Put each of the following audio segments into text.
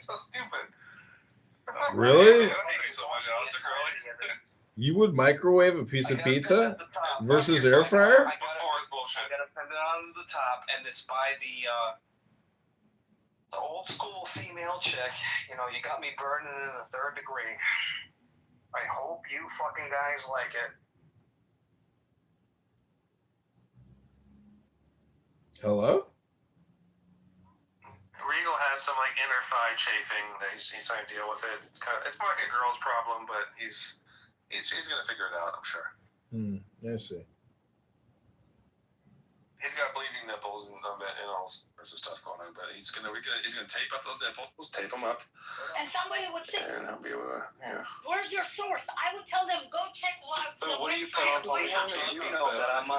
so stupid. Really? You would microwave a piece of pizza versus air fryer? I gotta turn it on to the top, and it's by the old school female chick. You know, you got me burning in the 3rd degree. I hope you fucking guys like it. Hello? Regal has some like inner thigh chafing that he's trying to deal with it. It's more like a girl's problem, but he's gonna figure it out, I'm sure. I see. He's got bleeding nipples and all sorts of stuff going on, but he's gonna tape up those nipples, tape them up. And somebody would say, and he'll be able to, where's your source? I would tell them, go check live. So what do you put on top of your cheese pizza? You know that I'm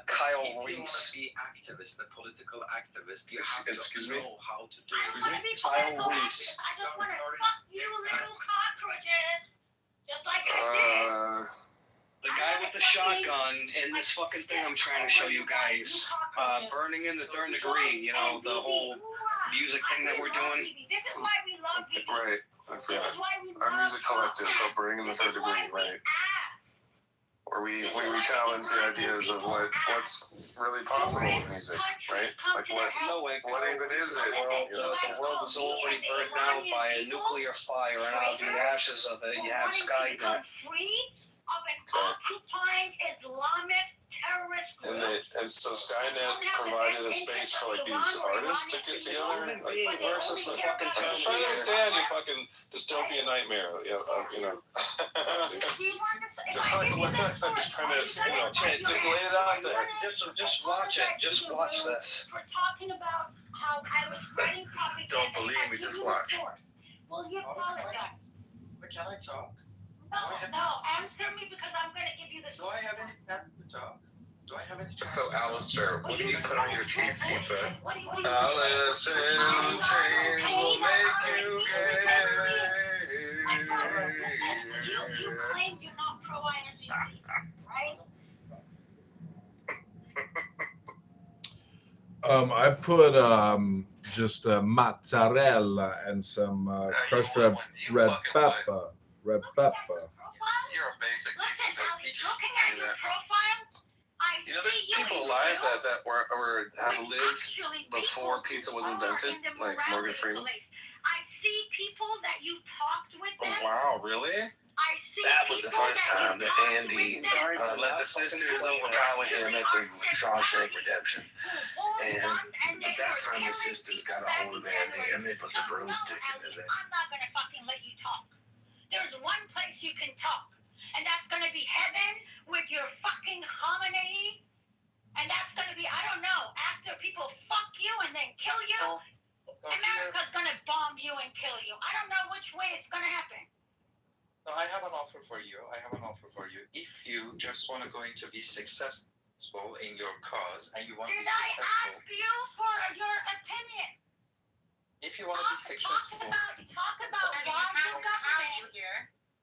Kyle Reese. Be activist, a political activist. You have Excuse to me? know how to do I don't it. want to be Kyle political Reese. activist. I just want to fuck you little cockroaches. Just like I did. The guy with the shotgun in this fucking thing I'm trying to show you guys. Burning in the 3rd degree, you know, the whole music thing that we're doing. This is why we love you. Right. I This forgot. is why we Our love music collective you. of Burning in the This is 3rd why degree, we right? ask. Where we challenge the ideas of what's really possible in music, right? Like what even is it? The world was already burned down by a nuclear fire, and out of the ashes of it, you have Skynet. Of an occupying Islamist terrorist group. And so Skynet provided a space for like these artists to get together. Like, Versus the fucking I'm just trying to understand your fucking dystopian nightmare. You know. Just trying to, just lay it out there. Just watch it. Just watch this. For talking about how I was writing propaganda. Don't believe me, just watch. Well, you apologize. But can I talk? No, answer me because I'm going to give you the Do I have any time to talk? Do I have any time? So, Alistair, what do you put on your cheese pizza? Alice in chains will make you You claim you're not pro-energy, right? I put just mozzarella and some crushed red pepper. Red pepper. You're a basic. Listen, Ali, looking at your profile, I You know, there's see you people in alive real that have with lived actually before people pizza was who are invented, in the like Morgan morality Freeman. police. I see people that you talked with Oh them. wow, really? I see That was the people first that time you that talked Andy with them. let the sisters overpower him at the Shawshank Redemption. And at that time, the sisters got a hold of Andy and they put the broomstick in his head. I'm not gonna fucking let you talk. There's one place you can talk, and that's gonna be heaven with your fucking Khamenei, and that's gonna be, I don't know, after people fuck you and then kill you, America's gonna bomb you and kill you. I don't know which way it's gonna happen. So I have an offer for you. If you just want to be successful in your cause and you want to Did be I successful, ask you for your opinion? if you want to be successful, Talk about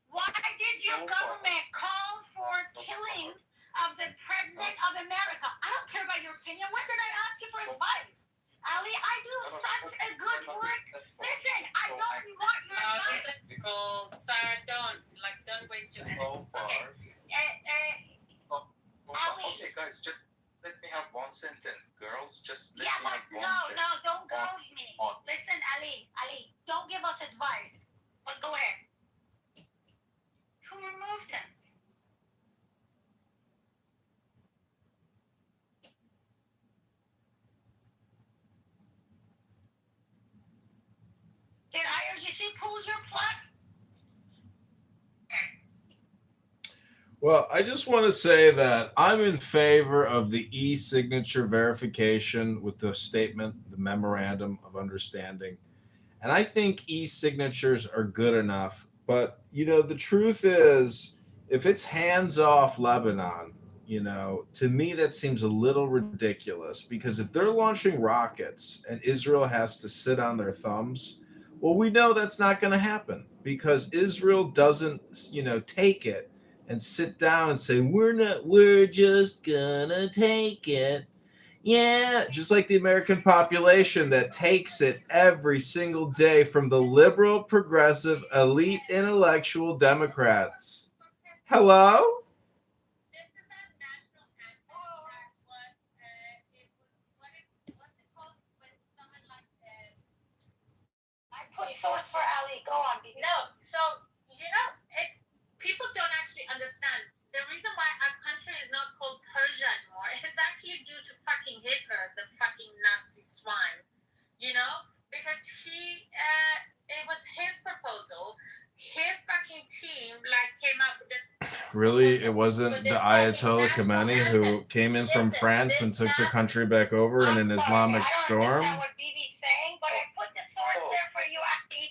why did your government call for killing of the President of America? I don't care about your opinion. When did I ask you for advice? Ali, I do such a good work. Listen, I don't want your advice. Don't waste your energy. so far. Ali. Okay, guys, just let me have one sentence. Girls, just let Yeah, me but have one sentence. no, don't girls me. On. Listen, Ali, don't give us advice. But go ahead. Who removed him? Did IRGC pull your plug? Well, I just want to say that I'm in favor of the e-signature verification with the statement, the memorandum of understanding. And I think e-signatures are good enough. But, the truth is, if it's hands off Lebanon, to me that seems a little ridiculous, because if they're launching rockets and Israel has to sit on their thumbs, well, we know that's not going to happen, because Israel doesn't, take it and sit down and say, we're just gonna take it. Yeah, just like the American population that takes it every single day from the liberal, progressive, elite, intellectual Democrats. Hello? I put source for Ali. Go on, baby. No, so people don't actually understand. The reason why our country is not called Persia anymore is actually due to fucking Hitler, the fucking Nazi swine. Because it was his proposal. His fucking team came up with it. Really? It wasn't the Ayatollah Khamenei who came in from France and took the country back over in an Islamic storm? I don't understand what BB's saying, but I put the source there for you, Ali.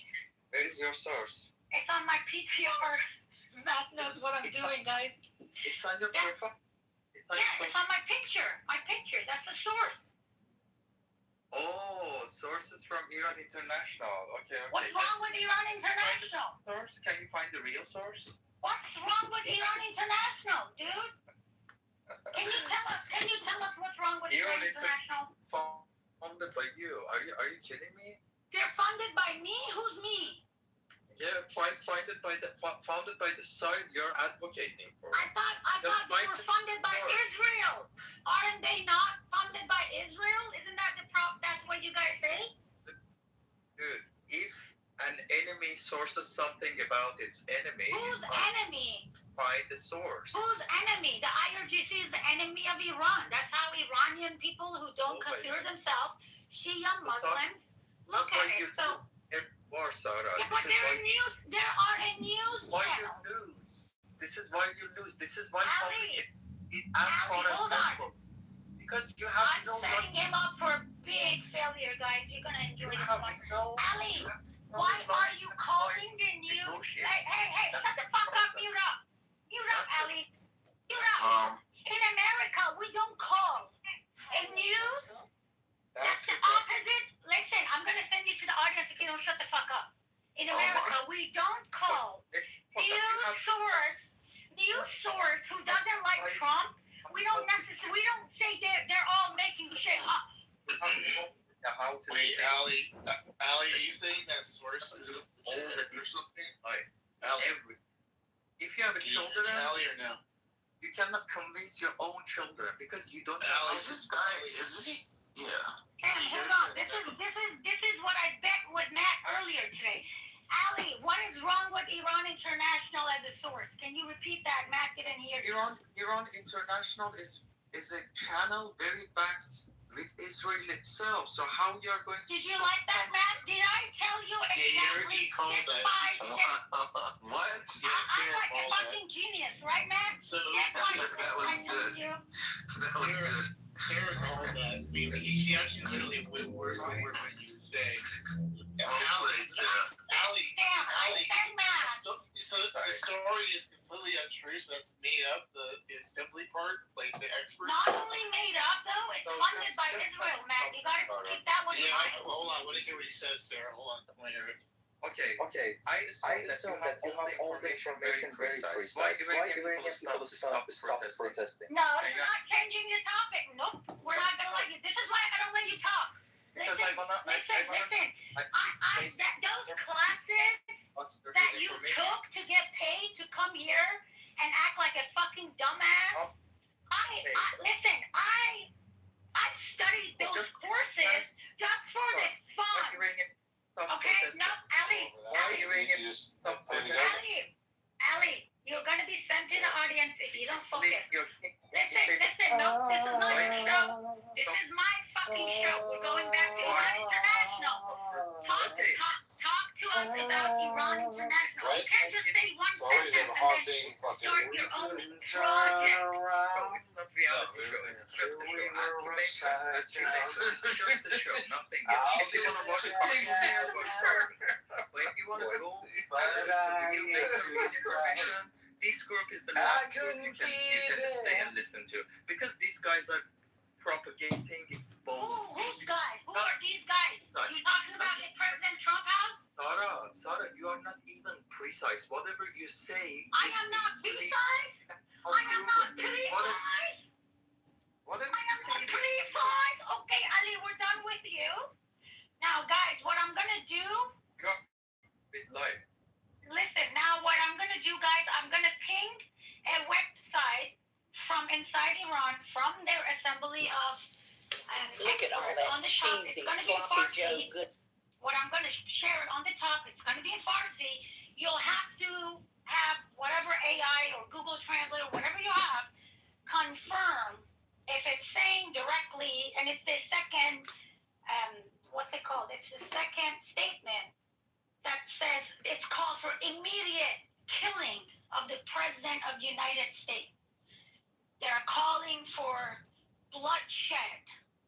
Where is your source? It's on my PTR. Matt knows what I'm doing, guys. It's on your Yes. profile. It's on my picture. My picture. That's the source. Oh, sources from Iran International. Okay. What's wrong with Iran International? Source? Can you find the real source? What's wrong with Iran International, dude? Can you tell us what's wrong with Iran International? Funded by you. Are you kidding me? They're funded by me? Who's me? Yeah, founded by the side you're advocating for. I thought they were funded by Israel. Aren't they not funded by Israel? Isn't that the problem? That's what you guys say? Dude, if an enemy sources something about its enemy, Whose enemy? find the source. Whose enemy? The IRGC is the enemy of Iran. That's how Iranian people who don't consider themselves Shia Muslims look at it. So, War, Sarah. yeah, but there are a news Why channel. you lose? This is why you lose. This is why Ali, he's as far as hold on. possible. Because you have I'm no setting him up for a big failure, guys. You're gonna enjoy this one. Ali, why are you calling the news? Hey, shut the fuck up. Mute up. Mute up, Ali. Mute up. In America, we don't call. In news, that's the opposite. Listen, I'm gonna send you to the audience if you don't shut the fuck up. In America, we don't call news source who doesn't like Trump. We don't say they're all making shit up. Wait, Ali, are you saying that source is old or something? Ali, If you have a children, Ali or no? you cannot convince your own children because you don't. Ali, Is this guy? Is he? Yeah. Sam, hold on. This is what I bet with Matt earlier today. Ali, what is wrong with Iran International as a source? Can you repeat that? Matt didn't hear you. Iran International is a channel very backed with Israel itself. So how you are going to? Did you like that, Matt? Did I tell you exactly step by step? What? I'm like a fucking genius, right, Matt? Step by step. That was I told good. you. That was good. Sarah called that. I mean, she actually literally went word for word what you would say. Well played, Sarah. Ali, Sam, I said Matt. so the story is completely untrue, so that's made up, the assembly part, like the expert. Not only made up, though, it's funded by Israel, Matt. You gotta keep that one in Yeah, mind. hold on, I want to hear what he says, Sarah. Hold on, I want to hear it. Okay. I assume that you have all the information very precise. Why Iranian people stop protesting? No, you're not changing the topic. Nope. We're not gonna let you. This is why I don't let you talk. Because Listen. Those classes that you took to get paid to come here and act like a fucking dumbass. Listen. I studied those courses just for the fun. Okay, no, Ali, you're gonna be sent to the audience if you don't focus. Listen, no, this is not your show. This is my fucking show. We're going back to Iran International. Talk to us about Iran International. You can't just say one sentence and then start your own project. It's not reality show. It's just a show. As you make it's just a show. Nothing else. If you want to watch it, but if you want to go information, this group is the last group you can stay and listen to because these guys are propagating both. Who's guys? Who are these guys? You talking about the President Trump house? Sarah, you are not even precise. Whatever you say. I am not precise. I am not precise. Whatever I you am say. not precise. Okay, Ali, we're done with you. Now, guys, what I'm gonna do? Live. Listen, now what I'm gonna do, guys, I'm gonna ping a website from inside Iran, from their assembly of Look at all experts that on the top. It's cheesy gonna be sloppy Joe Farsi. good. What I'm gonna share it on the top. It's gonna be in Farsi. You'll have to have whatever AI or Google Translate or whatever you have confirm if it's saying directly, and it's the second, what's it called? It's the second statement that says it's called for immediate killing of the President of the United States. They're calling for bloodshed,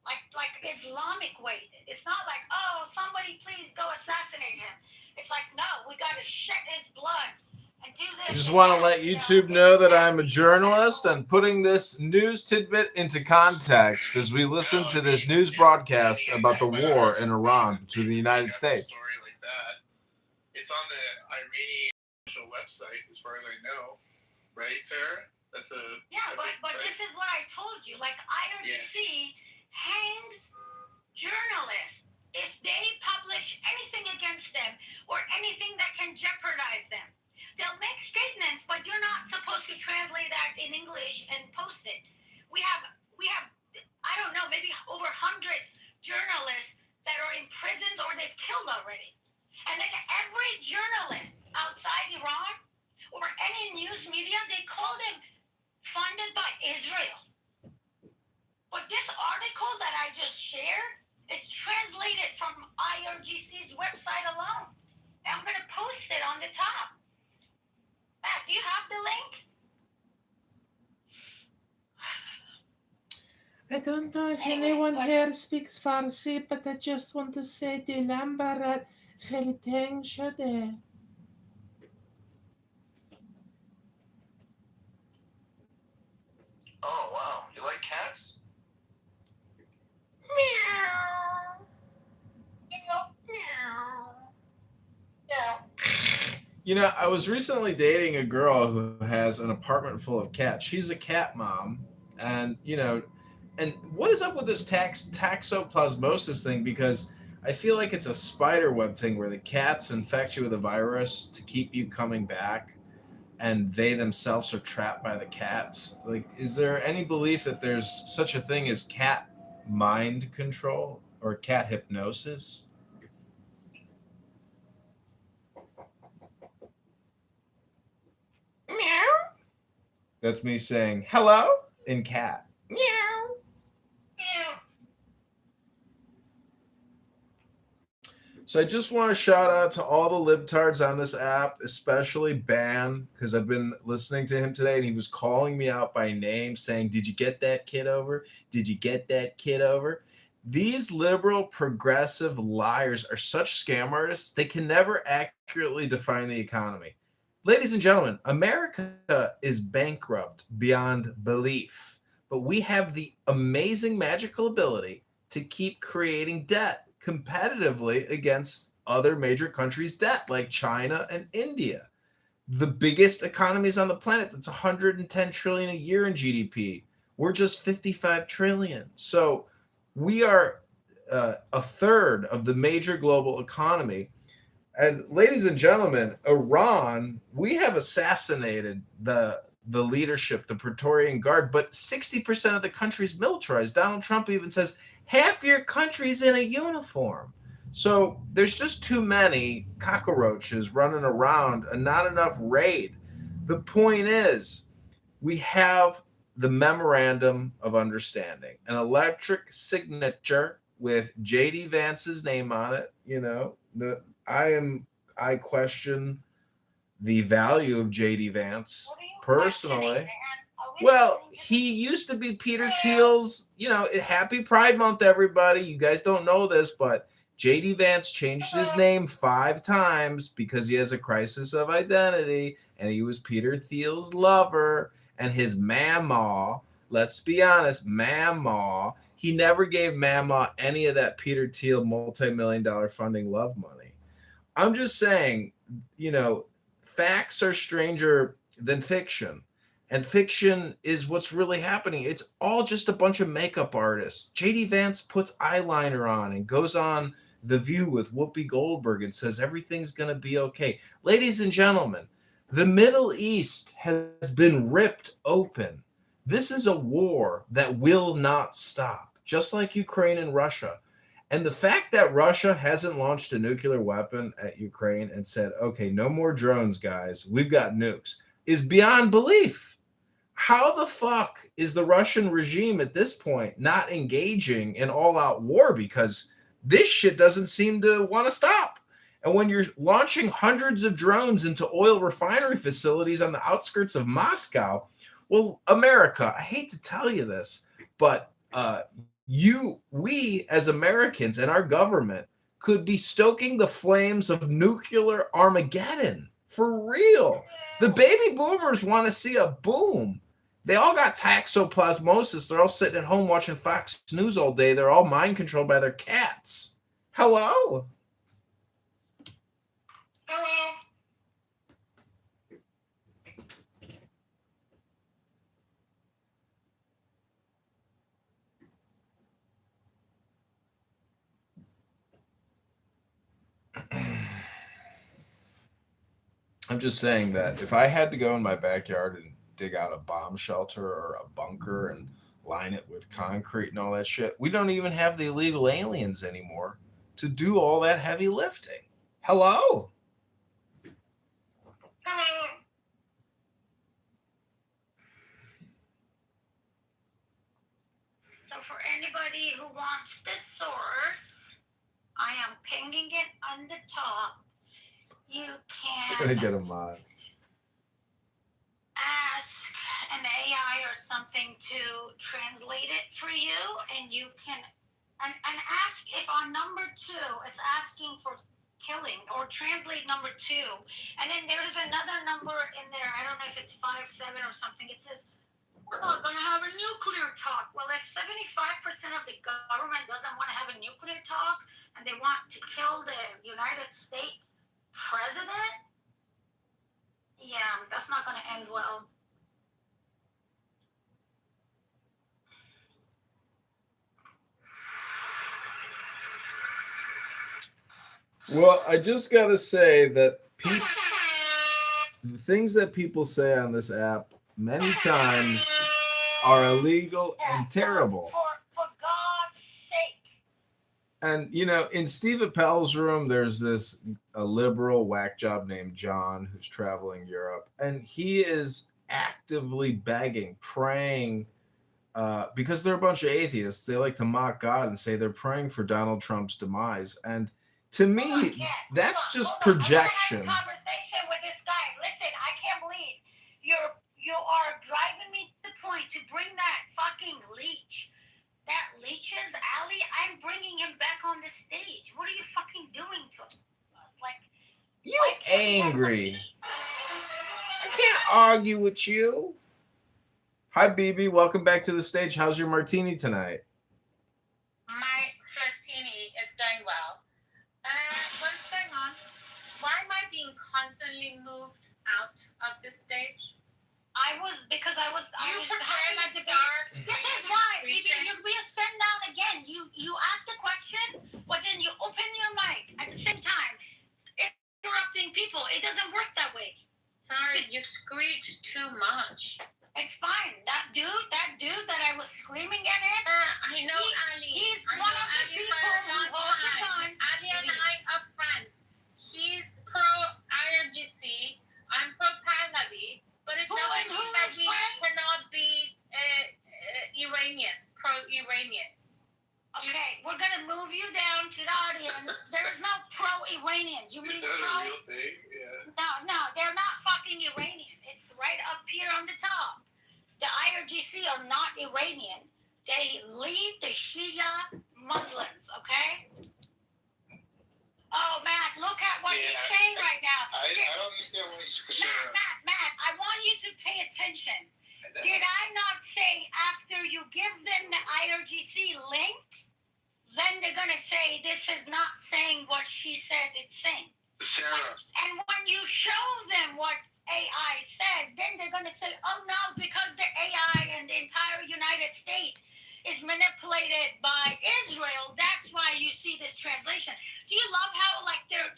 like Islamic way. It's not like, oh, somebody please go assassinate him. It's like, no, we got to shed his blood and do this. I just want to let YouTube know that I'm a journalist and putting this news tidbit into context as we listen to this news broadcast about the war in Iran between the United States. Story like that. It's on the Iranian official website, as far as I know, right, Sarah? That's a but this is what I told you. Like IRGC hangs journalists if they publish anything against them or anything that can jeopardize them. They'll make statements, but you're not supposed to translate that in English and post it. We have I don't know, maybe over 100 journalists that are in prisons or they've killed already. And then every journalist outside Iran or any news media, they call them funded by Israel. But this article that I just shared is translated from IRGC's website alone. And I'm going to post it on the top. Matt, do you have the link? I don't know if anyone here speaks Farsi, but I just want to say Dilan Barat خیلی تنگ شده. Oh, wow. You like cats? Meow. Meow. Meow. You know, I was recently dating a girl who has an apartment full of cats. She's a cat mom. And, you know, and what is up with this toxoplasmosis thing? Because I feel like it's a spider web thing where the cats infect you with a virus to keep you coming back, and they themselves are trapped by the cats. Like, is there any belief that there's such a thing as cat mind control or cat hypnosis? Meow. That's me saying hello in cat. Meow. So I just want to shout out to all the libtards on this app, especially Ban, because I've been listening to him today and he was calling me out by name saying, did you get that kid over? Did you get that kid over? These liberal progressive liars are such scam artists, they can never accurately define the economy. Ladies and gentlemen, America is bankrupt beyond belief, but we have the amazing magical ability to keep creating debt competitively against other major countries' debt like China and India. The biggest economies on the planet, that's 110 trillion a year in GDP. We're just 55 trillion. So we are a third of the major global economy. And ladies and gentlemen, Iran, we have assassinated the leadership, the Praetorian Guard, but 60% of the country's militarized. Donald Trump even says half your country's in a uniform. So there's just too many cockroaches running around and not enough raid. The point is, we have the Memorandum of Understanding, an electric signature with J.D. Vance's name on it. You know, I question the value of J.D. Vance personally. Well, he used to be Peter Thiel's, you know, happy Pride Month, everybody. You guys don't know this, but J.D. Vance changed his name 5 times because he has a crisis of identity, and he was Peter Thiel's lover, and his mama, let's be honest, mama, he never gave mama any of that Peter Thiel multi-million-dollar funding love money. I'm just saying, you know, facts are stranger than fiction. and fiction is what's really happening. It's all just a bunch of makeup artists. JD Vance puts eyeliner on and goes on The View with Whoopi Goldberg and says everything's going to be okay. Ladies and gentlemen, the Middle East has been ripped open. This is a war that will not stop, just like Ukraine and Russia. And the fact that Russia hasn't launched a nuclear weapon at Ukraine and said, okay, no more drones, guys, we've got nukes, is beyond belief. How the fuck is the Russian regime at this point not engaging in all-out war? Because this shit doesn't seem to want to stop. And when you're launching hundreds of drones into oil refinery facilities on the outskirts of Moscow, well, America, I hate to tell you this, but we as Americans and our government could be stoking the flames of nuclear Armageddon for real. The baby boomers want to see a boom. They all got toxoplasmosis. They're all sitting at home watching Fox News all day. They're all mind controlled by their cats. Hello? Hello. I'm just saying that if I had to go in my backyard and dig out a bomb shelter or a bunker and line it with concrete and all that shit, we don't even have the illegal aliens anymore to do all that heavy lifting. Hello? Hello. So for anybody who wants this source, I am pinging it on the top. You I'm gonna get a mod. ask an AI or something to translate it for you, and you can and ask if on number 2 it's asking for killing, or translate number 2, and then there's another number in there. I don't know if it's 57 or something. It says we're not going to have a nuclear talk. Well, if 75% of the government doesn't want to have a nuclear talk and they want to kill the United States president, yeah, that's not going to end well. Well, I just gotta say that the things that people say on this app many times are illegal and terrible. For God's sake. And you know, in Steve Appel's room, there's a liberal whack job named John who's traveling Europe, and he is actively begging, praying, because they're a bunch of atheists. They like to mock God and say they're praying for Donald Trump's demise. And to me, that's just projection. I had a conversation with this guy. Listen, I can't believe you are driving me to the point to bring that fucking leech. That leeches, Ali, I'm bringing him back on the stage. What are you fucking doing to us? Like, You angry? I can't argue with you. Hi, BB. Welcome back to the stage. How's your martini tonight? My flirtini is going well. What's going on? Why am I being constantly moved out of this stage? Because I was prefer like this stars. is why, baby, you'll be a send down again. You ask a question, but then you open your mic at the same time, interrupting people. It doesn't work that way. Sorry, you screech too much. It's fine. That dude that I was screaming at him. I know Ali. He's I one know of the Ali people for a who long hold the time. gun. Ali and I are friends. He's pro IRGC. I'm pro Pahlavi. But it doesn't mean that we cannot be Iranians, pro-Iranians. Okay, we're gonna move you down to the audience. There is no pro-Iranians. You mean Is that pro? a real thing? Yeah. No, they're not fucking Iranian. It's right up here on the top. The IRGC are not Iranian. They lead the Shia Muslims, okay? Oh, Matt, look at what he's saying right now. I don't understand what he's saying. Matt, I want you to pay attention. Did I not say after you give them the IRGC link, then they're going to say this is not saying what she says it's saying? Sarah. And when you show them what AI says, then they're going to say, oh no, because the AI and the entire United States is manipulated by Israel. That's why you see this translation. Do you love how like their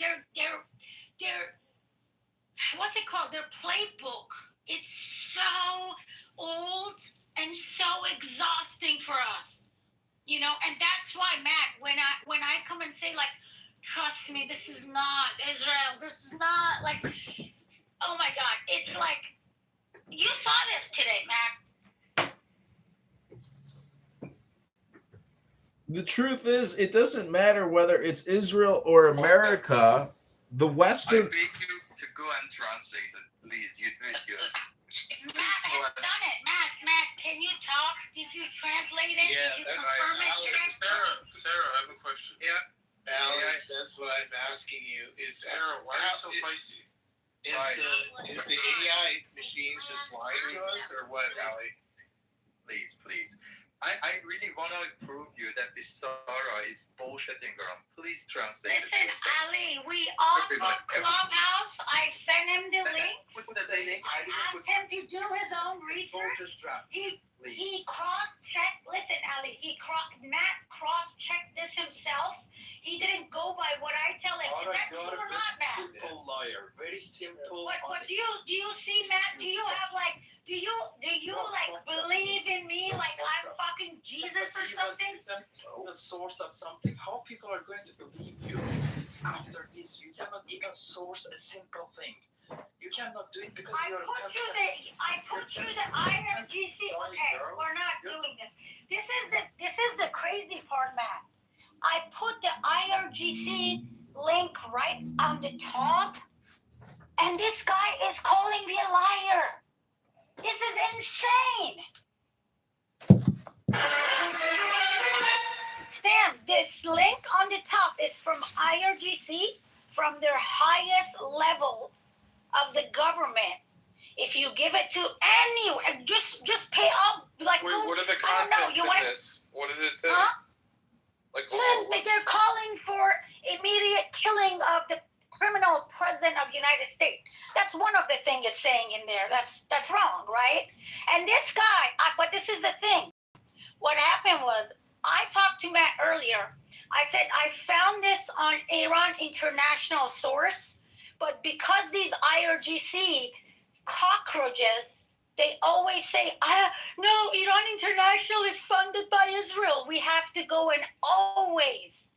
what's it called? Their playbook. It's so old and so exhausting for us. You know, and that's why, Matt, when I come and say like, trust me, this is not Israel. This is not like, oh my God, it's like you saw this today, Matt. The truth is, it doesn't matter whether it's Israel or America. The I Western. beg you to go and translate it, please. You do it good. Matt has done it. Matt, can you talk? Did you translate it? Yeah, Did you that's confirm right. it? Sarah, I have a question. Yeah. Allie, that's what I'm asking you. Is Sarah, why are you so feisty? Is the AI machines just lying to us, or what, Allie? Please. I really want to prove you that this Sarah is bullshitting girl. Please translate Listen, it. Ali, we off of Clubhouse. I sent him the link. Put the link. I asked him to do his own research. He cross-checked. Listen, Ali, Matt cross-checked this himself. He didn't go by what I tell him. Is that true or not, Matt? Simple lawyer, very simple. What do you see, Matt? Do you have like? Do you like believe in me like I'm fucking Jesus or something? The source of something. How people are going to believe you after this? You cannot even source a simple thing. You cannot do it because I you're. put you the IRGC. Okay, we're not doing this. This is the crazy part, Matt. I put the IRGC link right on the top, and this guy is calling me a liar. This is insane. Stan, this link on the top is from IRGC, from their highest level of the government. If you give it to anyone, just pay up. Like, Wait, what are the I don't know. contents in this? What does it say? Huh? Like, Says that they're calling for immediate killing of the criminal president of the United States. That's one of the things it's saying in there. That's wrong, right? And this guy, but this is the thing. What happened was, I talked to Matt earlier. I said, I found this on Iran International source, but because these IRGC cockroaches, they always say, no, Iran International is funded by Israel. We have to go and always,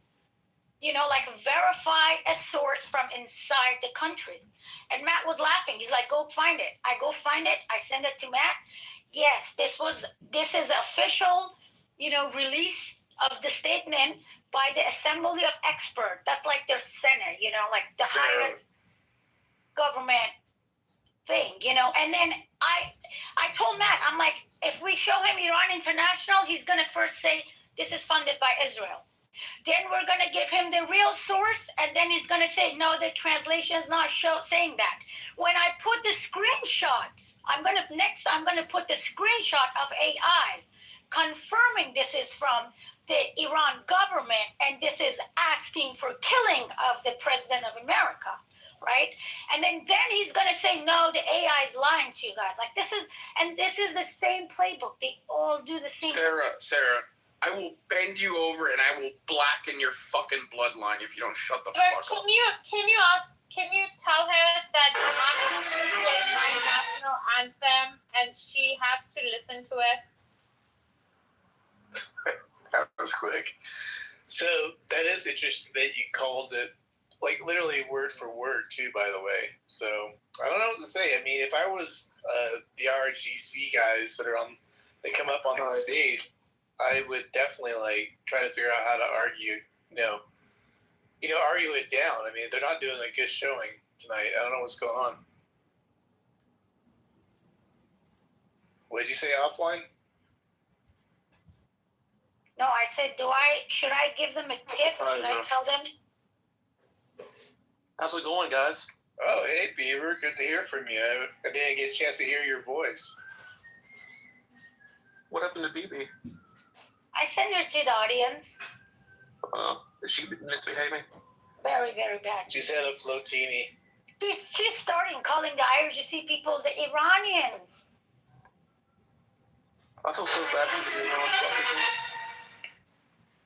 like verify a source from inside the country. And Matt was laughing. He's like, go find it. I go find it. I send it to Matt. Yes, this is official, release of the statement by the Assembly of Experts. That's like their Senate, like the highest government thing, And then I told Matt, I'm like, if we show him Iran International, he's going to first say this is funded by Israel. Then we're going to give him the real source, and then he's going to say, no, the translation is not saying that. When I put the screenshots, I'm going to put the screenshot of AI confirming this is from the Iran government, and this is asking for killing of the president of America, right? And then he's going to say, no, the AI is lying to you guys. Like, this is the same playbook. They all do the same. Sarah, I will bend you over and I will blacken your fucking bloodline if you don't shut the fuck up. Can you tell her that I'm not going to play my national anthem and she has to listen to it? That was quick. So that is interesting that you called it like literally word for word too, by the way. So I don't know what to say. I mean, if I was the RGC guys that come up on the stage, I would definitely try to figure out how to argue, argue it down. I mean, they're not doing a good showing tonight. I don't know what's going on. What did you say offline? No, I said, should I give them a tip? Should I tell them? How's it going, guys? Oh, hey, Beaver. Good to hear from you. I didn't get a chance to hear your voice. What happened to BB? I sent her to the audience. Is she misbehaving? Very, very bad. She's had a floatini. She's starting calling the IRGC people the Iranians. I feel so bad for the Iran fucking.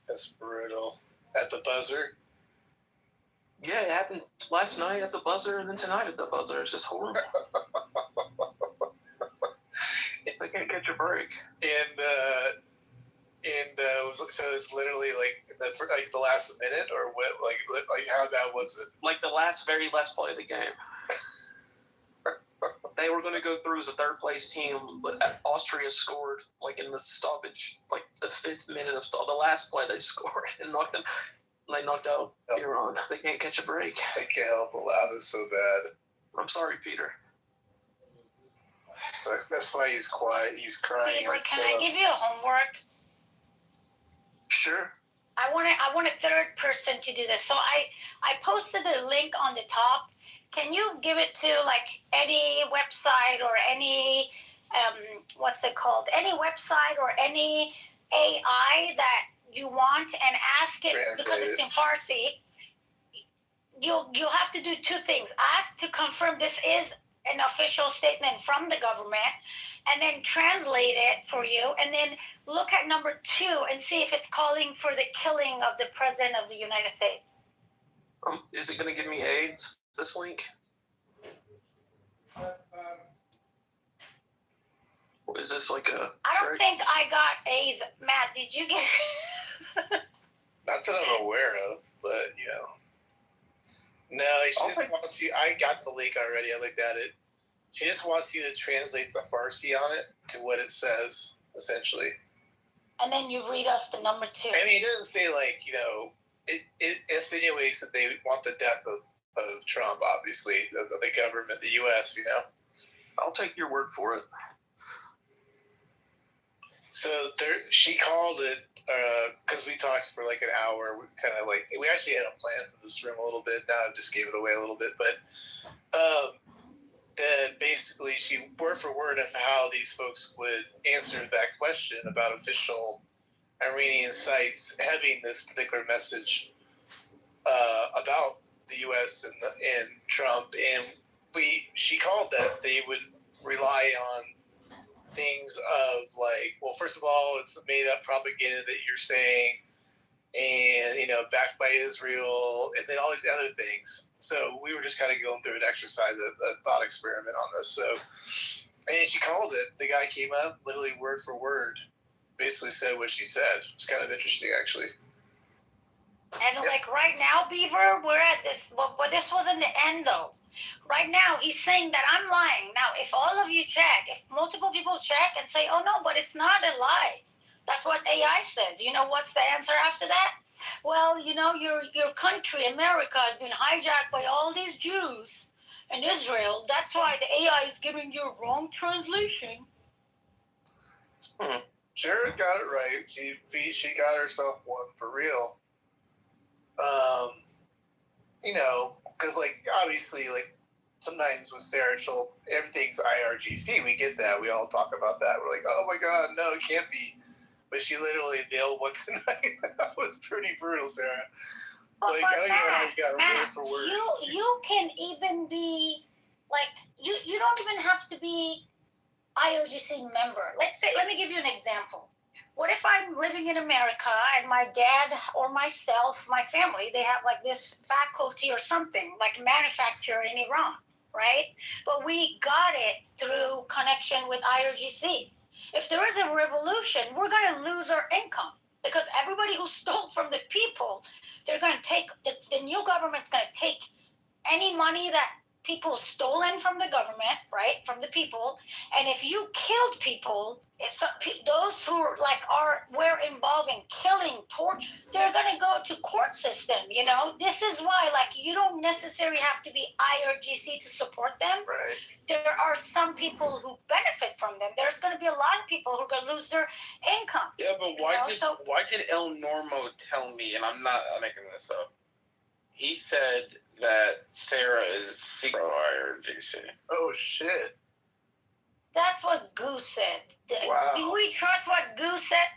That's brutal. At the buzzer. Yeah, it happened last night at the buzzer and then tonight at the buzzer. It's just horrible. They can't catch a break. So it's literally like the last minute, or what? Like how bad was it? Like the very last play of the game. They were going to go through as a third place team, but Austria scored like in the stoppage, like the 5th minute of the last play they scored and knocked them. They knocked out Iran. They can't catch a break. They can't help but laugh. It's so bad. I'm sorry, Peter. So that's why he's quiet. He's crying. Beaver, can I give you a homework? Sure. I want a third person to do this. So I posted the link on the top. Can you give it to like any website or any what's it called? Any website or any AI that you want, and ask it, because it's in Farsi. You'll have to do 2 things. Ask to confirm this is an official statement from the government, and then translate it for you, and then look at number 2 and see if it's calling for the killing of the President of the United States. Is it going to give me AIDS, this link? Is this like a... I don't think I got A's. Matt, did you get Not that I'm aware of, but, you know. No, she just wants you... I got the link already. I looked at it. She just wants you to translate the Farsi on it to what it says, essentially. And then you read us the number 2. I mean, it doesn't say, like, you know... It insinuates that they want the death of Trump, obviously. The government, the U.S., you know? I'll take your word for it. So she called it, because we talked for like an hour. We actually had a plan for this room a little bit. Now I just gave it away a little bit. But basically she word for word of how these folks would answer that question about official Iranian sites having this particular message about the U.S. and Trump. And she called that they would rely on things of like, well, first of all, it's made up propaganda that you're saying, and, you know, backed by Israel, and then all these other things. So we were just kind of going through an exercise, a thought experiment on this. So, and she called it. The guy came up, literally word for word, basically said what she said. It's kind of interesting, actually. And like right now, Beaver, we're at this, but this wasn't the end though. Right now, he's saying that I'm lying. Now, if all of you check, if multiple people check and say, oh no, but it's not a lie. That's what AI says. You know what's the answer after that? Well, you know, your country, America, has been hijacked by all these Jews in Israel. That's why the AI is giving you a wrong translation. Jared got it right. She got herself one for real. You know, because, like, obviously, like, sometimes with Sarah, everything's IRGC. We get that. We all talk about that. We're like, oh, my God, no, it can't be. But she literally nailed one tonight. That was pretty brutal, Sarah. Like, I don't even know how you got word for word. You can even be, like, you don't even have to be IRGC member. Let me give you an example. What if I'm living in America and my dad or myself, my family, they have like this faculty or something, like manufacturer in Iran, right? But we got it through connection with IRGC. If there is a revolution, we're going to lose our income because everybody who stole from the people, they're going to take, the new government's going to take any money that people stolen from the government, right, from the people, and if you killed people, those who were involved in killing, torture, they're going to go to court system, you know. This is why, like, you don't necessarily have to be IRGC to support them. Right. There are some people who benefit from them. There's going to be a lot of people who are going to lose their income. Yeah, but why did El Normo tell me, and I'm not making this up, he said that Sarah is pro IRGC. Oh, shit. That's what Goose said. Wow. Do we trust what Goose said?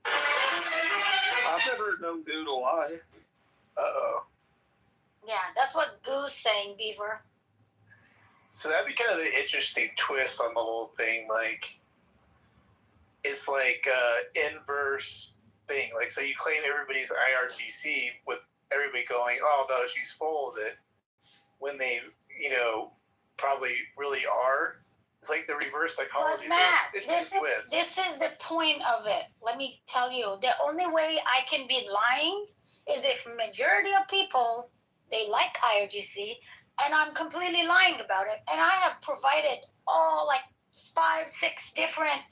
I've never known Goo to lie. Uh-oh. Yeah, that's what Goose saying, Beaver. So that'd be kind of an interesting twist on the whole thing. Like, it's like inverse thing. Like, so you claim everybody's IRGC with everybody going, "Oh no, she's full of it," when they, probably really are. It's like the reverse psychology. But Matt, It's this is the point of it. Let me tell you, the only way I can be lying is if majority of people, they like IRGC, and I'm completely lying about it. And I have provided all like 5, 6 different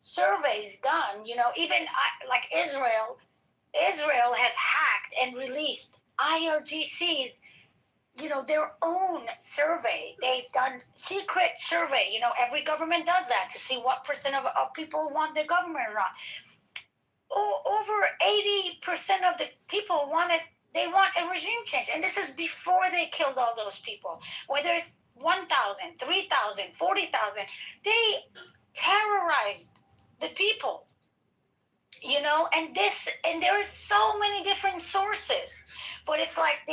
surveys done. Even like Israel has hacked and released IRGC's their own survey. They've done secret survey. Every government does that to see what percent of people want their government or not. Over 80% of the people they want a regime change. And this is before they killed all those people. Whether it's 1,000, 3,000, 40,000, they terrorized the people. And there's so many different sources. But it's like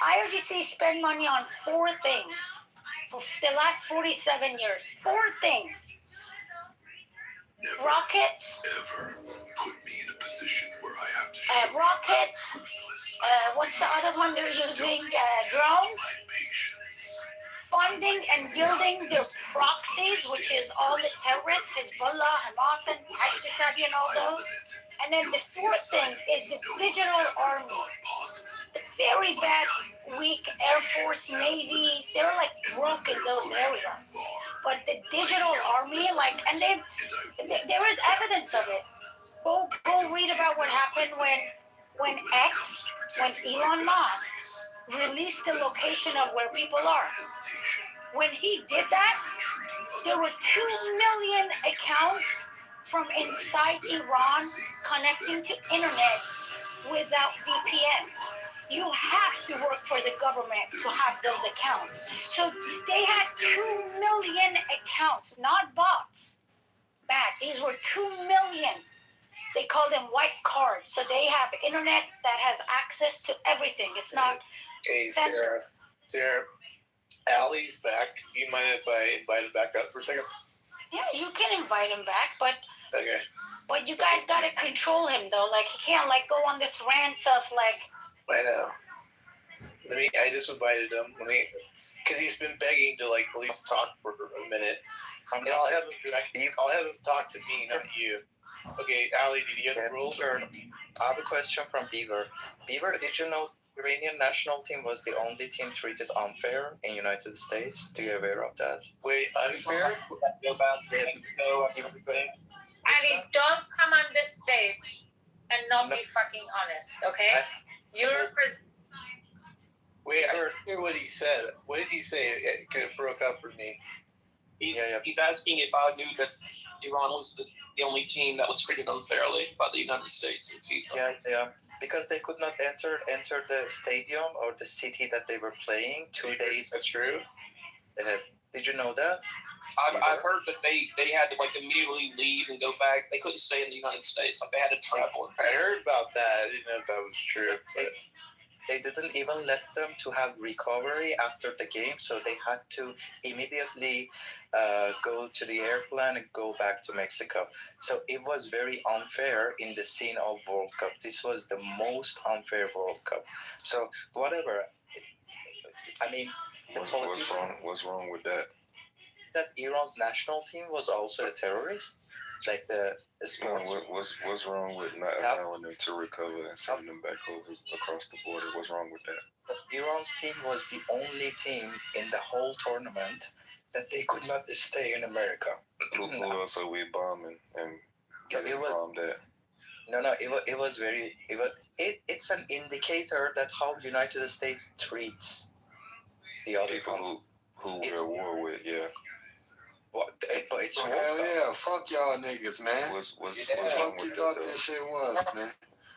IRGC spend money on 4 things for the last 47 years. 4 things. Never Rockets. ever put me in a position where I have to Rockets. What's the other one they're using? Drones. Funding and building their proxies, which is all the terrorists, Hezbollah, Hamas, and Hashd and all those. And then the 4th thing is the digital army. The very bad, weak Air Force, Navy, they're like broke in those areas. But the digital army, and there is evidence of it. Go read about what happened when Elon Musk released the location of where people are. When he did that, there were 2 million accounts from inside Iran connecting to internet without VPN. You have to work for the government to have those accounts. So they had 2 million accounts, not bots. Matt, these were 2 million. They call them white cards. So they have internet that has access to everything. It's not censored. Sarah, Allie's back. Do you mind if I invite him back up for a second? Yeah, you can invite him back, but Okay. But you guys gotta control him though. Like he can't go on this rant of I know. I just invited him. Because he's been begging to at least talk for a minute. And I'll have him talk to me, not you. Okay, Ali, did you get the rules? Sure. I have a question from Beaver. Beaver, did you know the Iranian national team was the only team treated unfair in United States? Do you aware of that? Wait, unfair? Ali, don't come on this stage and not be fucking honest, okay? Wait, I didn't hear what he said. What did he say? It kind of broke up for me. He's asking if I knew that Iran was the only team that was treated unfairly by the United States and FIFA. Yeah. Because they could not enter the stadium or the city that they were playing 2 days. That's true. Did you know that? I've heard that they had to immediately leave and go back. They couldn't stay in the United States. They had to travel. I heard about that. I didn't know if that was true. They didn't even let them to have recovery after the game, so they had to immediately go to the airplane and go back to Mexico. So it was very unfair in the scene of World Cup. This was the most unfair World Cup. So whatever. I mean, What's wrong with that? That Iran's national team was also a terrorist, like the sports. What's wrong with not allowing them to recover and sending them back over across the border? What's wrong with that? Iran's team was the only team in the whole tournament that they could not stay in America. Who else are we bombing and getting bombed at? No, it was very. It's an indicator that how United States treats the other people who we're at war with. Yeah. But it's hell yeah, fuck y'all niggas, man. What's fuck you thought that shit was, man?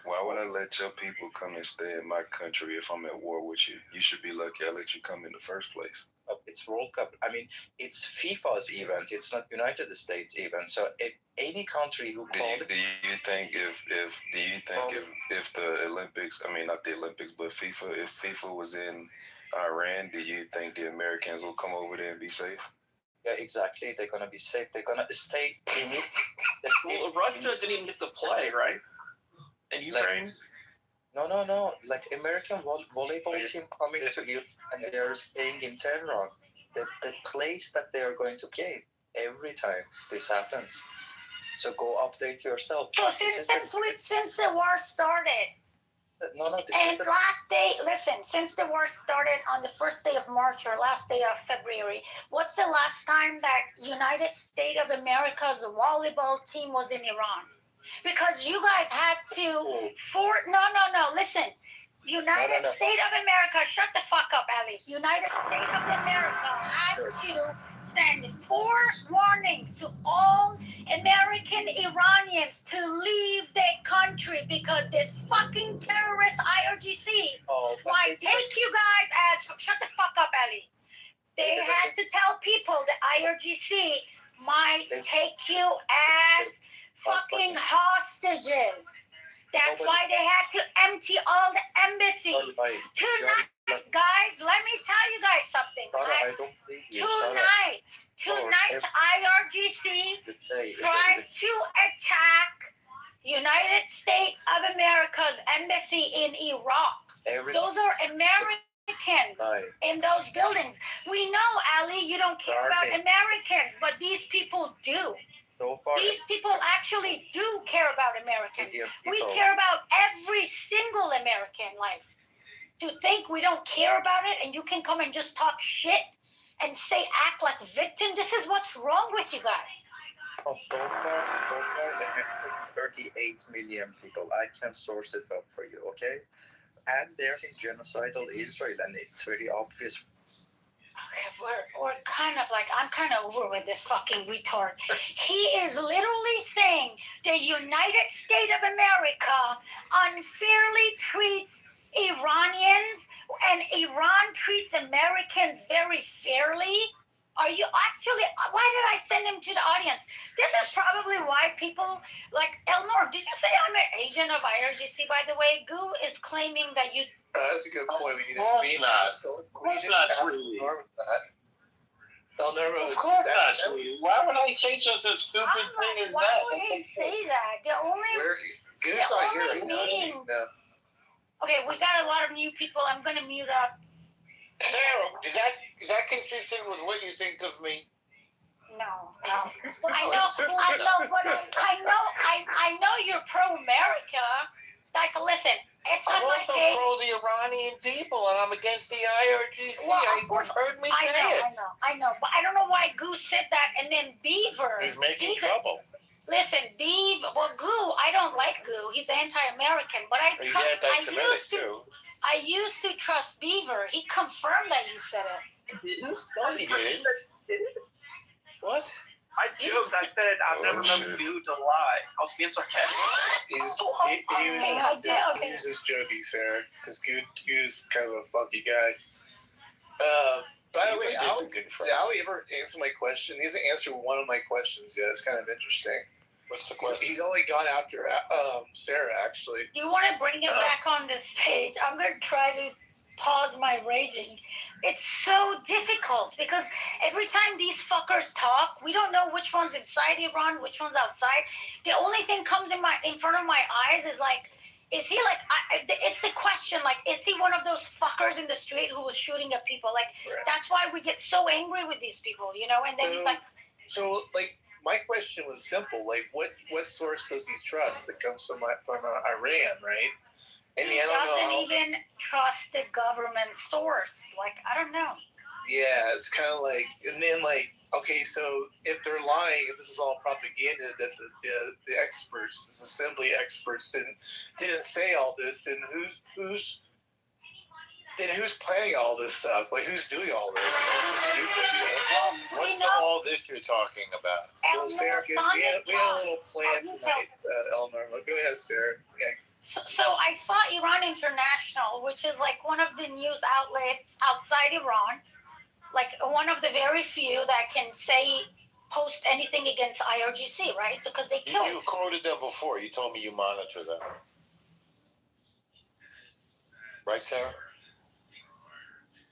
Why would I let your people come and stay in my country if I'm at war with you? You should be lucky I let you come in the first place. It's World Cup. I mean, it's FIFA's event. It's not United States event. So if any country who called Do you think if the Olympics, I mean not the Olympics, but FIFA, if FIFA was in Iran, do you think the Americans will come over there and be safe? Yeah, exactly. They're gonna be safe. They're gonna stay in it. Well, Russia didn't even get to play, right? And Ukraine. No. Like American volleyball team coming to you and they're staying in Tehran. The place that they are going to play every time this happens. So go update yourself. So since the war started. And since the war started on the first day of March or last day of February, what's the last time that United States of America's volleyball team was in Iran? Because you guys had to listen. United States of America, shut the fuck up, Ali. United States of America had to send 4 warnings to all American Iranians to leave their country because this fucking terrorist IRGC might take you guys as... Shut the fuck up, Ali. They had to tell people the IRGC might take you as fucking hostages. That's why they had to empty all the embassies. Tonight, guys, let me tell you guys something. Tonight, IRGC tried to attack United States of America's embassy in Iraq. Those are Americans in those buildings. We know, Ali, you don't care about Americans, but these people do. These people actually do care about Americans. We care about every single American life. To think we don't care about it and you can come and just talk shit and act like victim, this is what's wrong with you guys. So far, 38 million people. I can source it up for you, okay? And there's a genocidal Israel, and it's very obvious. We're kind of like, I'm kind of over with this fucking retard. He is literally saying the United States of America unfairly treats Iranians and Iran treats Americans very fairly. Are you actually, why did I send him to the audience? This is probably why people, like, Elnor, did you say I'm an agent of IRGC, by the way? Goo is claiming that you... That's a good point. We need to be nice. Of course not, sweetie. Of course not, sweetie. Why would I say such a stupid thing as that? Why would he say that? The only meeting... Okay, we got a lot of new people. I'm going to mute up. Sarah, is that consistent with what you think of me? No. I know you're pro-America. Like, listen, it's I'm on my also page. pro the Iranian people, and I'm against the IRGC. Well, You've heard me say it. I know. But I don't know why Goose said that, and then Beaver. He's making trouble. Listen, Goo, I don't like Goo. He's anti-American, but He's anti-Semitic, too. I used to trust Beaver. He confirmed that you said it. He didn't? No, he didn't. What? I joked. I said I've never known you to lie. I was being sarcastic. He was just joking, Sarah, because Goo's kind of a funky guy. By the way, did Ali ever answer my question? He hasn't answered one of my questions yet. It's kind of interesting. What's the question? He's only gone after Sarah, actually. Do you want to bring him back on the stage? I'm going to try to pause my raging. It's so difficult because every time these fuckers talk, we don't know which one's inside Iran, which one's outside. The only thing comes in front of my eyes is like, is he like? It's the question. Like, is he one of those fuckers in the street who was shooting at people? Like, that's why we get so angry with these people, you know. And then he's like, my question was simple. Like, what source does he trust that comes from Iran, right? And he doesn't even trust the government source. Like, I don't know. Yeah, it's kind of like, and then like, okay, so if they're lying, if this is all propaganda, that the experts, this assembly experts, didn't say all this, then who's planning all this stuff? Like, who's doing all this? What's all this you're talking about? Well, Sarah, we had a little plan tonight, Eleanor. Go ahead, Sarah. Yeah. So I saw Iran International, which is like one of the news outlets outside Iran, like one of the very few that can post anything against IRGC, right? Because they killed. You quoted them before. You told me you monitor them. Right, Sarah?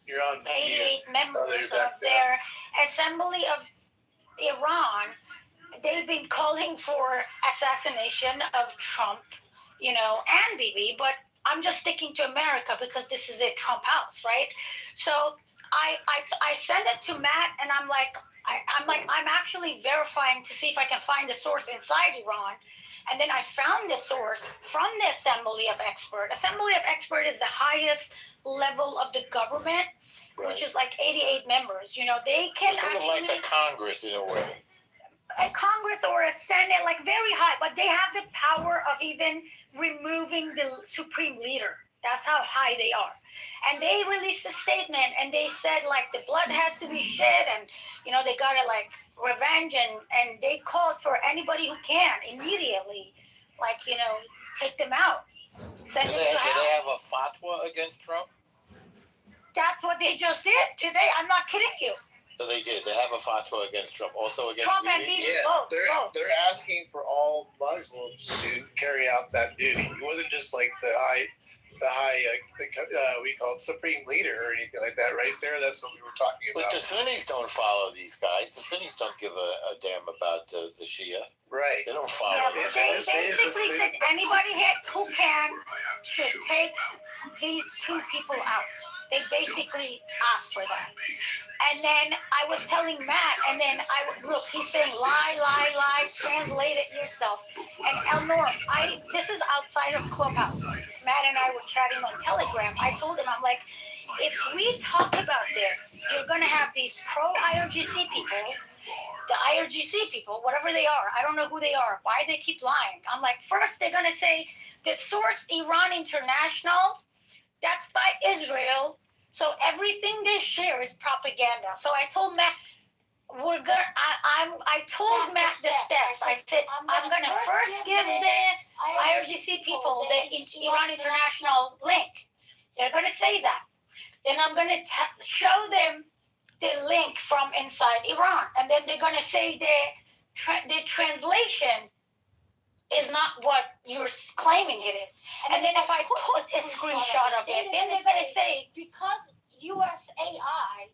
You're on 88 members Oh, of their Assembly of Iran. They've been calling for assassination of Trump, and Bibi, but I'm just sticking to America because this is a Trump house, right? So I send it to Matt, and I'm actually verifying to see if I can find the source inside Iran. And then I found the source from the Assembly of Experts. Assembly of Experts is the highest level of the government, right, which is like 88 members. They can it's actually like a Congress in a way. A Congress or a Senate, like very high, but they have the power of even removing the supreme leader. That's how high they are. And they released a statement, and they said, like, the blood has to be shed, and, they got to, like, revenge, and they called for anybody who can immediately, like, take them out. Send them to hell. Do they have a fatwa against Trump? That's what they just did today. I'm not kidding you. So they did. They have a fatwa against Trump. Also against Trump and Bibi. Yeah, both. they're asking for all Muslims to carry out that duty. It wasn't just like the high, we call it supreme leader or anything like that, right, Sarah? That's what we were talking about. But the Sunnis don't follow these guys. The Sunnis don't give a damn about the Shia. Right. They don't follow. Yeah, they basically said anybody who can should take these two people out. They basically asked for that. And then I was telling Matt, and then he's saying lie, translate it yourself. And Elnor, this is outside of Clubhouse. Matt and I were chatting on Telegram. I told him, I'm like, if we talk about this, you're going to have these pro-IRGC people, the IRGC people, whatever they are. I don't know who they are, why they keep lying. I'm like, first they're going to say the source Iran International, that's by Israel. So everything they share is propaganda. So I told Matt, I told Matt the steps. I said, I'm going to first give the IRGC people the Iran International link. They're going to say that. Then I'm going to show them the link from inside Iran. And then they're going to say the translation is not what you're claiming it is. And then if I put a screenshot of it, then they're going to say, because USAI,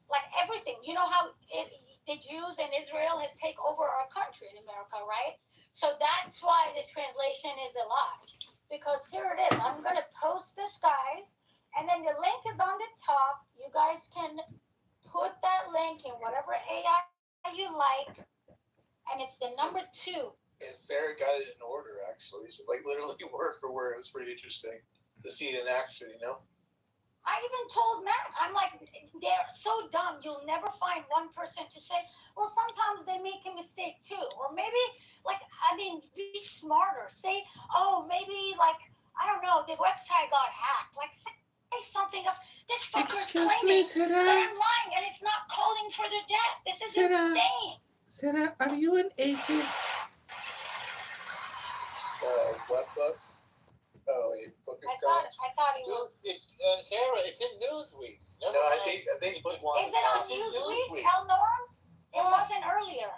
like everything, you know how the Jews in Israel has taken over our country in America, right? So that's why the translation is a lie. Because here it is. I'm going to post this, guys. And then the link is on the top. You guys can put that link in whatever AI you like. And it's the number 2. And Sarah got it in order, actually. So, like, literally word for word. It was pretty interesting to see it in action, I even told Matt, I'm like, they're so dumb. You'll never find one person to say, well, sometimes they make a mistake too. Or maybe, be smarter. Say, maybe, I don't know, the website got hacked. Like, say something of, this fucker's claiming that I'm lying and it's not calling for their death. This is insane. Sarah, are you an atheist? What book? Oh, a book is called? I thought he was. Sarah, it's in Newsweek. No, I think book one. Is it on Newsweek, Elnor? It wasn't earlier.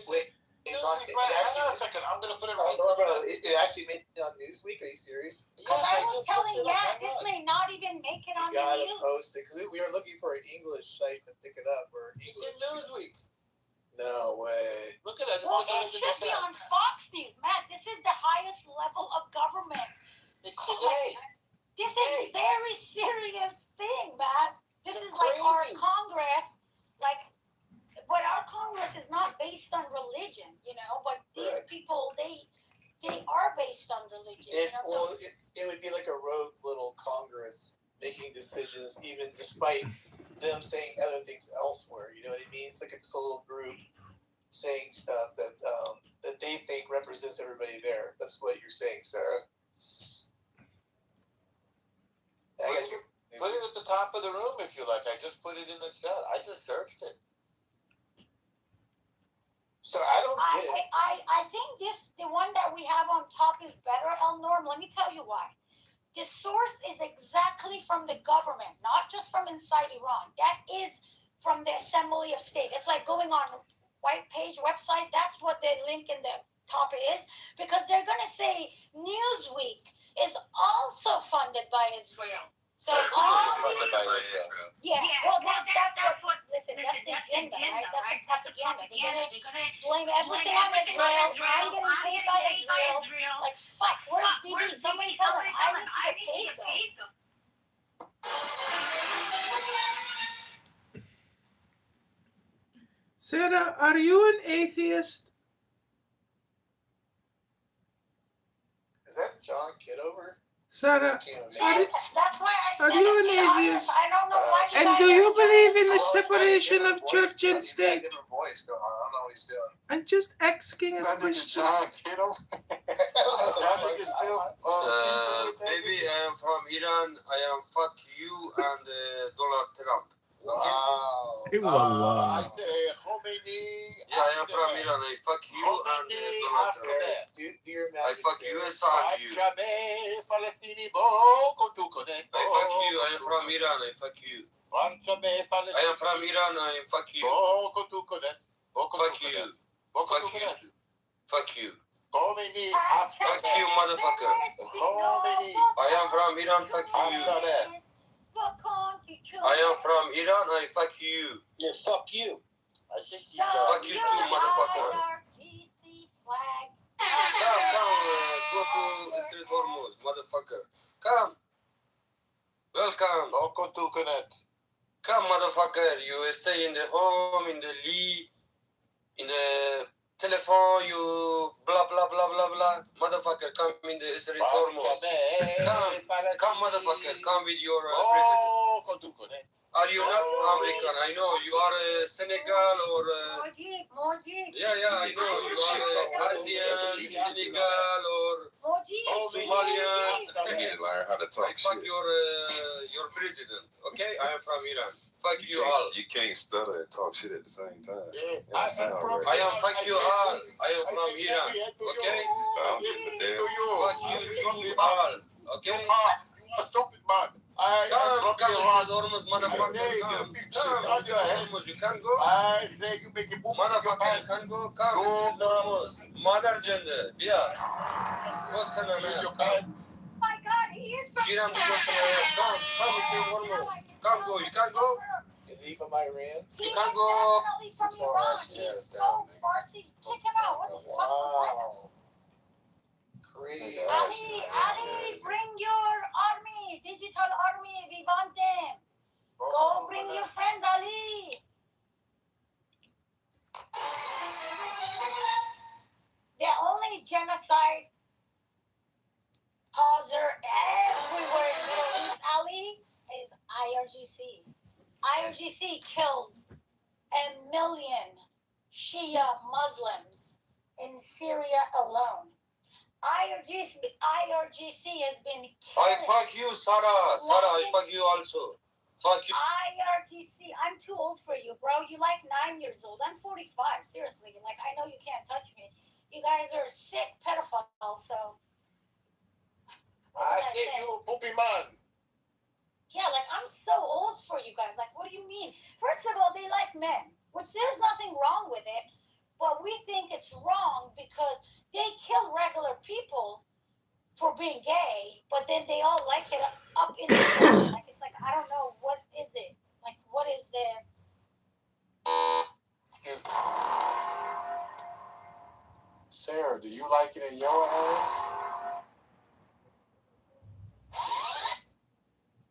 Wait. Hang on a second. I'm going to put it right No, it actually made it on Newsweek? Are you serious? Because I was telling Matt, this may not even make it on the gotta news. post it, because we were looking for an English site to pick it up. Or It's in Newsweek. No way. Look at it. Well, it should be on Fox News. Matt, this is the highest level of government. It's today. This is a very serious thing, Matt. This is like our Congress. But our Congress is not based on religion, but these people, they are based on religion. It would be like a rogue little Congress making decisions, even despite them saying other things elsewhere. You know what I mean? It's like just a little group saying stuff that they think represents everybody there. That's what you're saying, Sarah. I got you. Put it at the top of the room if you like. I just put it in the chat. I just searched it. So I don't get it. I think the one that we have on top is better, El Norm. Let me tell you why. The source is exactly from the government, not just from inside Iran. That is from the Assembly of State. It's like going on white page website. That's what the link in the top is, because they're going to say Newsweek is also funded by Israel. So all these, well, that's what. Listen, that's the agenda, right? That's the propaganda. They're gonna blame everything on Israel. I'm getting paid by Israel. Like, fuck, where's Bibi? Somebody tell him I need to get paid. Sarah, are you an atheist? Is that John Kitover? Sarah, That's why I are said you an atheist? I don't know why you And guys do you are believe doing in the this. separation of church and He's got a state? different voice going on. I don't know what he's doing. I'm just asking a question. John Kitover? That nigga's still Baby, I am from Iran. I am fuck you and Donald Trump. Okay? Wow. Wallah. I say Khomeini. Yeah, I am from Iran. I fuck you and Donald Trump. I fuck you and you. I fuck you. I am from Iran. I fuck you. I am from Iran. I fuck you. Fuck you. Fuck you. Fuck you. Fuck you, motherfucker. I am from Iran. Fuck you. I am from Iran. I fuck you. Yeah, fuck you. I think he's Fuck you too, motherfucker. Come, go to Street Hormuz, motherfucker. Come. Welcome. Come, motherfucker. You stay in the home, in the Lee, in the telephone, you blah, blah, blah, blah, blah. Motherfucker, come in the Street Hormuz. Come, motherfucker. Come with your president. Are you not American? I know you are Senegal or. Yeah, I know you are Asian, Senegal or Somalian. You need to learn how to talk Fuck shit. your president, okay? I am from Iran. Fuck you all. You can't stutter and talk shit at the same time. Yeah, You don't sound right. I am fuck you all. I am from Iran, okay? I don't give a damn. Fuck you all, okay? a stupid man. Come, Hormuz, motherfucker. Come, Hormuz, you can go. I say you make it Motherfucker, you can go. Come, Hormuz. Mother gender, yeah. What's the name? My God, he is from Come, Hormuz. Come, go. You can go. Is he from Iran? You can go. definitely from Iran. He's so Farsi. Kick him out. What the fuck was that? Wow. Crazy. Ali, bring your army. Digital army. We want them. Go bring your friends, Ali. The only genocide causer everywhere in the Middle East, Ali, is IRGC. IRGC killed 1 million Shia Muslims in Syria alone. IRGC has been killing. I fuck you, Sarah. Sarah, I fuck you also. Fuck you. IRGC, I'm too old for you, bro. You like 9 years old. I'm 45. Seriously, like I know you can't touch me. You guys are sick pedophiles. So. I think you a poopy man. Yeah, like I'm so old for you guys. Like, what do you mean? First of all, they like men, which there's nothing wrong with it, but we think it's wrong because they kill regular people for being gay, but then they all like it up in the air. Like it's like I don't know what is it. Like what is the? Sarah, do you like it in your ass?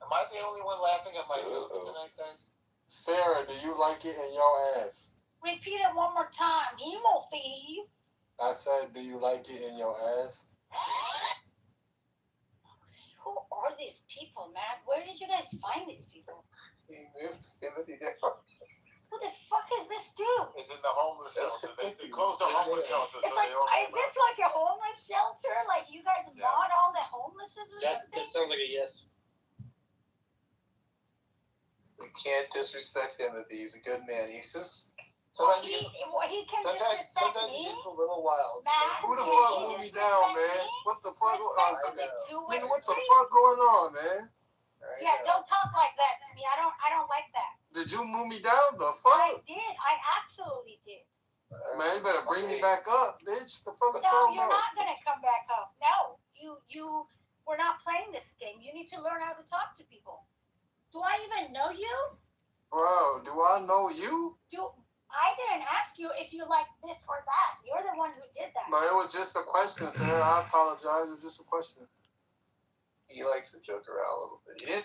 Am I the only one laughing at my joke tonight, guys? Sarah, do you like it in your ass? Repeat it one more time. Emo thief. I said, do you like it in your ass? Who are these people, man? Where did you guys find these people? Who the fuck is this dude? It's in the homeless shelter. They closed the homeless shelter. It's like, is this like a homeless shelter? Like you guys mod all the homelesses or something? That sounds like a yes. We can't disrespect him if he's a good man. He's just Sometimes he can sometimes disrespect he me. gets a little wild. Who the fuck moved me down, man? What the fuck? Nigga, what the fuck going on, man? Yeah, don't talk like that to me. I don't like that. Did you move me down? The fuck? I did. I absolutely did. Man, you better bring me back up, bitch. The fuck you No, talking you're about? not gonna come back up. No, we're not playing this game. You need to learn how to talk to people. Do I even know you? Bro, do I know you? I didn't ask you if you like this or that. You're the one who did that. But it was just a question, sir. I apologize. It was just a question. He likes to joke around a little bit. You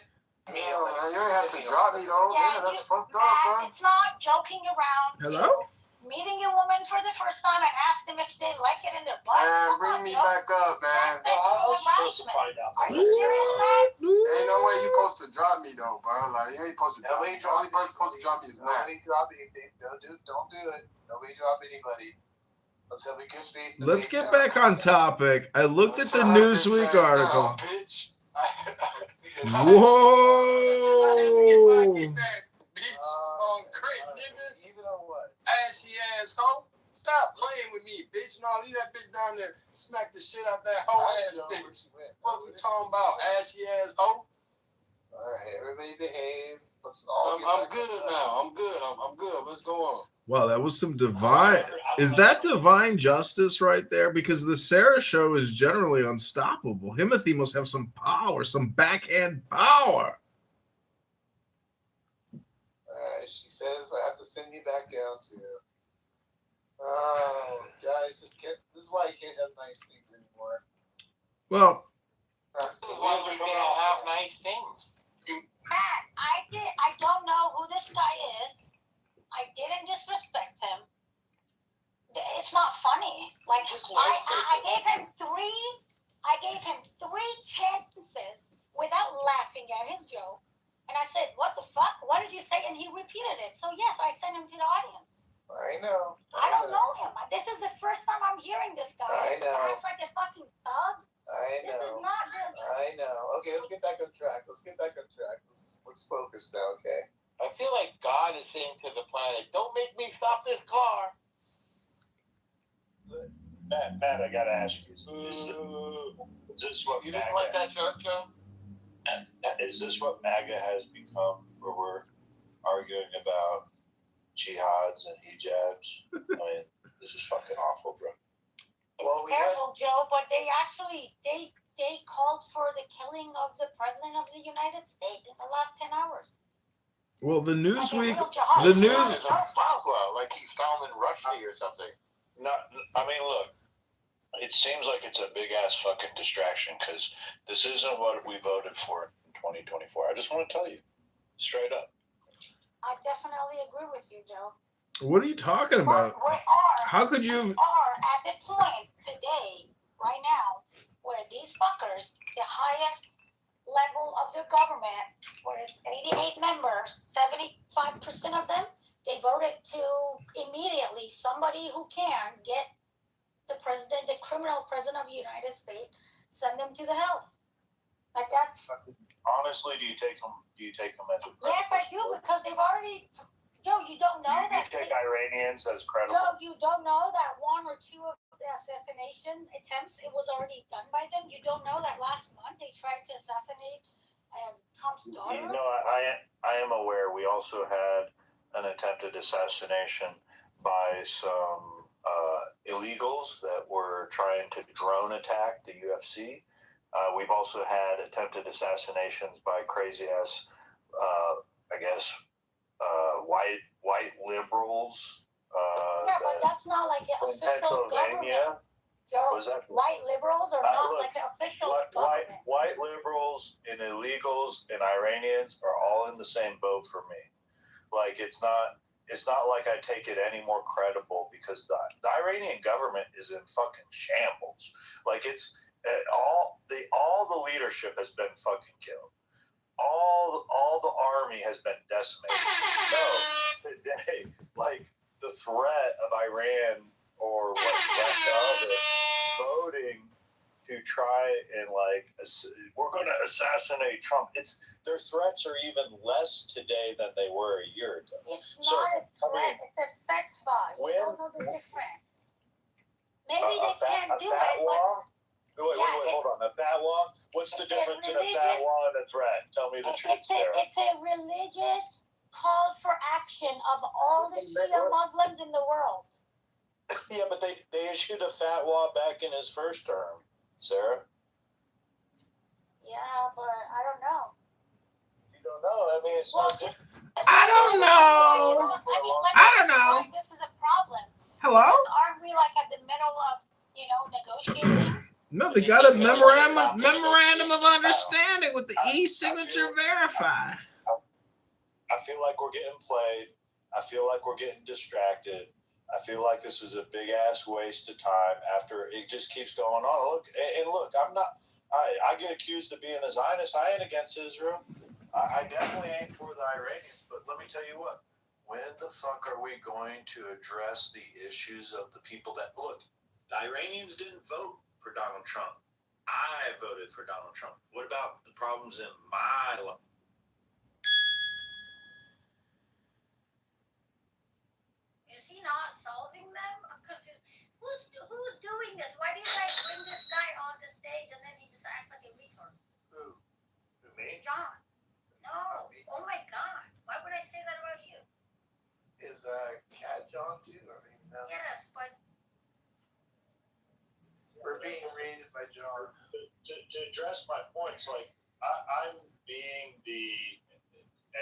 ain't have to drop me, though. Yeah, that's fucked up, bro. It's not joking around. Hello? Meeting a woman for the first time and ask them if they like it in their butt. Man, bring me back up, man. How are you serious, man? Ain't no way you supposed to drop me, though, bro. Like, you ain't supposed to drop me. The only person supposed to drop me is Matt. Nobody drop anything. Don't do it. Nobody drop anybody. Let's have a good faith. Let's get back on topic. I looked at the Newsweek article. Whoa! Bitch, on crit, nigga. Even on what? Ashy ass hoe. Stop playing with me, bitch. No, leave that bitch down there. Smack the shit out that hoe ass bitch. What we talking about, ashy ass hoe? Alright, everybody behave. Let's all I'm good now. I'm good. I'm good. Let's go on. Wow, that was some divine. Is that divine justice right there? Because the Sarah show is generally unstoppable. Himothy must have some power, some backhand power. She says I have to send you back down to. Oh, guys, just get. This is why you can't have nice things anymore. Well, this is why we can't have nice things. Matt, I don't know who this guy is. I didn't disrespect him. It's not funny. Like I gave him three chances without laughing at his joke. And I said, "What the fuck? What did you say?" And he repeated it. So yes, I sent him to the audience. I know. I don't know him. This is the first time I'm hearing this guy. I know. He acts like a fucking thug. I know. This is not good. I know. Okay, let's get back on track. Let's focus now, okay? I feel like God is saying to the planet, "Don't make me stop this car." Matt, I gotta ask you: Is this what you didn't like that joke, Joe? Is this what MAGA has become, where we're arguing about jihads and hijabs? I mean, this is fucking awful, bro. It's terrible, Joe, but they called for the killing of the President of the United States in the last 10 hours. well, the Newsweek, Like he's Salman Rushdie or something. I mean, look, it seems like it's a big ass fucking distraction because this isn't what we voted for in 2024. I just want to tell you, straight up. I definitely agree with you, Joe. what are you talking about? How could you? We are at the point today, right now, where these fuckers, the highest level of the government, where it's 88 members, 75% of them, they voted to immediately somebody who can get the president, the criminal president of the United States, send them to the hell. Like that's. Honestly, do you take them as a credible? Yes, I do, because they've already. Joe, you don't know that. Do you take Iranians as credible? Joe, you don't know that one or two of the assassination attempts, it was already done by them. You don't know that last month they tried to assassinate Trump's daughter. You know, I am aware. We also had an attempted assassination by some illegals that were trying to drone attack the UFC. We've also had attempted assassinations by crazy ass, I guess, white liberals. But that's not like the official government. Joe, white liberals are not like the official government. White liberals and illegals and Iranians are all in the same boat for me. Like it's not like I take it any more credible because the Iranian government is in fucking shambles. Like it's all the leadership has been fucking killed. All the army has been decimated. So today, like the threat of Iran or what's left of it voting to try and we're going to assassinate Trump. Their threats are even less today than they were a year ago. It's not a threat. It's a fatwa. You don't know the difference. Maybe they can't do it, but... Wait, hold on. A fatwa? What's the difference between a fatwa and a threat? Tell me the truth, Sarah. It's a religious call for action of all the Shia Muslims in the world. Yeah, but they issued a fatwa back in his first term, Sarah. Yeah, but I don't know. You don't know? I mean, it's not different. I don't know. I don't know. This is a problem. Hello? Aren't we at the middle of, negotiating? No, they got a memorandum of understanding with the e-signature verify. I feel like we're getting played. I feel like we're getting distracted. I feel like this is a big ass waste of time after it just keeps going on. Look, I'm not. I get accused of being a Zionist. I ain't against Israel. I definitely ain't for the Iranians. But let me tell you what. When the fuck are we going to address the issues of the people that look? The Iranians didn't vote for Donald Trump. I voted for Donald Trump. What about the problems in my life? Is he not solving them? I'm confused. Who's doing this? Why do you guys bring this guy on the stage and then he just acts like a retard? Who? Me? John. No. Oh my God. Why would I say that about you? Is Cat John too? I mean, no. Yes, but We're being raided by John. To address my points, I'm being the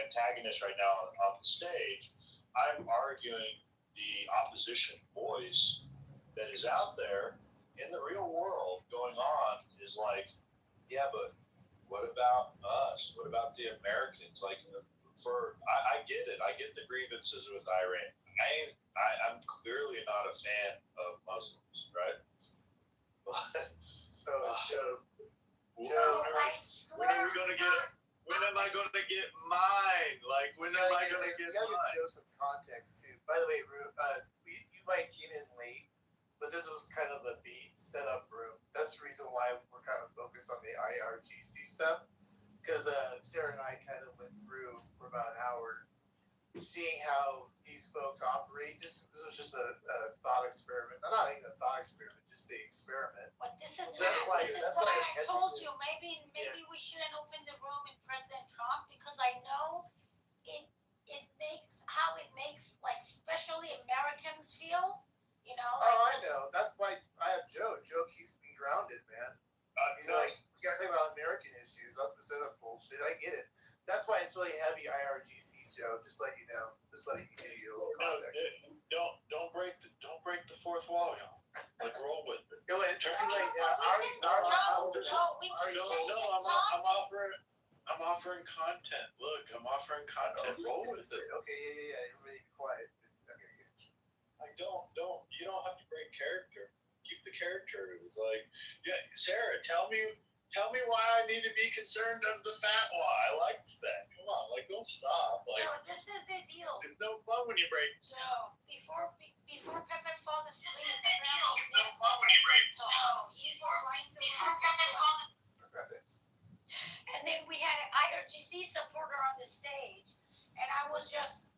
antagonist right now on the stage. I'm arguing the opposition voice that is out there in the real world going on is yeah, but what about us? What about the Americans? I get it. I get the grievances with Iran. I'm clearly not a fan of Muslims, right? Joe. I When are we gonna get? When am I gonna get mine? When am I gonna get mine? Give some context too. By the way, you might get in late, but this was kind of a beat setup room. That's the reason why we're kind of focused on the IRGC stuff, because Sarah and I kind of went through for about an hour, seeing how these folks operate. This was just a thought experiment. Not even a thought experiment, just an experiment. But this is That's why why I told you maybe we shouldn't open the room in President Trump, because I know it makes especially Americans feel, I know. That's why I have Joe. Joe keeps me grounded, man. He's like, you gotta think about American issues, not this other bullshit. I get it. That's why it's really heavy IRGC, Joe. Just let you know. Just letting you give you a little context. Don't break the fourth wall, y'all. Roll with it. Go ahead. I'm offering content. Look, I'm offering content. Roll with it. Okay, yeah. Everybody be quiet. Okay. You don't have to break character. Keep the character. It was Sarah, tell me why I need to be concerned of the fatwa. I liked that. Come on, don't stop. No, this is the deal. It's no fun when you break. Joe, before Pepe falls asleep, It's no fun when you break. And then we had an IRGC supporter on the stage, and I was just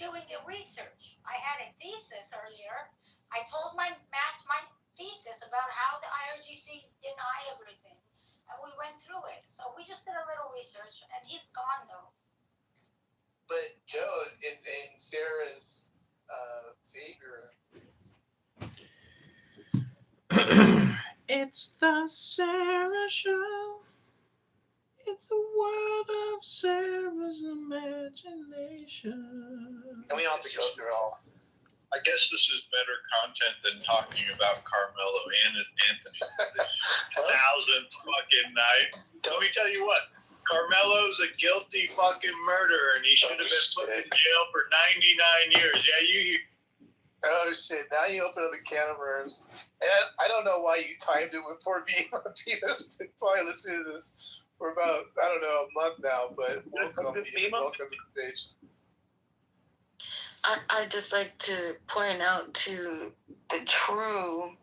doing the research. I had a thesis earlier. I told my thesis about how the IRGCs deny everything, and we went through it. So we just did a little research, and he's gone though. But Joe, in Sarah's favor. It's the Sarah Show. It's a world of Sarah's imagination. And we don't have to go through all. I guess this is better content than talking about Carmelo and Anthony for the 1,000th fucking night. Let me tell you what. Carmelo's a guilty fucking murderer, and he should have been put in jail for 99 years. Yeah, you. Oh shit! Now you open up a can of worms, and I don't know why you timed it with poor Peter's been probably listening to this for about a month now. But welcome to the page. I just like to point out to the true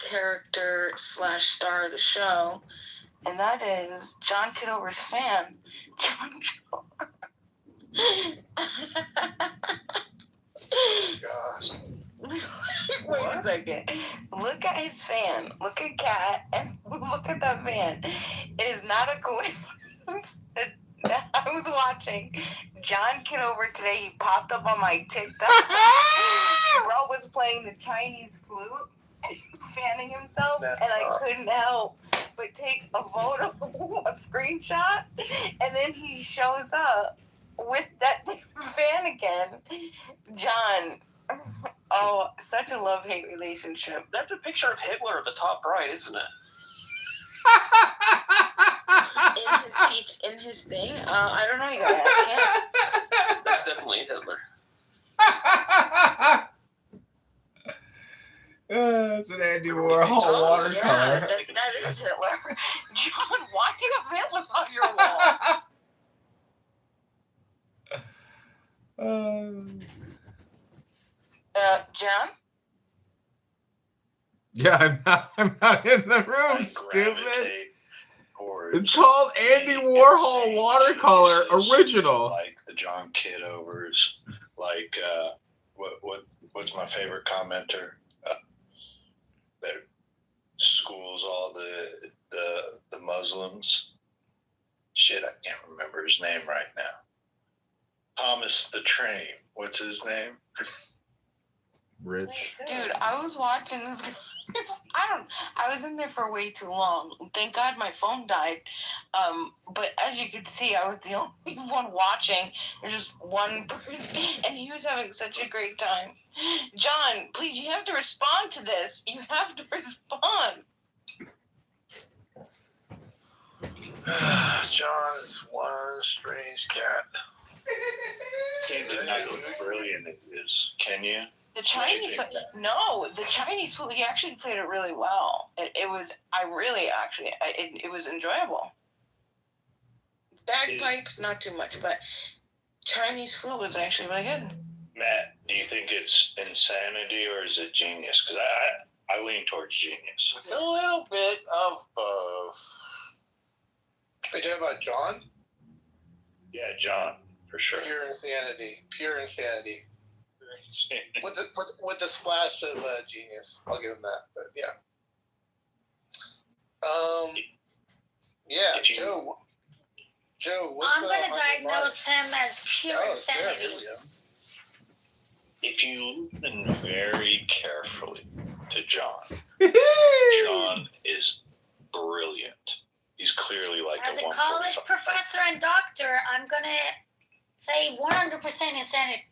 character / star of the show, and that is John Kitover's fan. John Kitover. Gosh. Wait a second. Look at his fan. Look at Kat and look at that fan. It is not a coincidence that I was watching John Kitover today. He popped up on my TikTok. Bro was playing the Chinese flute, fanning himself, and I couldn't help but take a photo, a screenshot, and then he shows up with that fan again. John, oh, such a love-hate relationship. That's a picture of Hitler at the top right, isn't it? In his thing? I don't know, you gotta ask him. That's definitely Hitler. It's an Andy Warhol watercolor. That is Hitler. John, why do you have Hitler on your wall? John? Yeah, I'm not in the room, stupid. It's called Andy Warhol watercolor original. Like the John Kitovers, like what's my favorite commenter? That schools all the Muslims. Shit, I can't remember his name right now. Thomas the Train. What's his name? Rich. Dude, I was watching this. I was in there for way too long. Thank God my phone died. But as you could see, I was the only one watching. There's just one person, and he was having such a great time. John, please, you have to respond to this. You have to respond. John is one strange cat. Can't deny how brilliant it is, can you? The Chinese, the Chinese food, he actually played it really well. It was enjoyable. Bagpipes, not too much, but Chinese food was actually really good. Matt, do you think it's insanity or is it genius? Because I lean towards genius. A little bit of both. Are you talking about John? Yeah, John, for sure. Pure insanity. With the splash of genius, I'll give him that. But yeah, Joe. What's I'm going to diagnose him as pure insanity. Here we go. If you listen very carefully to John, John is brilliant. He's clearly like As a a college professor and doctor, I'm going to say 100% insanity.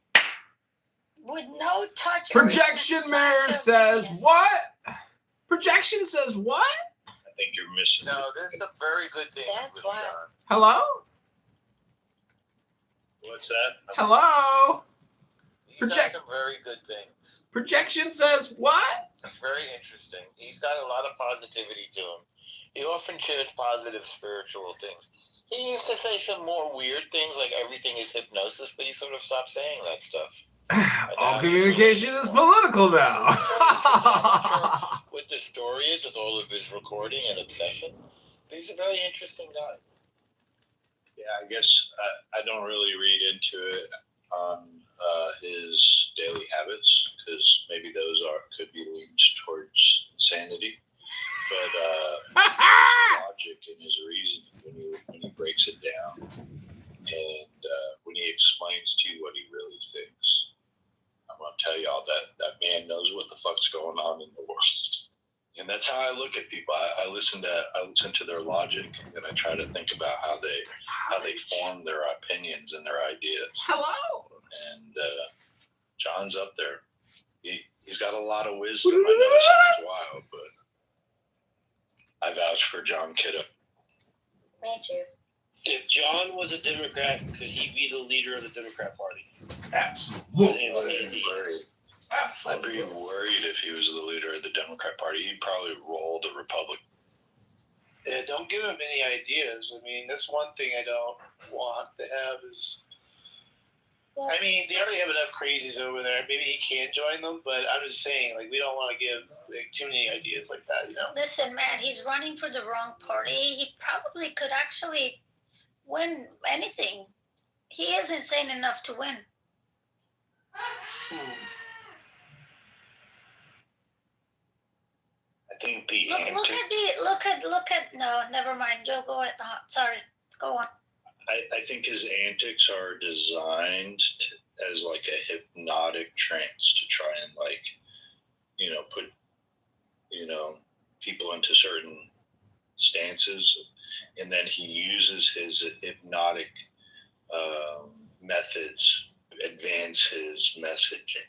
With no touch. Projection mirror says what? Projection says what? I think you're missing. No, there's some very good things with John. Hello? What's that? Hello? He's got some very good things. Projection says what? It's very interesting. He's got a lot of positivity to him. He often shares positive spiritual things. He used to say some more weird things like everything is hypnosis, but he sort of stopped saying that stuff. All communication is political now. I'm not sure what the story is with all of his recording and obsession. But he's a very interesting guy. Yeah, I guess I don't really read into it on his daily habits because maybe those could be leaned towards insanity. But his logic and his reasoning when he breaks it down and when he explains to you what he really thinks. I'm going to tell y'all that man knows what the fuck's going on in the world. And that's how I look at people. I listen to their logic and I try to think about how they form their opinions and their ideas. Hello. And John's up there. He's got a lot of wisdom. I know it sounds wild, but I vouch for John Kiddo. Me too. If John was a Democrat, could he be the leader of the Democrat Party? Absolutely. I'd be worried if he was the leader of the Democrat Party. He'd probably roll the Republican. Yeah, don't give him any ideas. I mean, that's one thing I don't want to have is I mean, they already have enough crazies over there. Maybe he can join them, but I'm just saying, like, we don't want to give too many ideas like that, you know? Listen, man, he's running for the wrong party. He probably could actually win anything. He is insane enough to win. I think the Look at no, never mind. Joe, go ahead. Sorry, go on. I think his antics are designed as like a hypnotic trance to try and put people into certain stances, and then he uses his hypnotic methods to advance his messaging.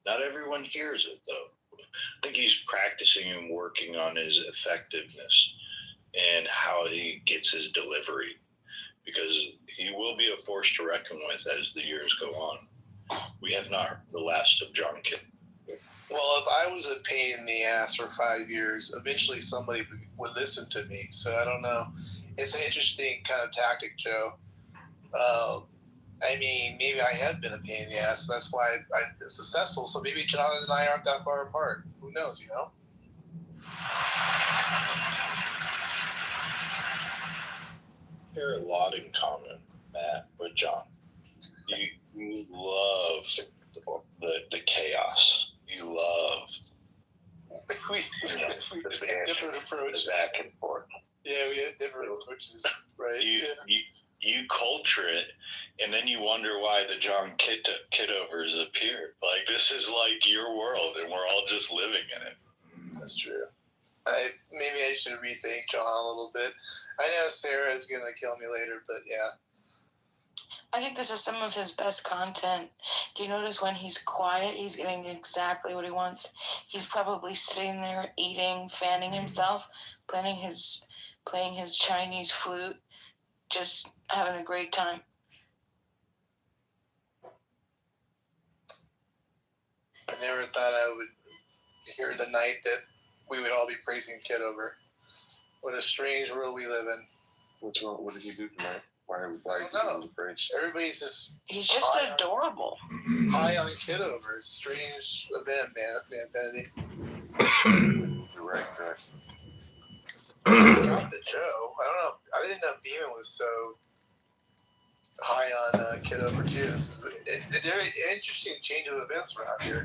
Not everyone hears it though. I think he's practicing and working on his effectiveness and how he gets his delivery, because he will be a force to reckon with as the years go on. We have not heard the last of John Kidd. Well, if I was a pain in the ass for 5 years, eventually somebody would listen to me. So I don't know. It's an interesting kind of tactic, Joe. I mean, maybe I have been a pain in the ass. That's why I've been successful. So maybe John and I aren't that far apart. Who knows, you know? There are a lot in common, Matt, with John. You love the chaos. You love we take different approaches. Back and forth. Yeah, we have different approaches, right? You culture it, and then you wonder why the John Kitovers appeared. Like, this is like your world, and we're all just living in it. That's true. Maybe I should rethink John a little bit. I know Sarah's gonna kill me later, but yeah. I think this is some of his best content. Do you notice when he's quiet, he's getting exactly what he wants? He's probably sitting there eating, fanning himself, playing his Chinese flute, just having a great time. I never thought I would hear the night that we would all be praising Kitover. What a strange world we live in. What's wrong? What did he do tonight? Why no. Everybody's just... He's just adorable. High on Kitover. Strange event, man, Vanity. You're right, Chris. Got the Joe. I don't know. I didn't know Beeman was so high on Kitover, too. This is a very interesting change of events around here.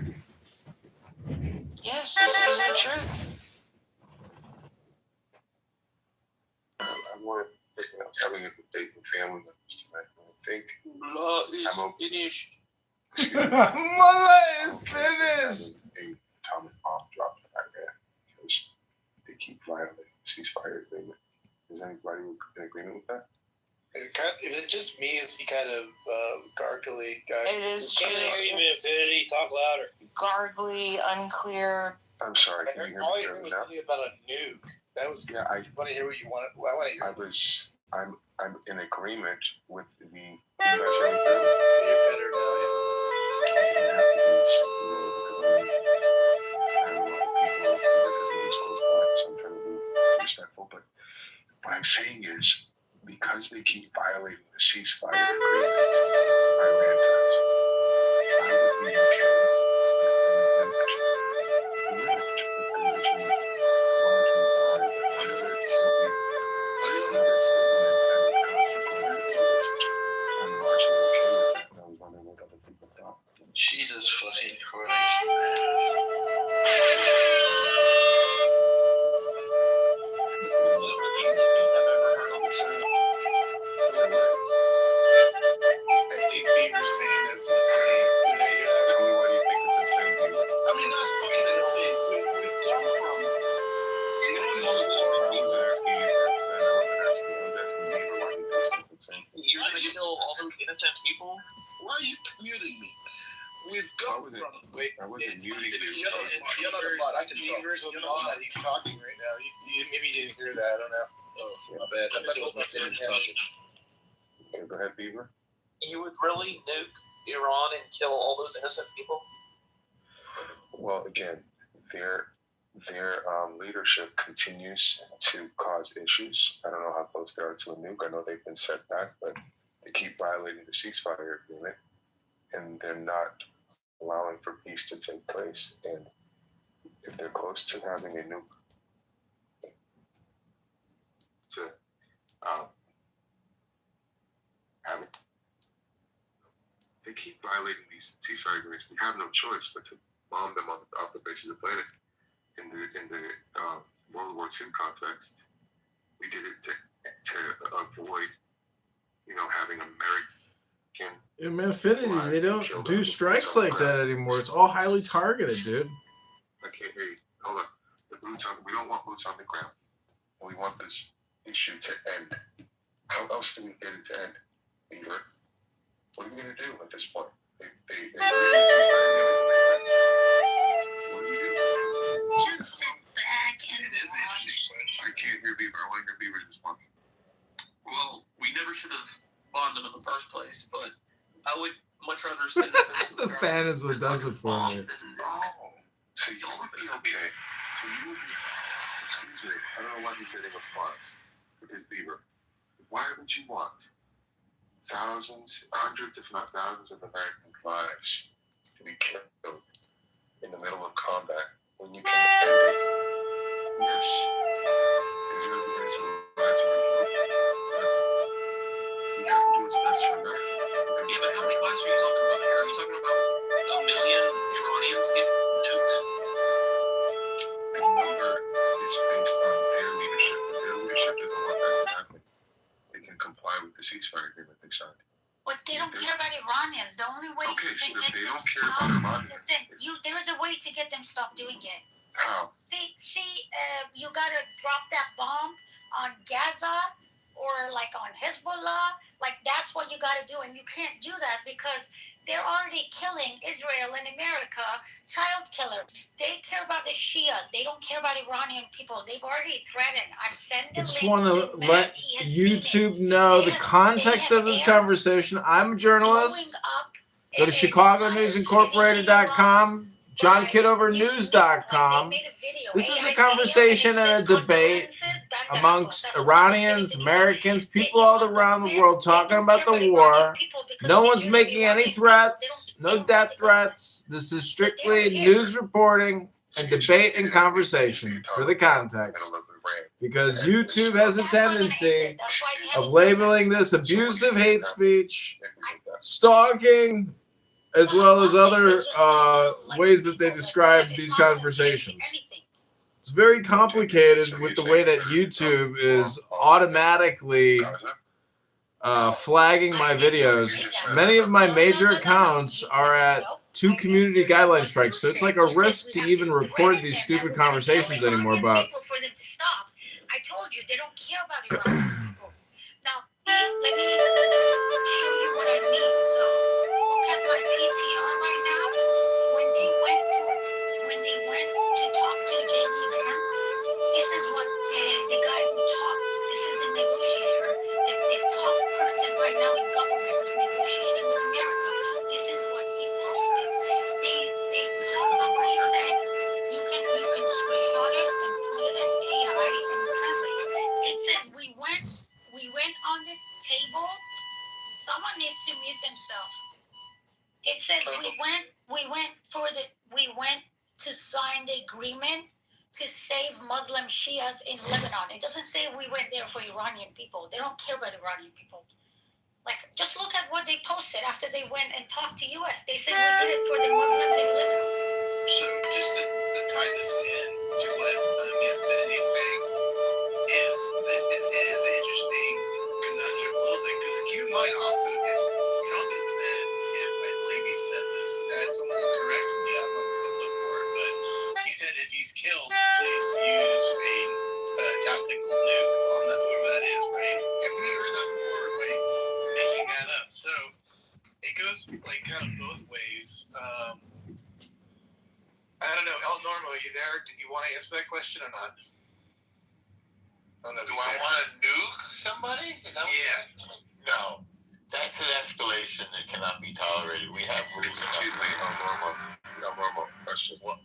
Yes, this is the truth. I want to having a date with family members tonight. I think Mullah is finished. Mullah is finished. A atomic bomb dropped in Iran because they keep violating the ceasefire agreement. Is anybody in agreement with that? If it's just me, is he kind of gargly guy? It is true. Talk louder. Gargly, unclear. I'm sorry. Can you hear all me I heard was now? something about a nuke. That was. Yeah, I want to hear what you want. I want to hear. I'm in agreement with the. You guys hear me clearly? You're better now. I have to do this, because I have a lot of people look at me as close by, so I'm trying to be respectful. But what I'm saying is, because they keep violating the ceasefire agreement, Iran does, I would be okay with the limit that the regime launching by. I know there's still unintended consequences, I'm largely okay with it. I was wondering what other people thought. Jesus fucking Christ, man. I think Beaver's saying that's insane. Did I hear that? Tell me why you think it's insane, Beaver. I mean, that's fucking insane. We've come from I wasn't asking you that. I was asking Beaver why he thinks it's insane. You're gonna kill all those innocent people? Why are you muting me? We've gone from... Wait, I wasn't muting you. You're not a bot. I can talk. Beaver's a mod. He's talking right now. Maybe you didn't hear that. I don't know. Oh, my bad. I thought my opinion talking. Okay, go ahead, Beaver. You would really nuke Iran and kill all those innocent people? Well, again, their leadership continues to cause issues. I don't know how close they are to a nuke. I know they've been set back, but they keep violating the ceasefire agreement. and they're not allowing for peace to take place. And if they're close to having a nuke, to have it, they keep violating these ceasefire agreements. We have no choice but to bomb them off the face of the planet. In the World War II context, we did it to avoid, having American. In Infinity, they don't do strikes like that anymore. It's all highly targeted, dude. I can't hear you. Hold on. We don't want boots on the ground. We want this issue to end. How else do we get it to end, Beaver? What are we going to do at this point? They what do we do? Just sit back and watch. I can't hear Beaver. I want to hear Beaver's response. Well, we never should have bombed them in the first place, but I would much rather send them into The fan is what does it for me. Oh, so you would be okay. So you would be, excuse me, I don't know why he's getting a response with his Beaver. Why would you want thousands, hundreds, if not thousands of Americans' lives to be killed in the middle of combat when you can end it? Yes. Because you're the best of the lives of he has to do his best for America. Yeah, but how many lives are you talking about here? Are you talking about 1 million Iranians get nuked? The number is based on their leadership. If their leadership doesn't want that to happen, they can comply with the ceasefire agreement they signed. But they don't care about Iranians. The only way Okay, you can so if get they them don't care stop, about Iranians, listen, there is a way to get them stop doing it. How? See, you gotta drop that bomb on Gaza or like on Hezbollah. Like that's what you gotta do, and you can't do that because they're already killing Israel and America, child killers. They care about the Shias. They don't care about Iranian people. They've already threatened. I've sent I the just link want to to Matt. let He has YouTube know the context of this conversation. I'm a journalist. Go to ChicagoNewsIncorporated.com, JohnKitoverNews.com. This is a conversation and a debate amongst Iranians, Americans, people all around the world talking about the war. No one's making any threats, no death threats. This is strictly news reporting and debate and conversation for the context. Because YouTube has a tendency of labeling this abusive hate speech, stalking, as well as other ways that they describe these conversations. It's very complicated with the way that YouTube is automatically flagging my videos. Many of my major accounts are at 2 community guideline strikes, so it's like a risk to even record these stupid conversations anymore. But I told you they don't care about Iranian people. Now, let me show you what I mean. So, look at my PTR right now. When they went to talk to J.D. Vance, this is what the guy who talked. This is the negotiator, the top person right now in government who's negotiating with America. This is what he posted. They publicly said you can screenshot it and put it in AI and translate it. It says we went on the table. Someone needs to mute themselves. It says we went to sign the agreement to save Muslim Shias in Lebanon. It doesn't say we went there for Iranian people. They don't care about Iranian people. Like, just look at what they posted after they went and talked to U.S. They said we did it for the Muslims in Lebanon. So just to tie this in to what Infinity is saying is that it is an interesting conundrum a little bit because keep in mind also if Trump has said, if I believe he said this, someone will correct me, I'm going to look for it, but he said if he's killed, please use a tactical nuke on that, whoever that is, right? And we heard that before, right? Making that up. So it goes like kind of both ways. I don't know. El Normo, are you there? Did you want to answer that question or not? I don't know. Do I want to nuke somebody? No. That's an escalation that cannot be tolerated. We have rules. Excuse me, El Normo, question. What?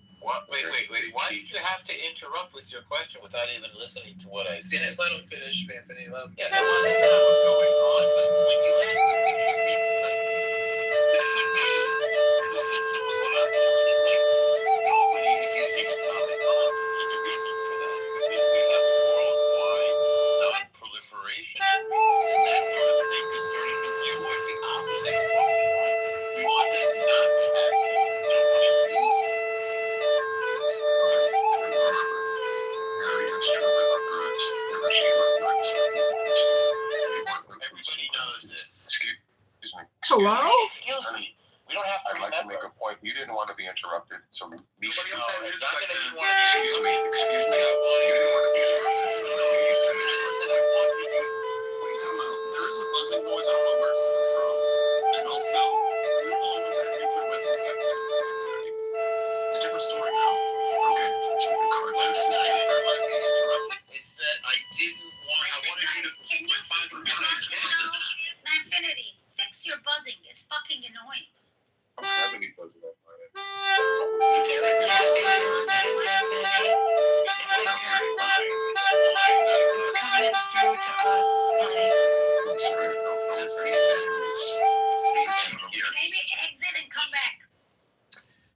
Wait. Why did you have to interrupt with your question without even listening to what I said? Just let him finish, Anthony. Let him. Yeah, that wasn't what's going on. But when you asked me, this should be Hello? Excuse me. We don't have to I'd like to make a point. You didn't want to be interrupted, so Excuse me. You didn't want to be Excuse me. You didn't want to be interrupted. Wait, time out. There is a buzzing noise. I don't know where it's coming from. And also, we're the only ones that have nuclear weapons back then. It's a different story now. Okay, so the card Well, says it's not that I that. didn't want to be interrupted. It's that I didn't want. I wanted you to Can you respond to fix what I said. Manfinity, fix your buzzing. It's fucking annoying. I don't have any buzzing on my end. It's coming through to us, honey. I'm sorry. Maybe exit and come back.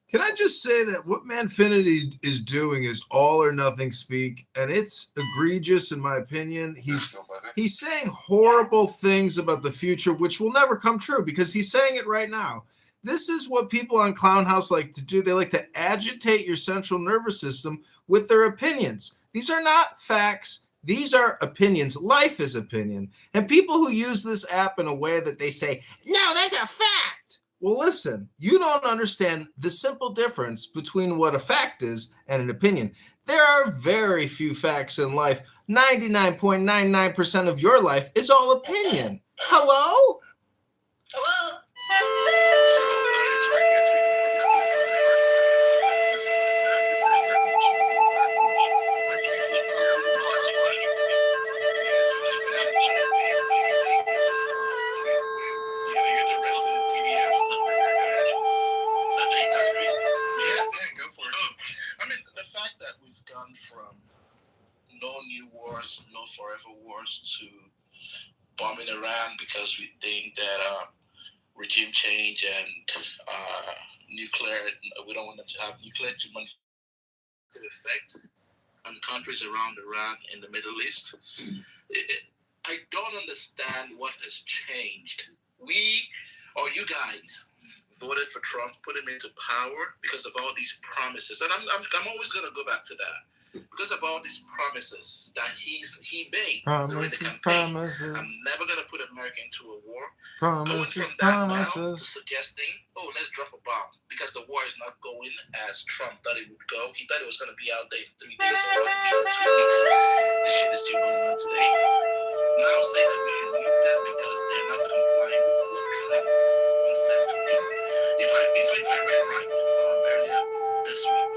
Can I just say that what Manfinity is doing is all or nothing speak, and it's egregious in my opinion. He's saying horrible things about the future, which will never come true because he's saying it right now. This is what people on Clown House like to do. They like to agitate your central nervous system with their opinions. These are not facts. These are opinions. Life is opinion. And people who use this app in a way that they say, no, that's a fact. Well, listen, you don't understand the simple difference between what a fact is and an opinion. There are very few facts in life. 99.99% of your life is all opinion. Hello? Hello? From no new wars, no forever wars, to bombing Iran because we think that regime change and nuclear, we don't want them to have nuclear to effect on countries around Iran in the Middle East. I don't understand what has changed. We, or you guys, voted for Trump, put him into power because of all these promises. And I'm always going to go back to that. Because of all these promises that he made during the campaign. I'm never going to put America into a war. Going from that now to suggesting, oh, let's drop a bomb because the war is not going as Trump thought it would go. He thought it was going to be out there in 3 days or 1 week or 2 weeks. This shit is still going on today. Now say that we should leave them because they're not complying with what Trump wants them to do. If I read right earlier this week,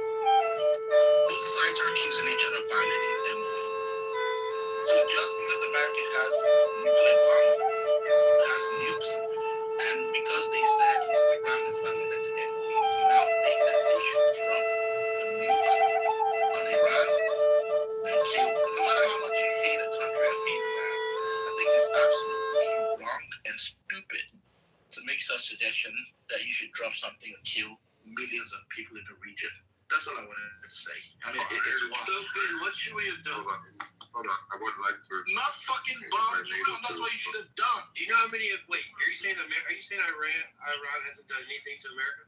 both sides are accusing each other of violating the MOU. So just because America has nuclear bomb, has nukes, and because they said Iran has violated the MOU, you now think that they should drop a nuke on Iran and kill, no matter how much you hate a country or hate Iran, I think it's absolutely wrong and stupid to make such suggestion that you should drop something and kill millions of people in the region. That's all I wanted to say. I mean, it's wrong. So, Ben, what should we have done? Hold on. I would like to. Not fucking bomb you. That's what you should have done. Do you know how many of are you saying Iran hasn't done anything to America?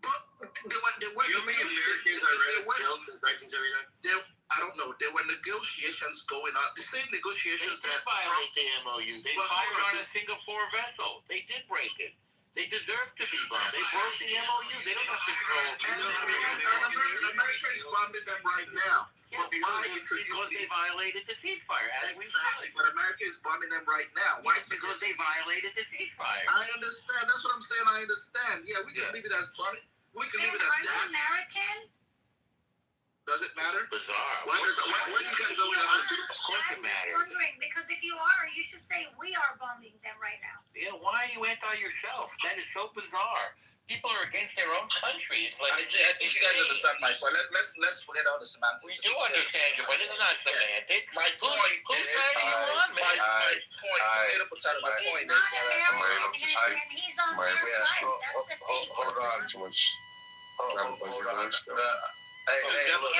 But there were you know how many Americans Iran has killed since 1979? I don't know. There were negotiations going on. The same negotiations. They did violate the MOU. They fired on a Singapore vessel. They did break it. They deserve to be bombed. They broke the MOU. They don't have control. America is bombing them right now. Yeah, because they violated the ceasefire, as we said. But America is bombing them right now. Why? Yes, because they violated the ceasefire. I understand. That's what I'm saying. I understand. Yeah, we can leave it as bombing. We can leave it as that. Are you American? Does it matter? Bizarre. What do you guys know? Of course it matters. I'm wondering, because if you are, you should say we are bombing them right now. Yeah, why are you anti yourself? That is so bizarre. People are against their own country. It's like I think you guys understand my point. Let's forget all the semantics. We do understand your point. This is not semantic. My point. Who's mad at you on, man? My point. My point. He's not American, and he's on their side. That's the thing. Hold on to us. Hey, look,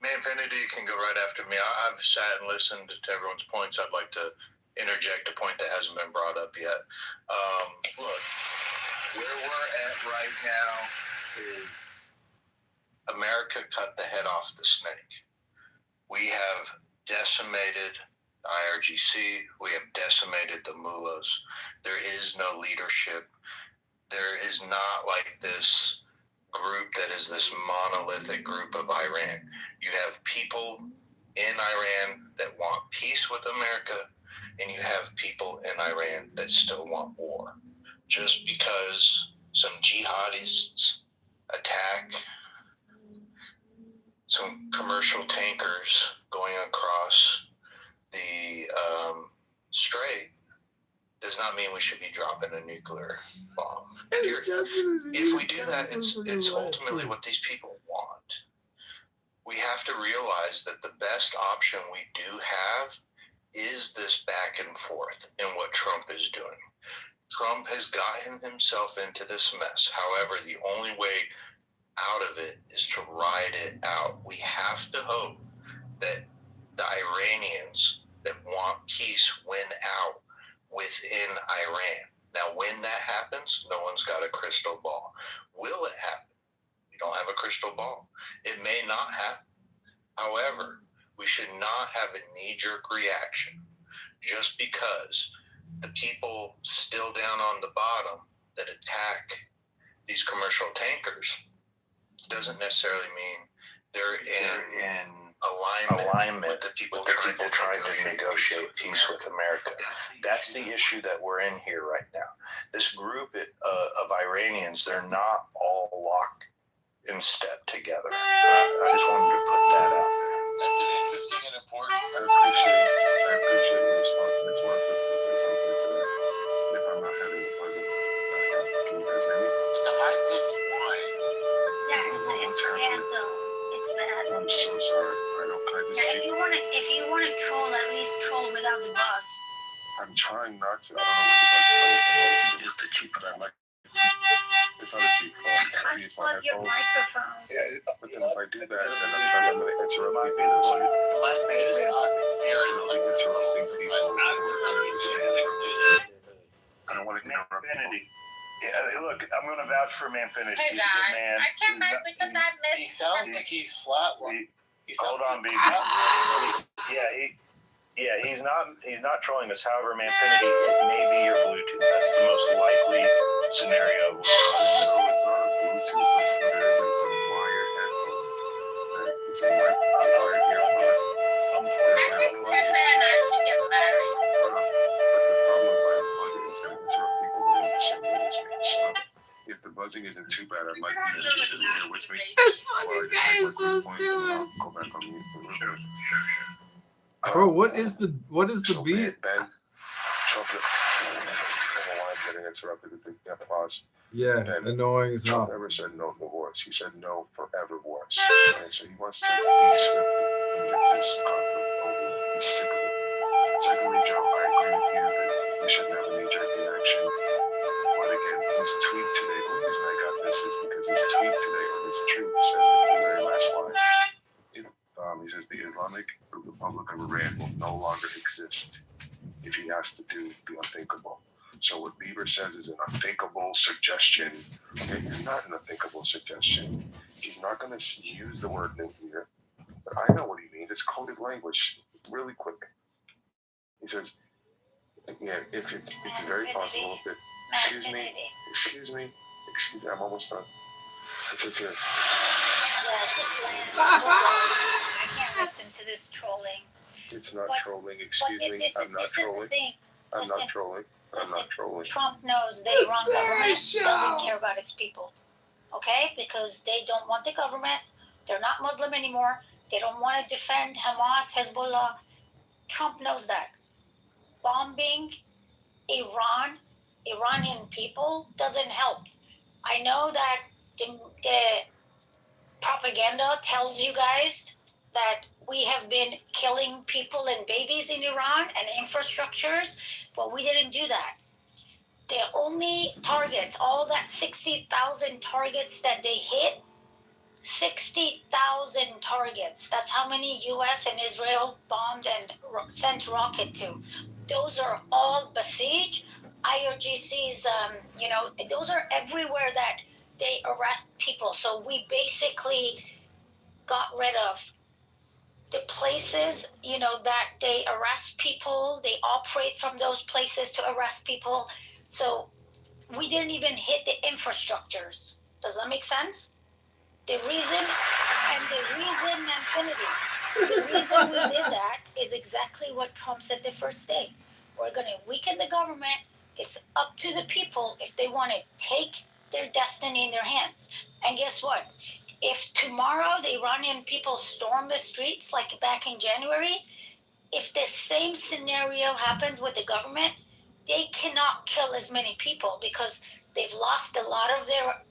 Manfinity can go right after me. I've sat and listened to everyone's points. I'd like to interject a point that hasn't been brought up yet. Look, where we're at right now is America cut the head off the snake. We have decimated IRGC, we have decimated the mullahs. There is no leadership. There is not like this group that is this monolithic group of Iran. You have people in Iran that want peace with America, and you have people in Iran that still want war. Just because some jihadists attack some commercial tankers going across the strait does not mean we should be dropping a nuclear bomb. If we do that, it's ultimately what these people want. We have to realize that the best option we do have is this back and forth in what Trump is doing. Trump has gotten himself into this mess. However, the only way out of it is to ride it out. We have to hope that the Iranians that want peace win out within Iran. Now, when that happens, no one's got a crystal ball. Will it happen? We don't have a crystal ball. It may not happen. However, we should not have a knee-jerk reaction just because the people still down on the bottom that attack these commercial tankers doesn't necessarily mean they're in alignment with the people trying to negotiate peace with America. That's the issue that we're in here right now. This group of Iranians, they're not all locked in step together. I just wanted to put that out there. That's an interesting and important. I appreciate the response. I just want to say something to that. If I'm not having a pleasant background, can you guys hear me? It's a high-pitched whine. It's bad though. It's bad. I'm so sorry. I don't. Can I just Now, if you wanna troll, at least troll without the buzz. I'm trying not to. I don't know what the buzz is to keep it. I'm like, it's not a cheap phone. Unplug your microphone. Yeah, but then if I do that, then I'm going to interrupt people. I don't want to interrupt people. Yeah, look, I'm going to vouch for Manfinity. Hey He's a good guys, man. I came back because I missed. He sounds like he's flat. Hold on, baby. He's not trolling us. However, Manfinity, it may be your Bluetooth. That's the most likely scenario. No, it's not a Bluetooth. That's what it is. It's a wired headphone. It's a wired earbud. I think 10 men I should get married. But the problem if I unplug it, it's going to interrupt people who want the same thing as me. So if the buzzing isn't too bad, I'd like you to sit here with me. This fucking guy is so stupid. Go back on mute for a little bit. Bro, what is the beat? Ben, Trump, I don't know why I'm getting interrupted at the pause. Yeah, Ben, annoying as Trump hell. never said no to wars. He said no forever wars. And so he wants to be swift and get this conflict over with. He's sick of it. Secondly, Joe, I agree with you that we shouldn't have a knee-jerk reaction. But again, his tweet today, the only reason I got this is because his tweet today, or his truth, said the very last line. He says the Islamic Republic of Iran will no longer exist if he has to do the unthinkable. So what Bieber says is an unthinkable suggestion. Okay, it's not an unthinkable suggestion. He's not going to use the word nuclear, but I know what he means. It's coded language, really quick. He says, yeah, if it's very possible that, excuse me, I'm almost done. It says here. I can't listen to this trolling. It's not trolling, excuse me. I'm not trolling. I'm not trolling. Trump knows the Iran government doesn't care about its people. Okay? Because they don't want the government. They're not Muslim anymore. They don't want to defend Hamas, Hezbollah. Trump knows that. Bombing Iranian people doesn't help. I know that the propaganda tells you guys that we have been killing people and babies in Iran and infrastructures, but we didn't do that. The only targets, all that 60,000 targets that they hit, 60,000 targets. That's how many U.S. and Israel bombed and sent rocket to. Those are all besieged. IRGC's, those are everywhere that they arrest people. So we basically got rid of the places, that they arrest people, they operate from those places to arrest people. So we didn't even hit the infrastructures. Does that make sense? The reason we did that is exactly what Trump said the first day. We're going to weaken the government. It's up to the people if they want to take their destiny in their hands. And guess what? If tomorrow the Iranian people storm the streets like back in January, if the same scenario happens with the government, they cannot kill as many people because they've lost a lot of their,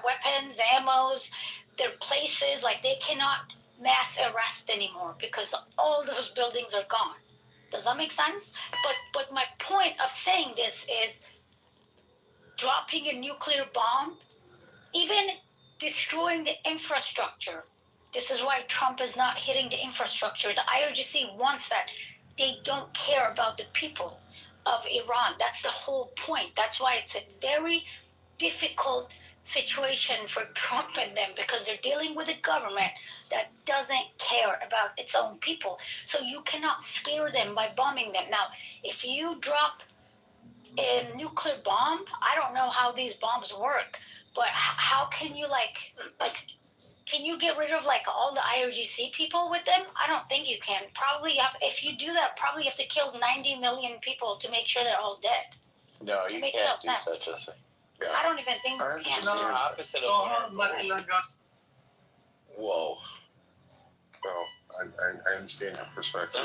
weapons, ammos, their places. Like, they cannot mass arrest anymore because all those buildings are gone. Does that make sense? But my point of saying this is dropping a nuclear bomb, even destroying the infrastructure. This is why Trump is not hitting the infrastructure. The IRGC wants that. They don't care about the people of Iran. That's the whole point. That's why it's a very difficult situation for Trump and them, because they're dealing with a government that doesn't care about its own people. So you cannot scare them by bombing them. Now, if you drop a nuclear bomb, I don't know how these bombs work, but how can you can you get rid of all the IRGC people with them? I don't think you can. Probably if you do that, probably you have to kill 90 million people to make sure they're all dead. No, you can't do such a thing. Yeah. I don't even think you can. No, opposite of Whoa. Well, I understand your perspective.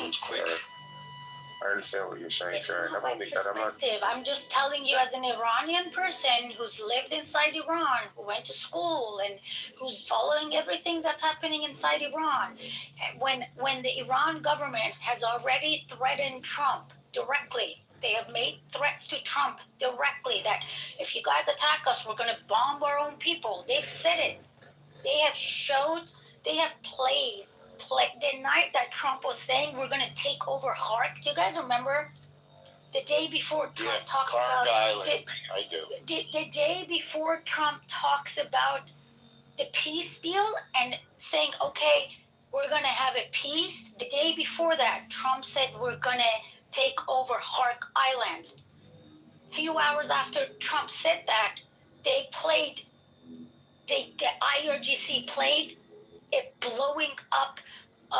I understand what you're saying, sir. It's not my perspective. I'm just telling you, as an Iranian person who's lived inside Iran, who went to school, and who's following everything that's happening inside Iran. When the Iran government has already threatened Trump directly, they have made threats to Trump directly that if you guys attack us, we're going to bomb our own people. They've said it. They have played the night that Trump was saying we're going to take over Hark. Do you guys remember the day before Trump talks about Island? I do. The day before Trump talks about the peace deal and saying, okay, we're going to have a peace. The day before that, Trump said we're going to take over Hark Island. A few hours after Trump said that, the IRGC played it blowing up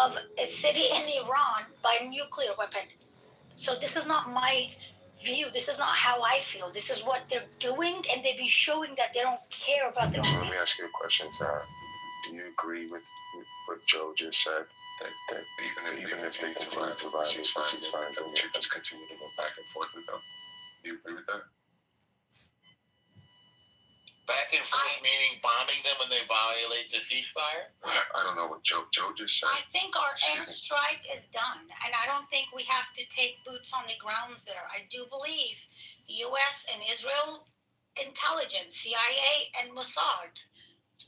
of a city in Iran by a nuclear weapon. So this is not my view. This is not how I feel. This is what they're doing, and they've been showing that they don't care about their own. Let me ask you a question, Sarah. Do you agree with what Joe just said? That even if they continue to violate the ceasefire, that we should just continue to go back and forth with them? Do you agree with that? Back and forth meaning bombing them when they violate the ceasefire? I don't know what Joe just said. I think our airstrike is done, and I don't think we have to take boots on the grounds there. I do believe the U.S. and Israel intelligence, CIA and Mossad,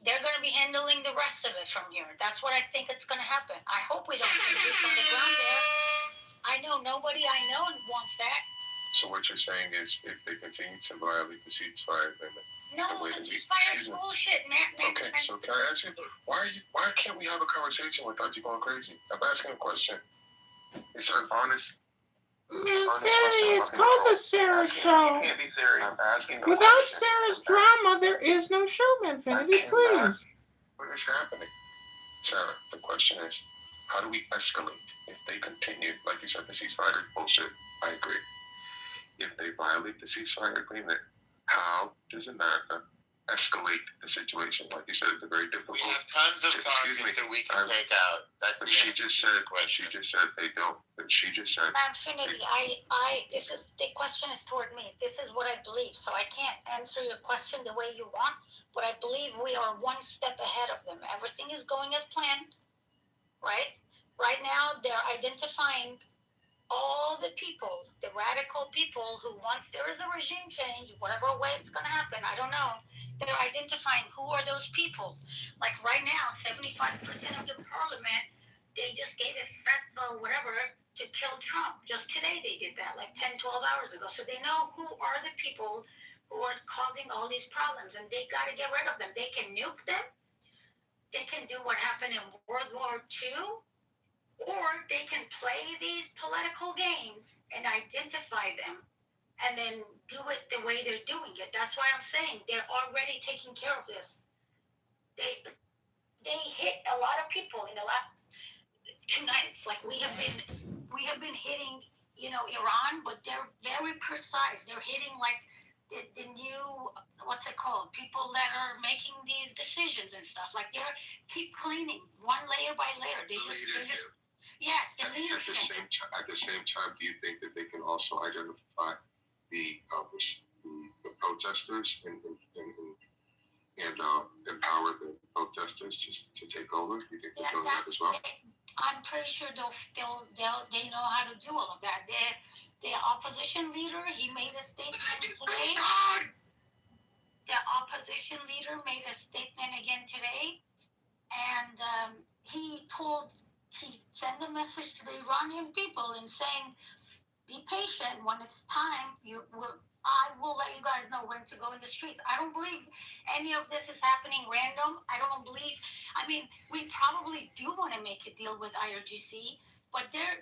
they're going to be handling the rest of it from here. That's what I think it's going to happen. I hope we don't take boots on the ground there. I know nobody I know wants that. So what you're saying is if they continue to violate the ceasefire agreement, no, the ceasefire is bullshit, man. Okay, so can I ask you, why can't we have a conversation without you going crazy? I'm asking a question. It's an honest. Fairy, it's called the Sarah Show. You can't be serious. I'm asking. Without Sarah's drama, there is no show, Manfinity. Please. What is happening, Sarah? The question is, how do we escalate if they continue? Like you said, the ceasefire is bullshit. I agree. If they violate the ceasefire agreement, how does America escalate the situation? Like you said, it's a very difficult. We have tons of targets that we can take out. That's the she just said they don't. But she just said. Infinity. The question is toward me. This is what I believe. So I can't answer your question the way you want, but I believe we are one step ahead of them. Everything is going as planned, right? Right now, they're identifying all the people, the radical people who, once there is a regime change, whatever way it's going to happen, I don't know, they're identifying who are those people. Like right now, 75% of the parliament, they just gave a fatwa, whatever, to kill Trump. Just today they did that, like 10, 12 hours ago. So they know who are the people who are causing all these problems, and they got to get rid of them. They can nuke them. They can do what happened in World War II. Or they can play these political games and identify them and then do it the way they're doing it. That's why I'm saying they're already taking care of this. They hit a lot of people in the last 2 nights. Like we have been hitting, Iran, but they're very precise. They're hitting like the new, what's it called? People that are making these decisions and stuff. Like they're keep cleaning one layer by layer. They're just yes, the leadership. At the same time, do you think that they can also identify the protesters and empower the protesters to take over? Do you think they're doing that as well? I'm pretty sure they know how to do all of that. The opposition leader, he made a statement today. The opposition leader made a statement again today, and he sent a message to the Iranian people and saying, be patient. When it's time, I will let you guys know when to go in the streets. I don't believe any of this is happening random. I mean, we probably do want to make a deal with IRGC, but they're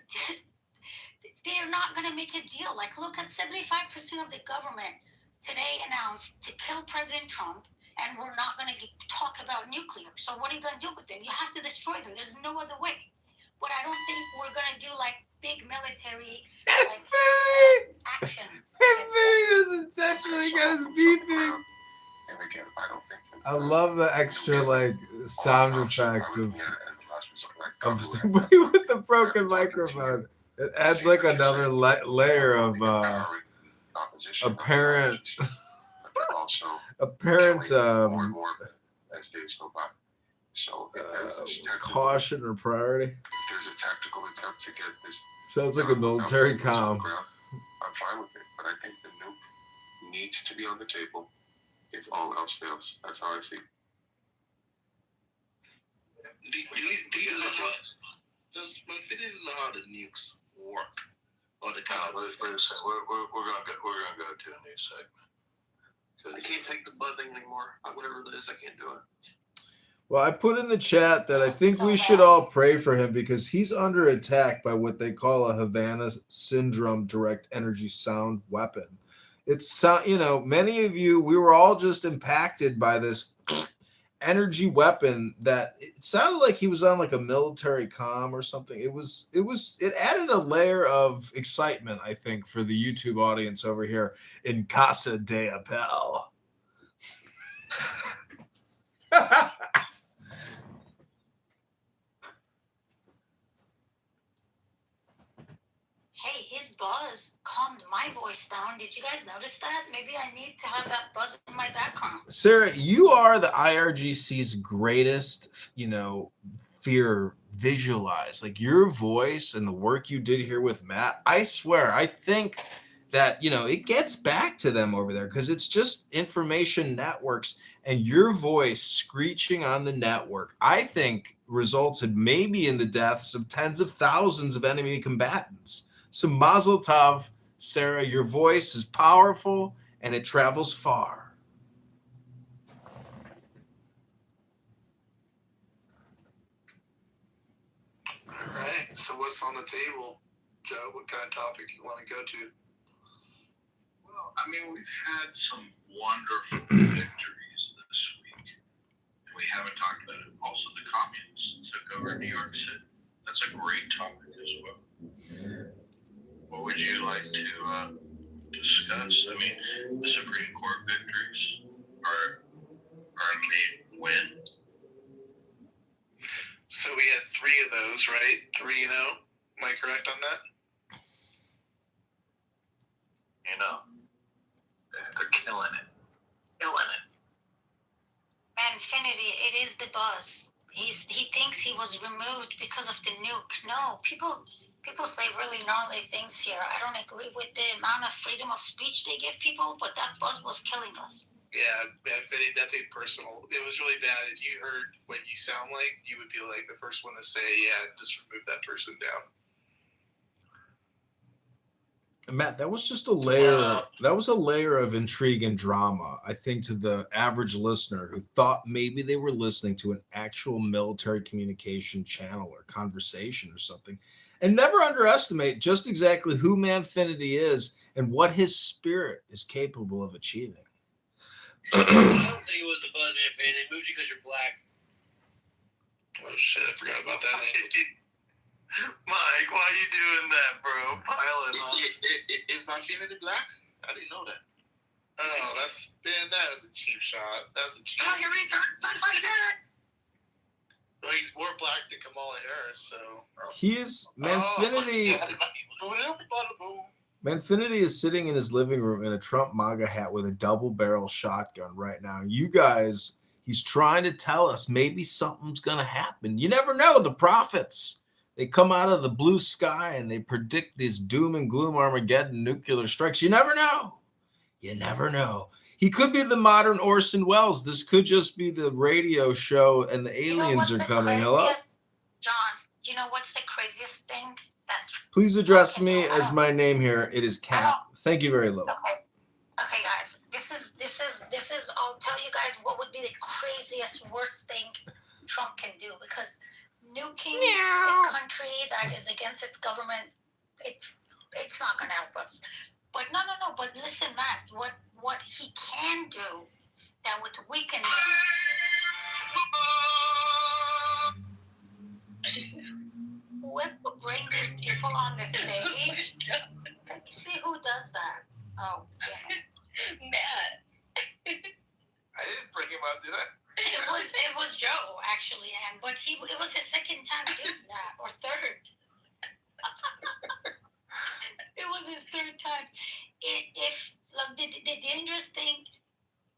not going to make a deal. Like, look at 75% of the government today announced to kill President Trump, and we're not going to talk about nuclear. So what are you going to do with them? You have to destroy them. There's no other way. But I don't think we're going to do, like, big military action. He doesn't intentionally get his beeping. And again, I don't think I love the extra like sound effect of somebody with a broken microphone. It adds like another layer of apparent as days go by. So caution or priority. If there's a tactical attempt to get this, sounds like a military comm. I'm fine with it, but I think the nuke needs to be on the table if all else fails. That's how I see it. Do you know how? If you didn't know how the nukes work, or the kind of wait a second. We're gonna go to a new segment. I can't take the buzzing anymore. Whatever it is, I can't do it. Well, I put in the chat that I think we should all pray for him because he's under attack by what they call a Havana syndrome direct energy sound weapon. It's, many of you, we were all just impacted by this energy weapon that it sounded like he was on like a military comm or something. It added a layer of excitement, I think, for the YouTube audience over here in Casa de Apel. Hey, his buzz calmed my voice down. Did you guys notice that? Maybe I need to have that buzz in my background. Sarah, you are the IRGC's greatest, fear visualized. Like your voice and the work you did here with Matt, I swear, I think that, it gets back to them over there because it's just information networks and your voice screeching on the network, I think resulted maybe in the deaths of tens of thousands of enemy combatants. So mazel tov, Sarah, your voice is powerful and it travels far. All right, so what's on the table, Joe? What kind of topic you want to go to? Well, I mean, we've had some wonderful victories this week. We haven't talked about it. Also, the communists took over New York City. That's a great topic as well. What would you like to discuss? I mean, the Supreme Court victories are a main win. So we had 3 of those, right? 3-0. Am I correct on that? They're killing it. Manfinity, it is the buzz. He thinks he was removed because of the nuke. No, people say really gnarly things here. I don't agree with the amount of freedom of speech they give people, but that buzz was killing us. Yeah, Manfinity, nothing personal. It was really bad. If you heard what you sound like, you would be like the first one to say, yeah, just remove that person down. Matt, that was just a layer. That was a layer of intrigue and drama, I think, to the average listener who thought maybe they were listening to an actual military communication channel or conversation or something. And never underestimate just exactly who Manfinity is and what his spirit is capable of achieving. I don't think it was the Buzzman fan. They moved you because you're black. Oh shit, I forgot about that. Mike, why are you doing that, bro? Piling on. Is Manfinity black? I didn't know that. Oh, that's a cheap shot. That's a cheap. Oh, you're not like that. Well, he's more black than Kamala Harris, so. He is Manfinity. Manfinity is sitting in his living room in a Trump MAGA hat with a double barrel shotgun right now. You guys, he's trying to tell us maybe something's going to happen. You never know. The prophets, they come out of the blue sky and they predict these doom and gloom Armageddon nuclear strikes. You never know. You never know. He could be the modern Orson Welles. This could just be the radio show and the aliens are coming. Hello? John, you know what's the craziest thing? Please address me as my name here. It is Cap. Thank you very little. Okay, guys. This is. I'll tell you guys what would be the craziest, worst thing Trump can do, because nuking a country that is against its government, it's not gonna help us. But no. But listen, Matt. What he can do that would weaken them. Whoever bring these people on the stage, let me see who does that. Oh, yeah. Matt. I didn't bring him up, did I? It was Joe, actually, but it was his second time doing that, or third. It was his third time. If the dangerous thing,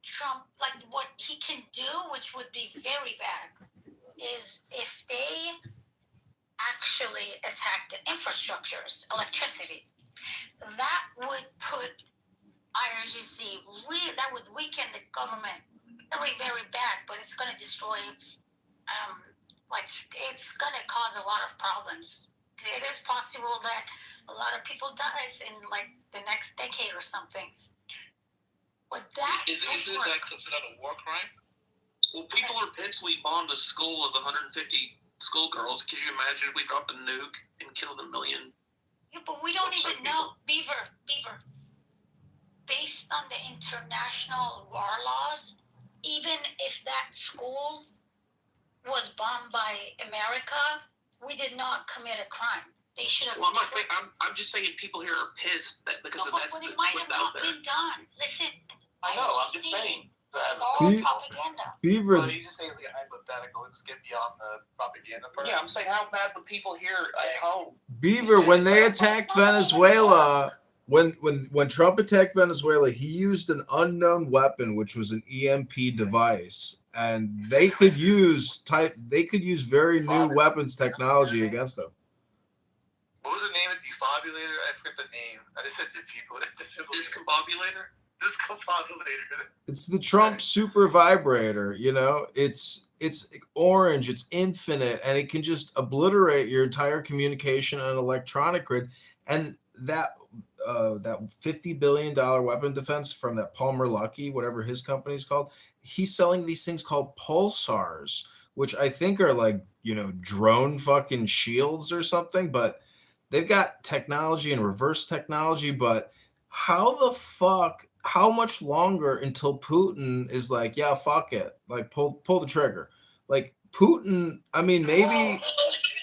Trump, like what he can do, which would be very bad, is if they actually attack the infrastructures, electricity, that would put IRGC, that would weaken the government very, very bad, but it's going to destroy, it's going to cause a lot of problems. It is possible that a lot of people dies in the next decade or something. But that is that considered a war crime? Well, people are pissed we bombed a school of 150 schoolgirls. Could you imagine if we dropped a nuke and killed 1 million? Yeah, but we don't even know. Beaver. Based on the international war laws, even if that school was bombed by America, we did not commit a crime. They should have. Well, I'm just saying people here are pissed that because but it might have not been done. Listen. I know. I'm just saying. All propaganda. Beaver. Well, you just say like a hypothetical. Let's get beyond the propaganda part. Yeah, I'm saying how mad would people here at home? Beaver, when they attacked Venezuela, when Trump attacked Venezuela, he used an unknown weapon, which was an EMP device, and they could use very new weapons technology against them. What was the name of defibrillator? I forget the name. I just said defibrillator. Discombobulator? Discombobulator. It's the Trump super vibrator. You know, it's orange, it's infinite, and it can just obliterate your entire communication and electronic grid. And that $50 billion weapon defense from that Palmer Luckey, whatever his company's called, he's selling these things called pulsars, which I think are like, drone fucking shields or something, but they've got technology and reverse technology. But how much longer until Putin is like, yeah, fuck it, like pull the trigger? Like Putin, I mean, maybe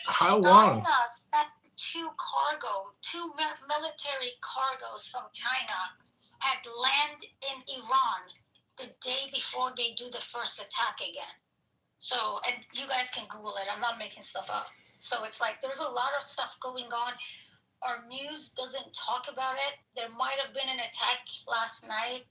how long? China sent two military cargos from China had landed in Iran the day before they do the first attack again. So, and you guys can Google it. I'm not making stuff up. So it's like there's a lot of stuff going on. Our news doesn't talk about it. There might have been an attack last night,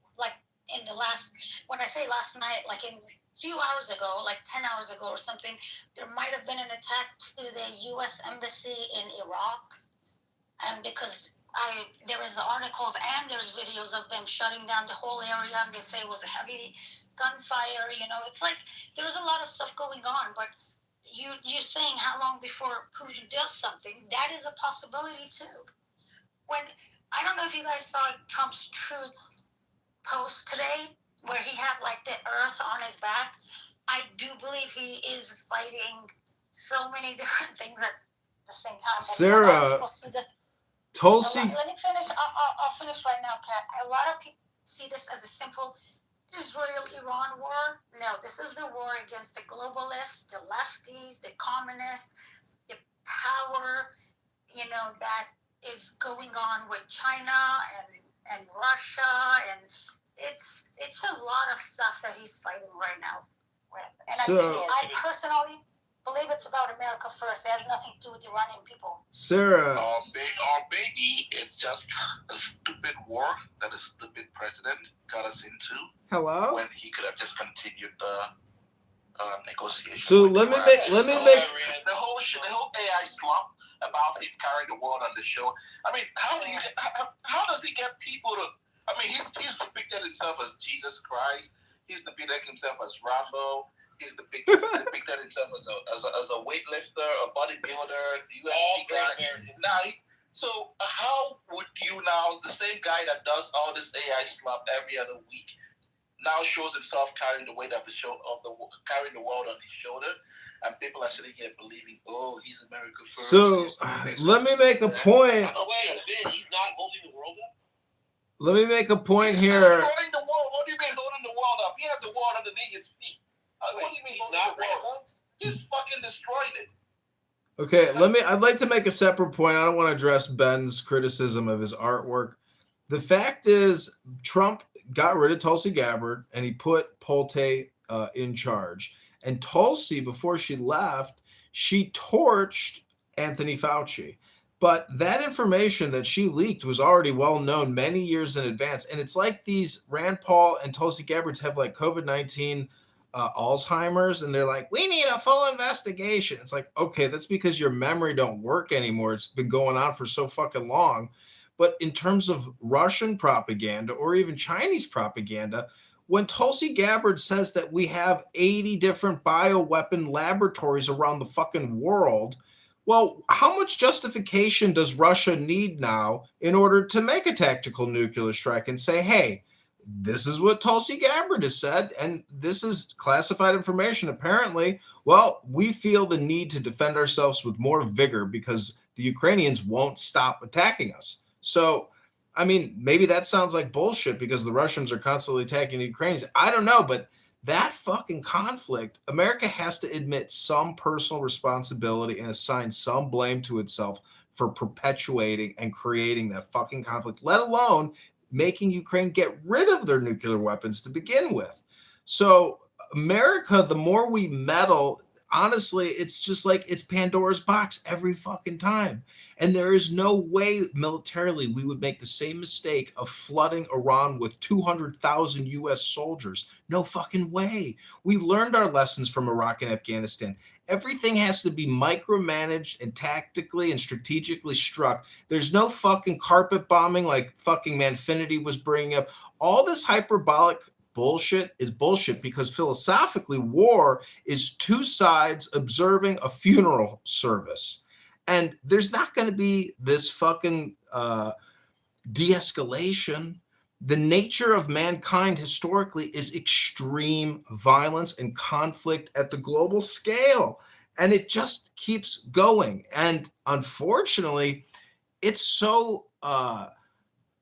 when I say last night, like in a few hours ago, like 10 hours ago or something, there might have been an attack to the U.S. Embassy in Iraq. And because there is articles and there's videos of them shutting down the whole area, and they say it was a heavy gunfire. It's like there's a lot of stuff going on, but you're saying how long before Putin does something? That is a possibility too. When I don't know if you guys saw Trump's Truth post today where he had like the earth on his back. I do believe he is fighting so many different things at the same time. Sarah, a lot of people see this. Tulsi. Let me finish. I'll finish right now, Kat. A lot of people see this as a simple Israel-Iran war. No, this is the war against the globalists, the lefties, the communists, the power, that is going on with China and Russia, and it's a lot of stuff that he's fighting right now with. And I personally believe it's about America first. It has nothing to do with the Iranian people. Sarah. Maybe it's just a stupid war that a stupid president got us into. Hello? When he could have just continued the negotiation. So let me make the whole AI slump about him carrying the world on the show. I mean, how does he get people to? I mean, he's depicted himself as Jesus Christ. He's depicted himself as Rambo. He's depicted himself as a weightlifter, a bodybuilder, UFC guy. So how would you now, the same guy that does all this AI slump every other week, now shows himself carrying the weight of carrying the world on his shoulder, and people are sitting here believing, oh, he's America first. So let me make a point. Oh, wait a minute, he's not holding the world up? Let me make a point He's here. holding the world. What do you mean holding the world up? He has the world underneath his feet. What do you mean he's not world? He's fucking destroyed it. Okay, I'd like to make a separate point. I don't want to address Ben's criticism of his artwork. The fact is, Trump got rid of Tulsi Gabbard and he put Polte in charge. And Tulsi, before she left, she torched Anthony Fauci. But that information that she leaked was already well known many years in advance. And it's like these Rand Paul and Tulsi Gabbards have like COVID-19 Alzheimer's, and they're like, we need a full investigation. It's like, okay, that's because your memory don't work anymore. It's been going on for so fucking long. But in terms of Russian propaganda or even Chinese propaganda, when Tulsi Gabbard says that we have 80 different bioweapon laboratories around the fucking world, well, how much justification does Russia need now in order to make a tactical nuclear strike and say, hey, this is what Tulsi Gabbard has said, and this is classified information. Apparently, well, we feel the need to defend ourselves with more vigor because the Ukrainians won't stop attacking us. So, I mean, maybe that sounds like bullshit because the Russians are constantly attacking the Ukrainians. I don't know, but that fucking conflict, America has to admit some personal responsibility and assign some blame to itself for perpetuating and creating that fucking conflict, let alone making Ukraine get rid of their nuclear weapons to begin with. So America, the more we meddle, honestly, it's just like it's Pandora's box every fucking time. And there is no way militarily we would make the same mistake of flooding Iran with 200,000 U.S. soldiers. No fucking way. We learned our lessons from Iraq and Afghanistan. Everything has to be micromanaged and tactically and strategically struck. There's no fucking carpet bombing like fucking Manfinity was bringing up. All this hyperbolic bullshit is bullshit because philosophically war is two sides observing a funeral service. And there's not going to be this fucking de-escalation. The nature of mankind historically is extreme violence and conflict at the global scale. And it just keeps going. And unfortunately, it's so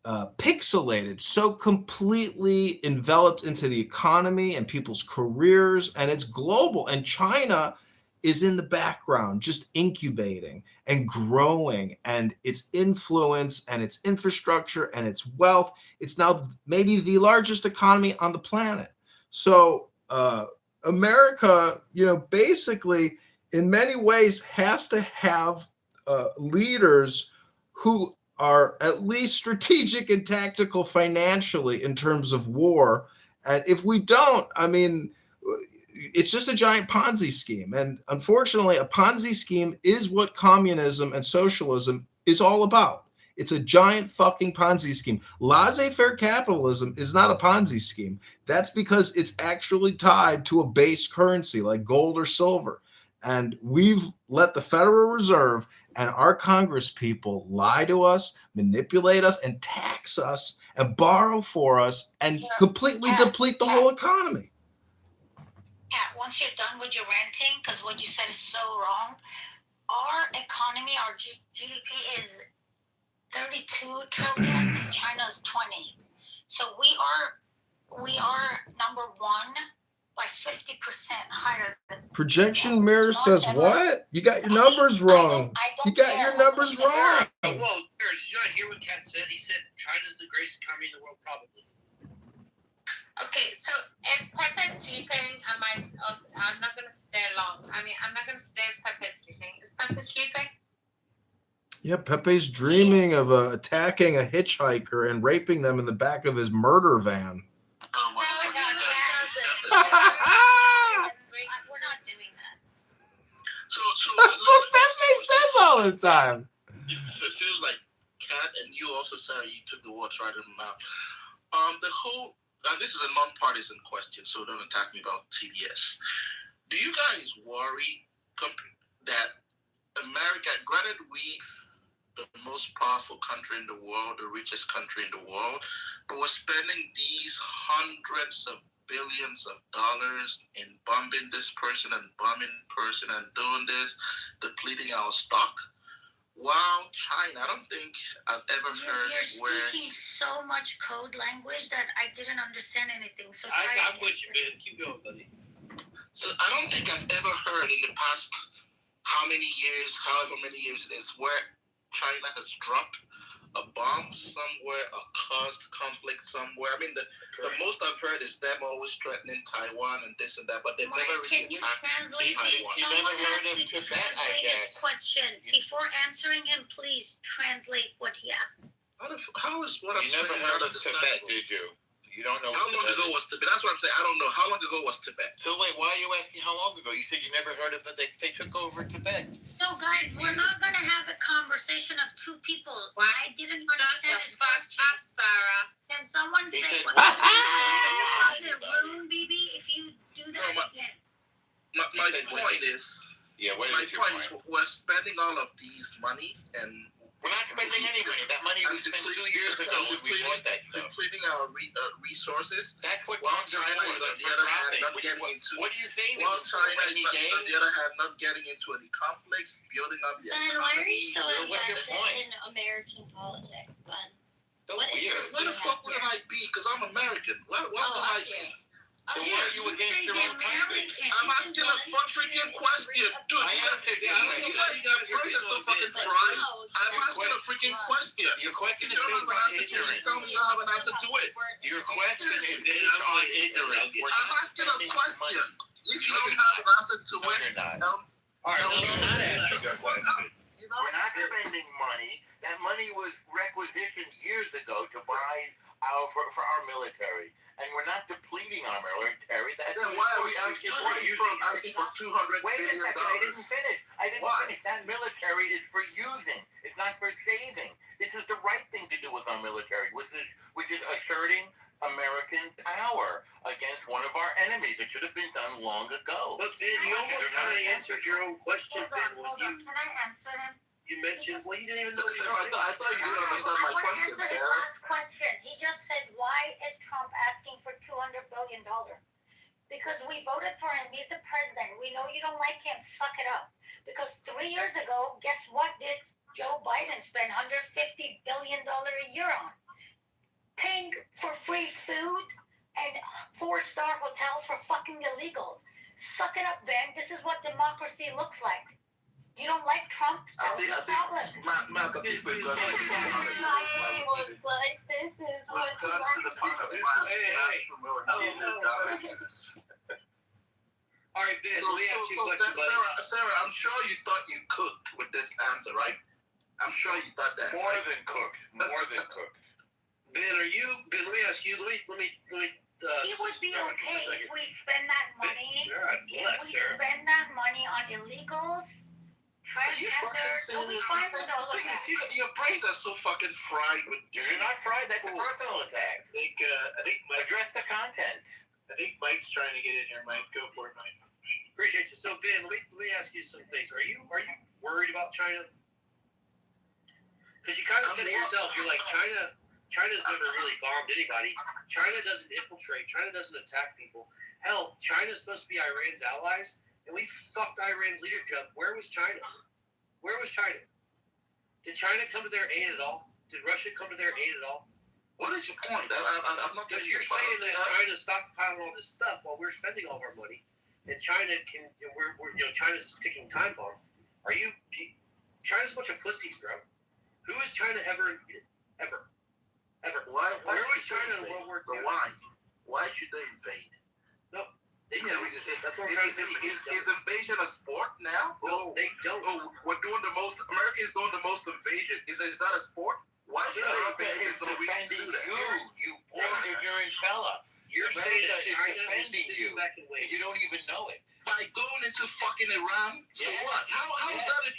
pixelated, so completely enveloped into the economy and people's careers, and it's global. And China is in the background, just incubating and growing, and its influence and its infrastructure and its wealth. It's now maybe the largest economy on the planet. So America, basically in many ways has to have leaders who are at least strategic and tactical financially in terms of war. And if we don't, I mean, it's just a giant Ponzi scheme. And unfortunately, a Ponzi scheme is what communism and socialism is all about. It's a giant fucking Ponzi scheme. Laissez-faire capitalism is not a Ponzi scheme. That's because it's actually tied to a base currency like gold or silver. And we've let the Federal Reserve And our Congress people lie to us, manipulate us, and tax us and borrow for us and completely deplete the whole economy. Kat, once you're done with your ranting, because what you said is so wrong, our economy, our GDP is 32 trillion, China's 20. So we are number one by 50% higher than Projection mirror says what? You got your numbers wrong. You got your numbers wrong. Well, did you not hear what Kat said? He said China's the greatest economy in the world, probably. Okay, so if Pepe's sleeping, I'm not gonna stay long. I mean, I'm not gonna stay if Pepe's sleeping. Is Pepe sleeping? Yeah, Pepe's dreaming of attacking a hitchhiker and raping them in the back of his murder van. Oh my God, we're not doing that. So That's what Pepe says all the time. It feels like Kat and you also, Sarah, you took the words right in the mouth. The whole this is a non-partisan question, so don't attack me about TBS. Do you guys worry that America, granted we the most powerful country in the world, the richest country in the world, but we're spending these hundreds of billions of dollars in bombing this person and bombing person and doing this, depleting our stock? Wow, China, I don't think I've ever heard You're speaking so much code language that I didn't understand anything. So I'm with you, man. Keep going, buddy. So I don't think I've ever heard in the past however many years it is, where China has dropped a bomb somewhere or caused conflict somewhere. I mean, the most I've heard is them always threatening Taiwan and this and that, but they've never really attacked Taiwan. You never heard of Tibet, I guess. Question. Before answering him, please translate what he asked. How is what I'm saying? You never heard of Tibet, did you? You don't know how long ago was Tibet? That's what I'm saying. I don't know. How long ago was Tibet? So wait, why are you asking how long ago? You said you never heard of it. They took over Tibet. No, guys, we're not going to have a conversation of two people. I didn't understand his question. Up, Sarah. Can someone say what the room, BB, if you do that again? My point is, my point is, we're spending all of these money and we're not spending any money. That money was spent 2 years ago when we bought that stuff. Depleting our resources. That's what bombs are for. On the other hand, not getting into. What do you think? While China is, on the other hand, not getting into any conflicts, building up the Ben, why are you so What's your invested point? in American politics, Ben? So What is weird. this Where you the fuck have would here? I be? Because I'm American. What would I be? So why are you against your own country? I'm asking a freaking question, dude. I answered you. You got phrases so fucking fried. I'm asking a freaking question. Your question If is you don't based have an on answer to it, ignorance. tell me you have an answer to it. Your question is based on ignorance. I'm asking a question. If you don't have an answer to it, You're not. all right, You're not answering your question. We're not spending money. That money was requisitioned years ago to buy for our military. And we're not depleting our military. That's then why are we asking for $200 Wait a billion? second, I didn't finish. Finish. That military is for using. It's not for saving. This is the right thing to do with our military, which is asserting American power against one of our enemies. It should have been done long ago. But Ben, you almost kind of answered your own question, Ben. Hold on. Can I answer him? You mentioned, well, you didn't even know. I thought you didn't understand my I want to question. answer his last question. He just said, why is Trump asking for $200 billion? Because we voted for him. He's the president. We know you don't like him. Suck it up. Because 3 years ago, guess what did Joe Biden spend $150 billion a year on? Paying for free food and 4-star hotels for fucking illegals. Suck it up, Ben. This is what democracy looks like. You don't like Trump? That's your problem. Matt, I think we're going to Looks like this is what you want to All right, Ben, let me ask you a question, buddy. Sarah, I'm sure you thought you cooked with this answer, right? I'm sure you thought that. More than cooked. Ben, let me ask you, let me It would be okay if we spend that money. If we spend that money on illegals, transgenders, we'll be fine with all of that. Your brains are so fucking fried with. You're not fried. That's a personal attack. I think Address the content. I think Mike's trying to get in here. Mike, go for it, Mike. appreciate you. So Ben, let me ask you some things. Are you worried about China? Because you kind of said it yourself. You're like, China's never really bombed anybody. China doesn't infiltrate. China doesn't attack people. Hell, China's supposed to be Iran's allies, and we fucked Iran's leadership. Where was China? Where was China? Did China come to their aid at all? Did Russia come to their aid at all? What is your point? I'm not. Because you're saying that China's stockpiling all this stuff while we're spending all of our money, and China can, and we're China's a ticking time bomb. Are you? China's a bunch of pussies, bro. Who has China ever invaded? Ever? Why Where was China in World War II? Why should they invade? No, they don't. That's what I'm trying to say. Is invasion a sport now? No, they don't. Oh, we're doing the most. America is doing the most invasion. Is that a sport? Why should America is defending you poor ignorant fella. You're America saying that is China defending is you, back in and you don't even know it. By going into fucking Iran? So what? How is that?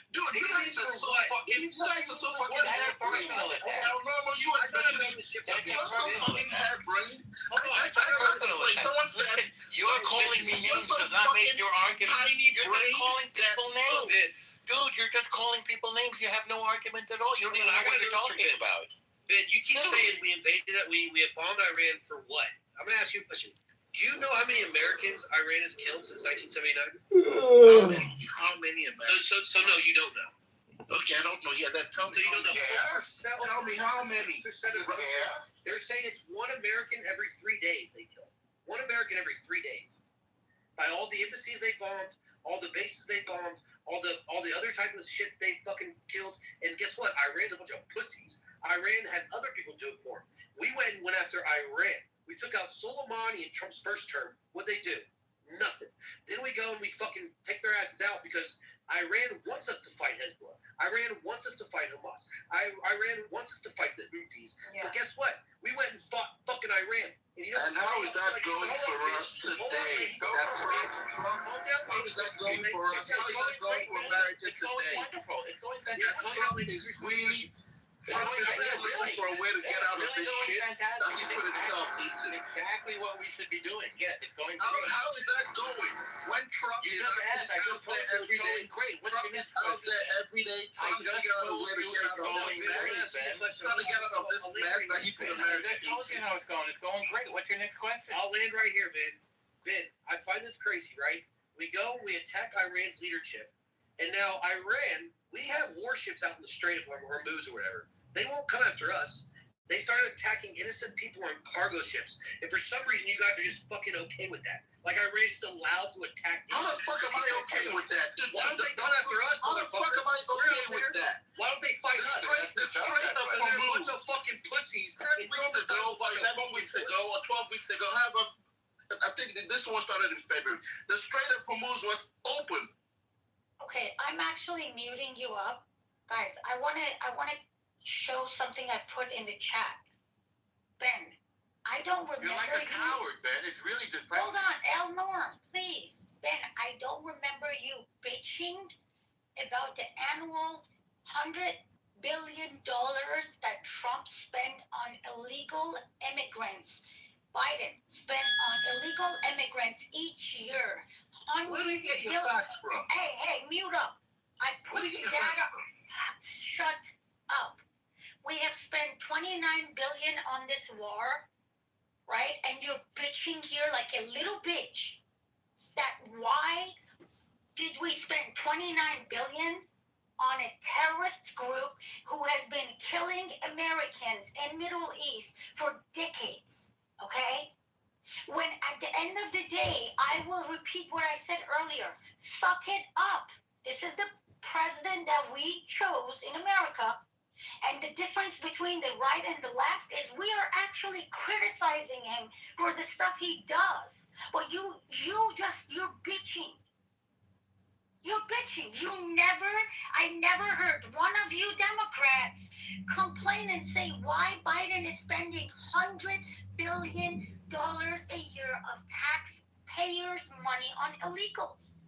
Dude, you guys are so fucking. You guys are so fucking hair-brained. Hell no, you especially. You're so fucking hair-brained. Someone said You are calling me names does not make your argument. You're just calling people names. Dude, you're just calling people names. You have no argument at all. You don't even know what you're talking about. Ben, you keep saying we invaded it. We have bombed Iran for what? I'm going to ask you a question. Do you know how many Americans Iran has killed since 1979? How many Americans? So no, you don't know. Okay, I don't know. Yeah, that tell me. So you don't know. Tell me how many. They're saying it's one American every 3 days they kill. One American every 3 days. By all the embassies they bombed, all the bases they bombed, all the other type of shit they fucking killed. And guess what? Iran's a bunch of pussies. Iran has other people do it for them. We went after Iran. We took out Soleimani in Trump's first term. What'd they do? Nothing. Then we go and we fucking take their asses out because Iran wants us to fight Hezbollah. Iran wants us to fight Hamas. Iran wants us to fight the Houthis. Yeah. But guess what? We went and fought fucking Iran. And how is that going for us today? How is that going for us? How is that going for America today? It's going wonderful. It's going fantastic. We need for a way to get out of this shit. Exactly what we should be doing. Yes, it's going great. How is that going? When Trump is out there every day, great. What's Trump is out there every day trying to figure out a way to get out of this mess. Trying to get out of this mess that he put America into. I told you how it's going. It's going great. What's your next question? I'll land right here, Ben. Ben, I find this crazy, right? We go, we attack Iran's leadership, and now Iran, we have warships out in the Strait of Hormuz or whatever. They won't come after us. They started attacking innocent people on cargo ships. And for some reason, you guys are just fucking okay with that. Like, Iran's allowed to attack. How the fuck am I okay with that? Why don't they come after us, How the fuck am I okay with that? Why don't they fight us? The Strait of They're a Hormuz. bunch of fucking pussies. 11 weeks ago or 12 weeks ago, I think this one started in February. The Strait of Hormuz was open. Okay, I'm actually muting you up. Guys, I wanna show something I put in the chat. Ben, I don't remember. You're like a coward, Ben. It's really depressing. Hold on, El Norm, please. Ben, I don't remember you bitching about the annual $100 billion that Trump spent on illegal immigrants. Biden spent on illegal immigrants each year. Where do you get your facts from? Hey, mute up. I put the data. Shut up. We have spent $29 billion on this war, right? And you're bitching here like a little bitch. That why did we spend $29 billion on a terrorist group who has been killing Americans in Middle East for decades? Okay? When at the end of the day, I will repeat what I said earlier. Suck it up. This is the president that we chose in America. And the difference between the right and the left is we are actually criticizing him for the stuff he does. But you're bitching. You're bitching. I never heard one of you Democrats complain and say why Biden is spending $100 billion a year of taxpayers' money on illegals.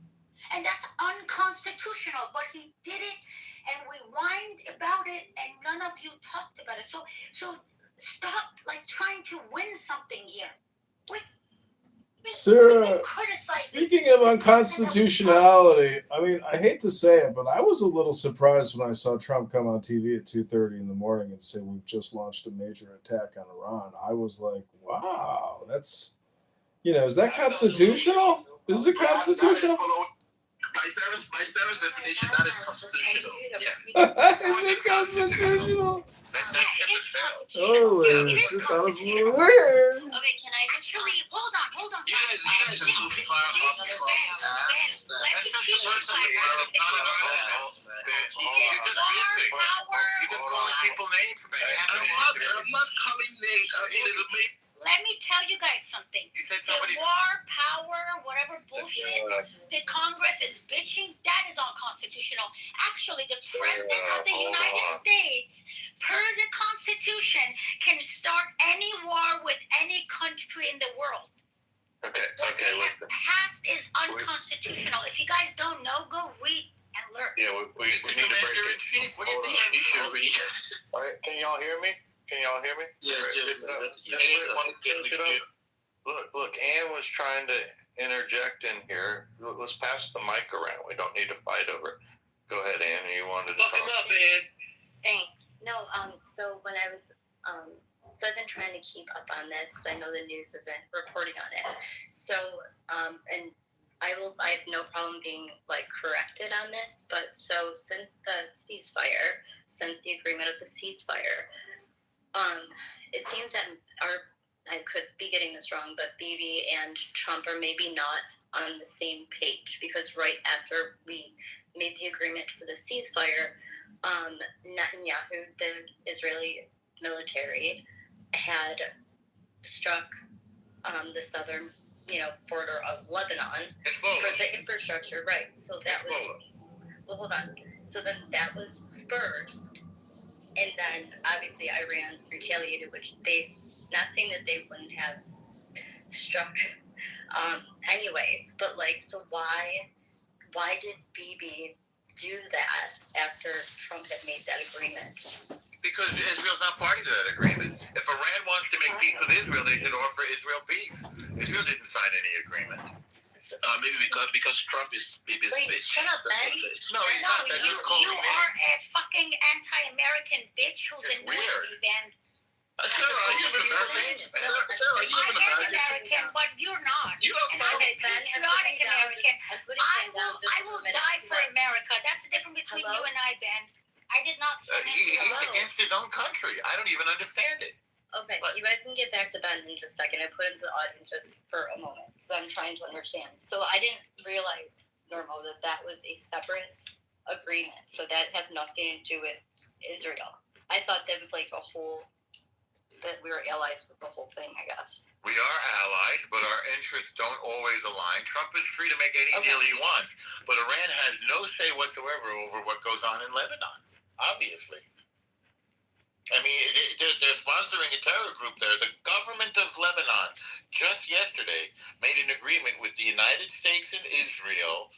And that's unconstitutional, but he did it, and we whined about it, and none of you talked about it. So stop trying to win something here. We've been criticizing Speaking of unconstitutionality, I mean, I hate to say it, but I was a little surprised when I saw Trump come on TV at 2:30 in the morning and say we've just launched a major attack on Iran. I was like, wow, that's, is that constitutional? Is it constitutional? By Sarah's definition, that is constitutional. Yes. Is it constitutional? Holy shit, that was weird. Okay, can I actually hold on. You guys are so far off the You're just calling people names, man. I'm not calling names. Let me tell you guys something. The war, power, whatever bullshit the Congress is bitching, that is unconstitutional. Actually, the President of the United States, per the Constitution, can start any war with any country in the world. Okay. Passed is unconstitutional. If you guys don't know, go read and learn. Yeah, we need to break it. What do you think you should read? All right, can y'all hear me? Yeah. Look, Ann was trying to interject in here. Let's pass the mic around. We don't need to fight over it. Go ahead, Ann. You wanted to Fuck talk. him up, Ann. Thanks. No, so when I was, so I've been trying to keep up on this because I know the news isn't reporting on it. So, and I have no problem being corrected on this, but so since the agreement of the ceasefire, it seems that I could be getting this wrong, but Bibi and Trump are maybe not on the same page, because right after we made the agreement for the ceasefire, Netanyahu, the Israeli military, had struck the southern, border of Lebanon for the infrastructure, right? So that was, well, hold on. So then that was first, and then obviously Iran retaliated, which not saying that they wouldn't have struck anyways, but so why did Bibi do that after Trump had made that agreement? Because Israel's not party to that agreement. If Iran wants to make peace with Israel, they should offer Israel peace. Israel didn't sign any agreement. Maybe because Trump is Bibi's Wait, bitch. shut up, Ben. No, he's not. That's just calling You me. are a fucking anti-American bitch who's annoying me, Ben. Sarah, are you even American? Sarah, are you even I am American? American, but you're not. You don't And I'm a sound patriotic American. I will die for America. That's the difference between you and I, Ben. I did not say He's against his own country. I don't even understand it. Okay, you guys can get back to Ben in just a second. I put him to the audience just for a moment because I'm trying to understand. So I didn't realize, Normo, that was a separate agreement. So that has nothing to do with Israel. I thought that was a whole, that we were allies with the whole thing, I guess. We are allies, but our interests don't always align. Trump is free to make any deal he wants, but Iran has no say whatsoever over what goes on in Lebanon, obviously. I mean, they're sponsoring a terror group there. The government of Lebanon just yesterday made an agreement with the United States and Israel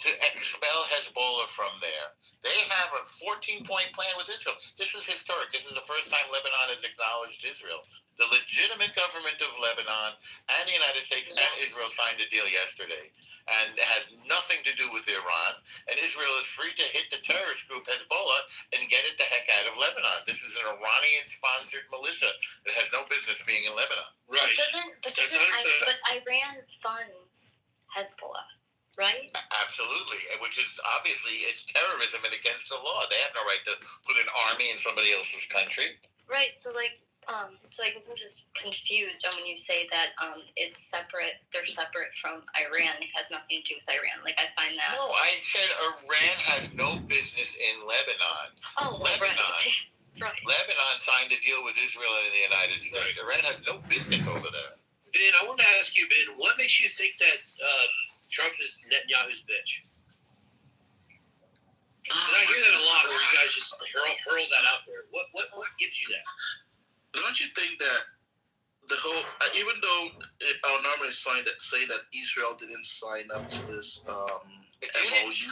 to expel Hezbollah from there. They have a 14-point plan with Israel. This was historic. This is the first time Lebanon has acknowledged Israel. The legitimate government of Lebanon and the United States and Israel signed a deal yesterday. And it has nothing to do with Iran. And Israel is free to hit the terrorist group Hezbollah and get it the heck out of Lebanon. This is an Iranian-sponsored militia that has no business being in Lebanon. Right. But Iran funds Hezbollah, right? Absolutely, which is obviously it's terrorism and against the law. They have no right to put an army in somebody else's country. Right. So I guess I'm just confused on when you say that it's separate. They're separate from Iran. It has nothing to do with Iran. I find that. No, I said Iran has no business in Lebanon. Oh, Lebanon. Right. Lebanon signed a deal with Israel and the United States. Iran has no business over there. Ben, I want to ask you, Ben, what makes you think that Trump is Netanyahu's bitch? Because I hear that a lot where you guys just hurl that out there. What gives you that? Don't you think that the whole, even though our normally say that Israel didn't sign up to this MOU,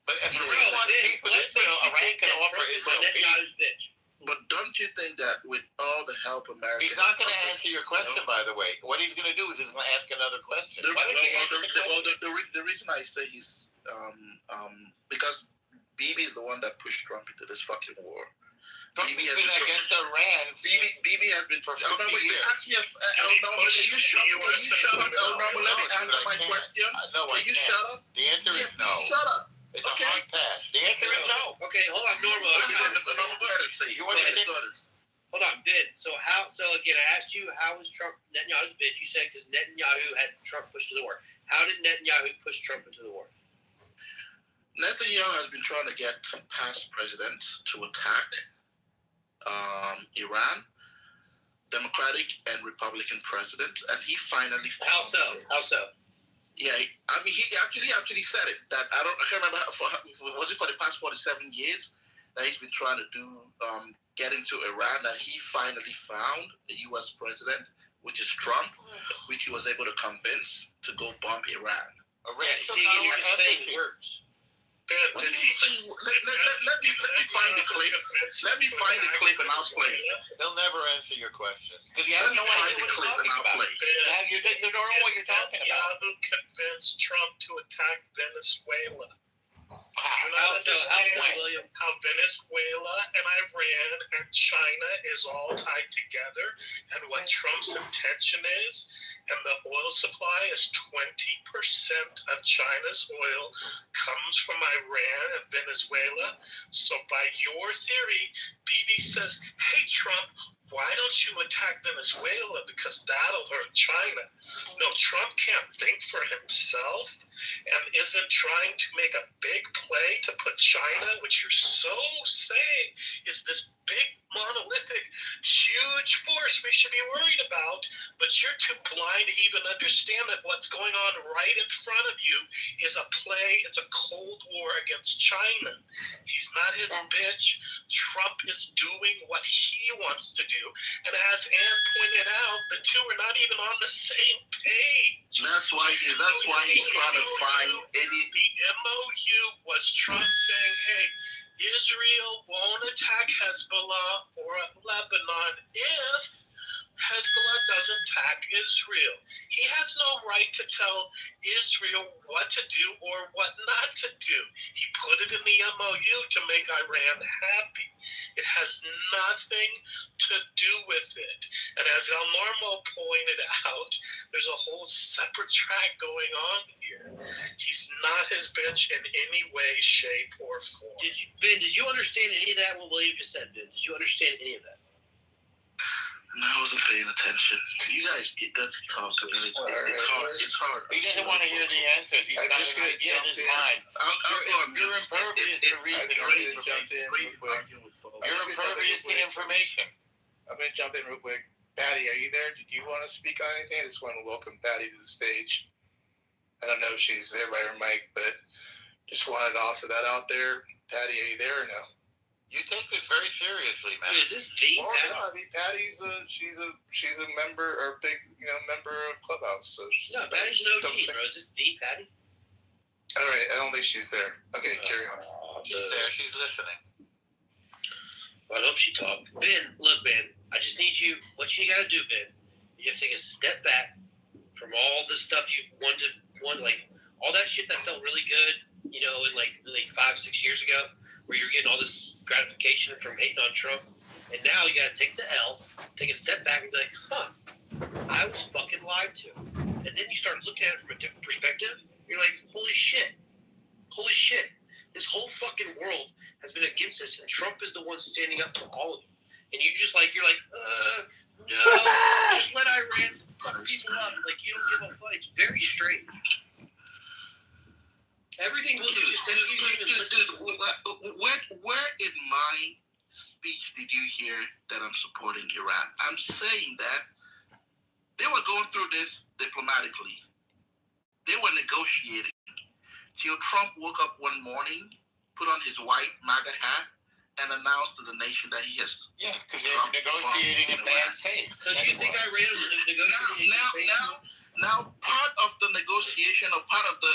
but if Iran wants peace with Israel, Iran can offer Israel peace. But don't you think that with all the help America... He's not going to answer your question, by the way. What he's going to do is he's going to ask another question. Why don't you answer the question? The reason I say he's... because Bibi is the one that pushed Trump into this fucking war. Trump has been against Iran. Bibi has been for 50 years. Ask me, Elnorma, can you shut up, Elnorma? Let me answer my question. No, I can't. Can you shut up? The answer is no. Shut up. It's a hard pass. The answer is no. Okay, hold on, Norma. Hold on, Ben. So again, I asked you, how was Trump Netanyahu's bitch? You said because Netanyahu had Trump pushed to the war. How did Netanyahu push Trump into the war? Netanyahu has been trying to get past presidents to attack Iran, Democratic and Republican presidents, and he finally found... How so? Yeah, I mean, he actually said it. That I can't remember. Was it for the past 47 years that he's been trying to do get into Iran? That he finally found a U.S. president, which is Trump, which he was able to convince to go bomb Iran. See, you're just saying words. Let me find the clip. Let me find the clip and I'll play it. He'll never answer your question because he has no idea what he's talking about. You don't know what you're talking about. Netanyahu convinced Trump to attack Venezuela. How Venezuela and Iran and China is all tied together, and what Trump's intention is, and the oil supply is 20% of China's oil comes from Iran and Venezuela. So by your theory, Bibi says, hey, Trump, why don't you attack Venezuela because that'll hurt China? No, Trump can't think for himself and isn't trying to make a big play to put China, which you're so saying is this big, monolithic, huge force we should be worried about, but you're too blind to even understand that what's going on right in front of you is a play, it's a Cold War against China. He's not his bitch. Trump is doing what he wants to do. And as Ann pointed out, the two are not even on the same page. That's why he's trying to find any... The MOU was Trump saying, hey, Israel won't attack Hezbollah or Lebanon if Hezbollah doesn't attack Israel. He has no right to tell Israel what to do or what not to do. He put it in the MOU to make Iran happy. It has nothing to do with it. And as El Normo pointed out, there's a whole separate track going on here. He's not his bitch in any way, shape, or form. Ben, did you understand any of that, what William just said, Ben? Did you understand any of that? No, I wasn't paying attention. You guys get that talk. It's hard. He doesn't want to hear the answers. He's got an idea in his mind. You're impervious to reason. You're impervious to information. I'm going to jump in real quick. Patty, are you there? Did you want to speak on anything? I just want to welcome Patty to the stage. I don't know if she's there by her mic, but just wanted to offer that out there. Patty, are you there or no? You take this very seriously, man. Is this the Patty? No, I mean Patty's she's a member or big member of Clubhouse. So Patty's an OG, bro. Is this the Patty? All right, I don't think she's there. Okay, carry on. She's there. She's listening. Well, I hope she talked. Ben, look, Ben. I just need you. What you got to do, Ben? You have to take a step back from all the stuff you wanted, like all that shit that felt really good, in like 5-6 years ago. Where you're getting all this gratification from hating on Trump, and now you got to take the L, take a step back, and be like, I was fucking lied to. And then you start looking at it from a different perspective. You're like, holy shit, this whole fucking world has been against us, and Trump is the one standing up to all of them. And you're like, no, just let Iran fuck people up. Like, you don't give a fuck. It's very strange. Everything William just said, you didn't even listen to. Where in my speech did you hear that I'm supporting Iran? I'm saying that they were going through this diplomatically. They were negotiating till Trump woke up one morning, put on his white MAGA hat, and announced to the nation that he has... Yeah, because they're negotiating in bad faith. So do you think Iran was negotiating in bad faith? Now, part of the negotiation, or part of the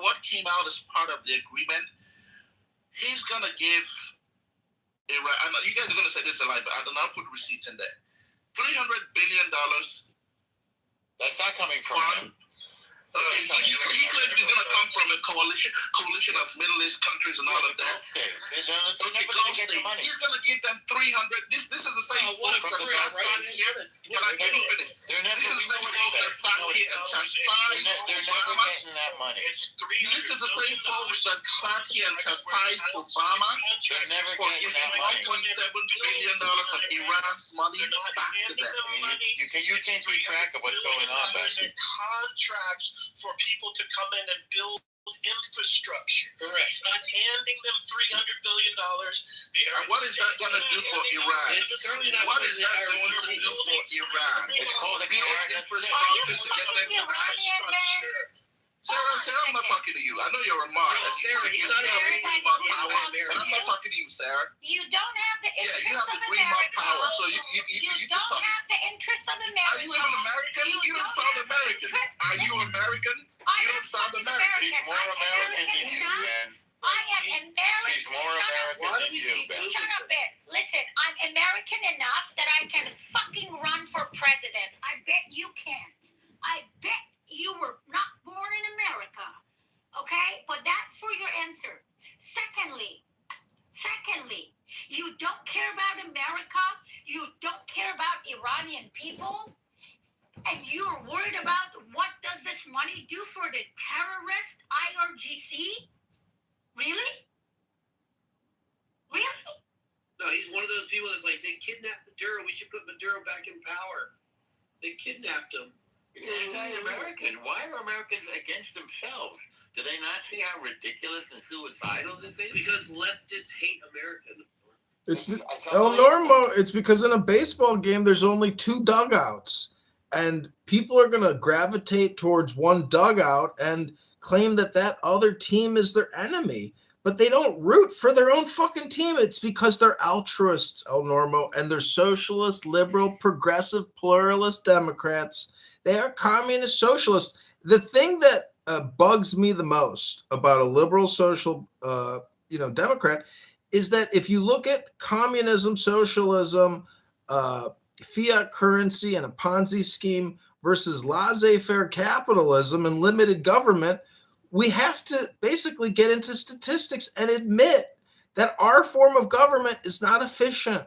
what came out as part of the agreement, he's going to give Iran, I know you guys are going to say this a lot, but I'll put receipts in there. $300 billion. That's not coming from him. Okay, he claimed he's going to come from a coalition of Middle East countries and all of that. Okay, they're never going to get the money. He's going to give them 300. This is the same folks that sat here. Can I finish? They're never This is the same folks that sat here and chastised They're never getting that money. This is the same folks that sat here and chastised Obama They're never for getting giving that money. $1.7 billion of Iran's money back to them. You can't keep track of what's going on back there. Contracts for people to come in and build infrastructure. Correct. It's not handing them $300 billion. And what is that going to do for Iran? What is that going to do for Iran? It's called a build infrastructure to get them to that. Sarah, I'm not talking to you. I know you're a mom. Sarah, he's not having green mob power, but I'm not talking to you, Sarah. You don't have the interest you have the of green mob America. power, so you You can don't talk. have the interest of America. Are you even American? You don't sound American. Are you American? You don't sound American. She's more American than you, Ben. I am American. She's more American than you, Ben. Shut up, Ben. Listen, I'm American enough that I can fucking run for president. I bet you can't. I bet you were not born in America. Okay? But that's for your answer. Secondly, you don't care about America. You don't care about Iranian people. And you're worried about what does this money do for the terrorist IRGC? Really? Really? No, he's one of those people that's like, they kidnapped Maduro. We should put Maduro back in power. They kidnapped him. You're anti-American. Why are Americans against themselves? Do they not see how ridiculous and suicidal this is? Because leftists hate America. Normo, it's because in a baseball game, there's only 2 dugouts. And people are going to gravitate towards one dugout and claim that other team is their enemy. But they don't root for their own fucking team. It's because they're altruists, El Normo, and they're socialist, liberal, progressive, pluralist Democrats. They are communist socialists. The thing that bugs me the most about a liberal social, Democrat is that if you look at communism, socialism, fiat currency, and a Ponzi scheme versus laissez-faire capitalism and limited government, we have to basically get into statistics and admit that our form of government is not efficient.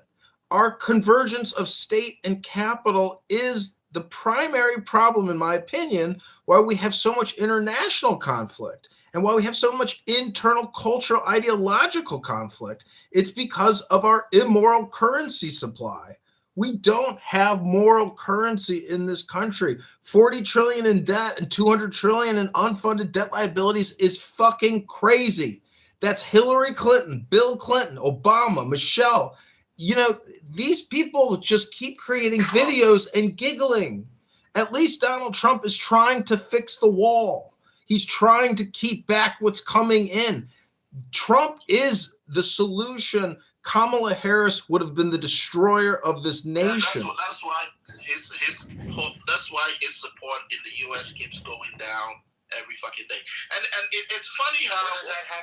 Our convergence of state and capital is the primary problem, in my opinion, why we have so much international conflict and why we have so much internal cultural ideological conflict. It's because of our immoral currency supply. We don't have moral currency in this country. 40 trillion in debt and 200 trillion in unfunded debt liabilities is fucking crazy. That's Hillary Clinton, Bill Clinton, Obama, Michelle. These people just keep creating videos and giggling. At least Donald Trump is trying to fix the wall. He's trying to keep back what's coming in. Trump is the solution. Kamala Harris would have been the destroyer of this nation. That's why his support in the U.S. keeps going down every fucking day. And it's funny how